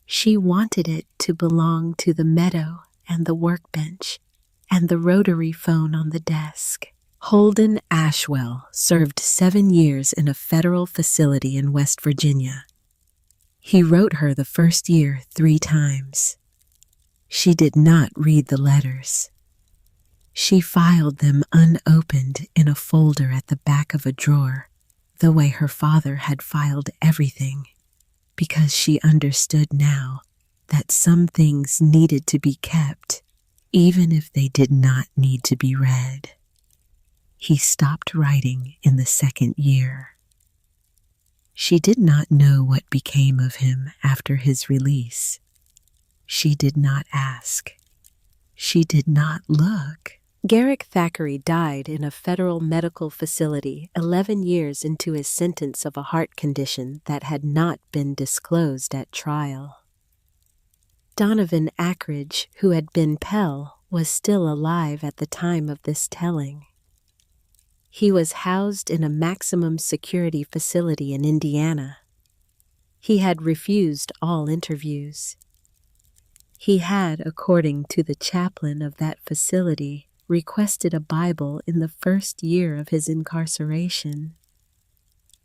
She wanted it to belong to the meadow and the workbench and the rotary phone on the desk. Holden Ashwell served 7 years in a federal facility in West Virginia. He wrote her the first year 3 times. She did not read the letters. She filed them unopened in a folder at the back of a drawer, the way her father had filed everything, because she understood now that some things needed to be kept, even if they did not need to be read. He stopped writing in the 2nd year. She did not know what became of him after his release. She did not ask. She did not look. Garrick Thackeray died in a federal medical facility 11 years into his sentence of a heart condition that had not been disclosed at trial. Donovan Ackridge, who had been Pell, was still alive at the time of this telling. He was housed in a maximum security facility in Indiana. He had refused all interviews. He had, according to the chaplain of that facility, requested a Bible in the 1st year of his incarceration.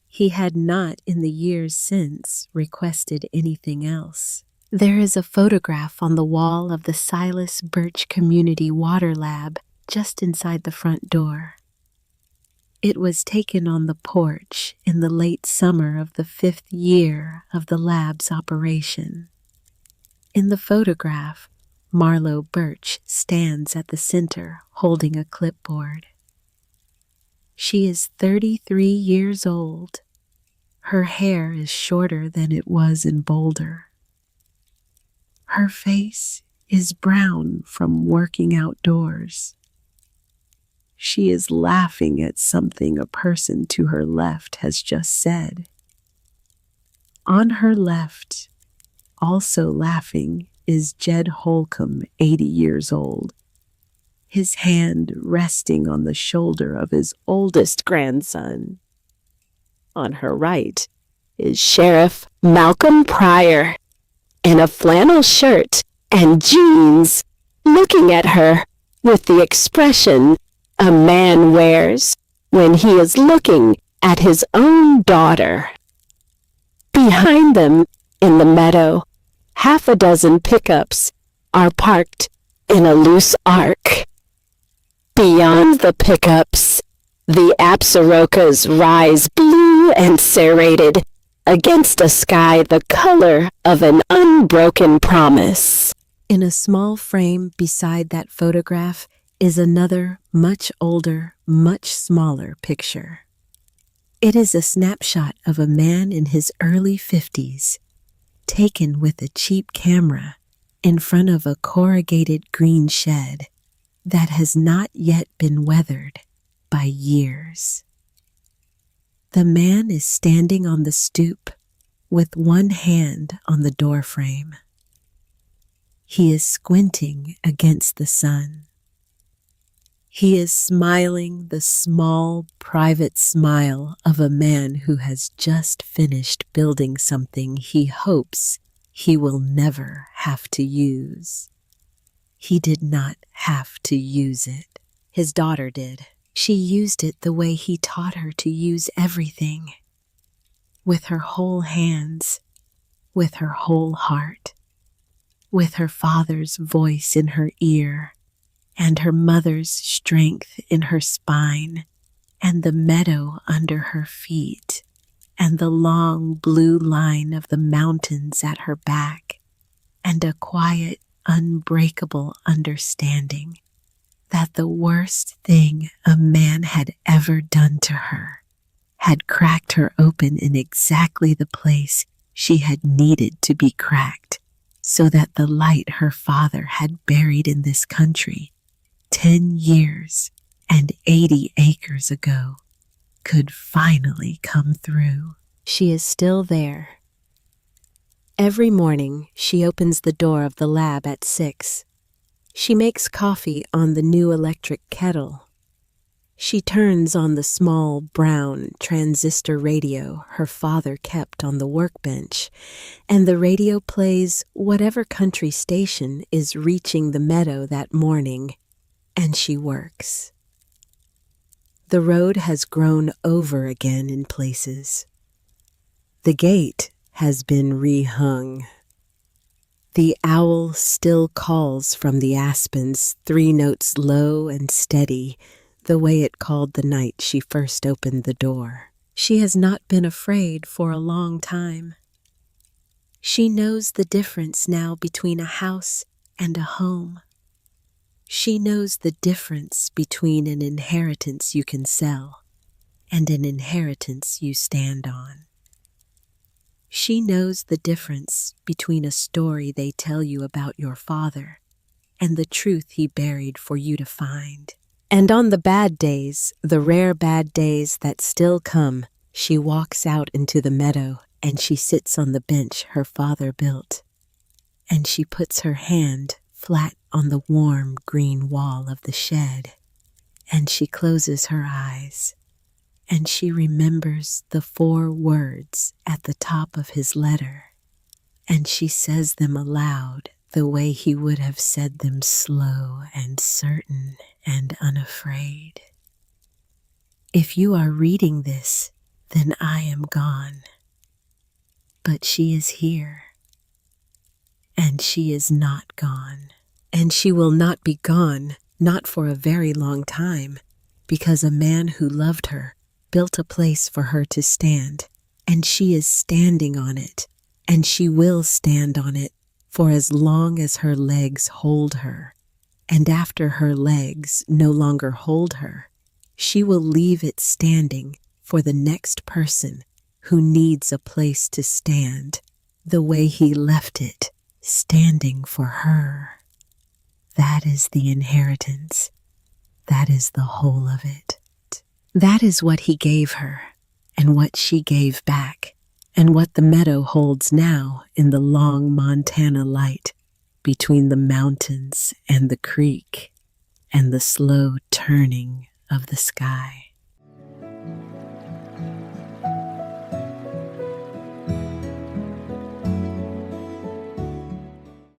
He had not in the years since requested anything else. There is a photograph on the wall of the Silas Birch Community Water Lab just inside the front door. It was taken on the porch in the late summer of the 5th year of the lab's operation. In the photograph, Marlo Birch stands at the center holding a clipboard. She is 33 years old. Her hair is shorter than it was in Boulder. Her face is brown from working outdoors. She is laughing at something a person to her left has just said. On her left, also laughing, is Jed Holcomb, 80 years old, his hand resting on the shoulder of his oldest grandson. On her right is Sheriff Malcolm Pryor, in a flannel shirt and jeans, looking at her with the expression a man wears when he is looking at his own daughter. Behind them, in the meadow, 6 pickups are parked in a loose arc. Beyond the pickups, the Absarokas rise blue and serrated against a sky the color of an unbroken promise. In a small frame beside that photograph is another, much older, much smaller picture. It is a snapshot of a man in his early 50s, taken with a cheap camera in front of a corrugated green shed that has not yet been weathered by years. The man is standing on the stoop with one hand on the doorframe. He is squinting against the sun. He is smiling the small, private smile of a man who has just finished building something he hopes he will never have to use. He did not have to use it. His daughter did. She used it the way he taught her to use everything. With her whole hands, with her whole heart, with her father's voice in her ear, and her mother's strength in her spine, and the meadow under her feet, and the long blue line of the mountains at her back, and a quiet, unbreakable understanding that the worst thing a man had ever done to her had cracked her open in exactly the place she had needed to be cracked, so that the light her father had buried in this country 10 years and 80 acres ago could finally come through. She is still there. Every morning she opens the door of the lab at 6. She makes coffee on the new electric kettle. She turns on the small brown transistor radio her father kept on the workbench, and the radio plays whatever country station is reaching the meadow that morning, and she works. The road has grown over again in places. The gate has been rehung. The owl still calls from the aspens, 3 notes low and steady, the way it called the night she first opened the door. She has not been afraid for a long time. She knows the difference now between a house and a home. She knows the difference between an inheritance you can sell and an inheritance you stand on. She knows the difference between a story they tell you about your father and the truth he buried for you to find. And on the bad days, the rare bad days that still come, she walks out into the meadow and she sits on the bench her father built. And she puts her hand flat on the warm green wall of the shed. And she closes her eyes. And she remembers the 4 words at the top of his letter. And she says them aloud the way he would have said them, slow and certain and unafraid. If you are reading this, then I am gone. But she is here. And she is not gone. And she will not be gone, not for a very long time, because a man who loved her built a place for her to stand, and she is standing on it, and she will stand on it for as long as her legs hold her. And after her legs no longer hold her, she will leave it standing for the next person who needs a place to stand, the way he left it, standing for her. That is the inheritance. That is the whole of it. That is what he gave her, and what she gave back, and what the meadow holds now in the long Montana light between the mountains and the creek and the slow turning of the sky.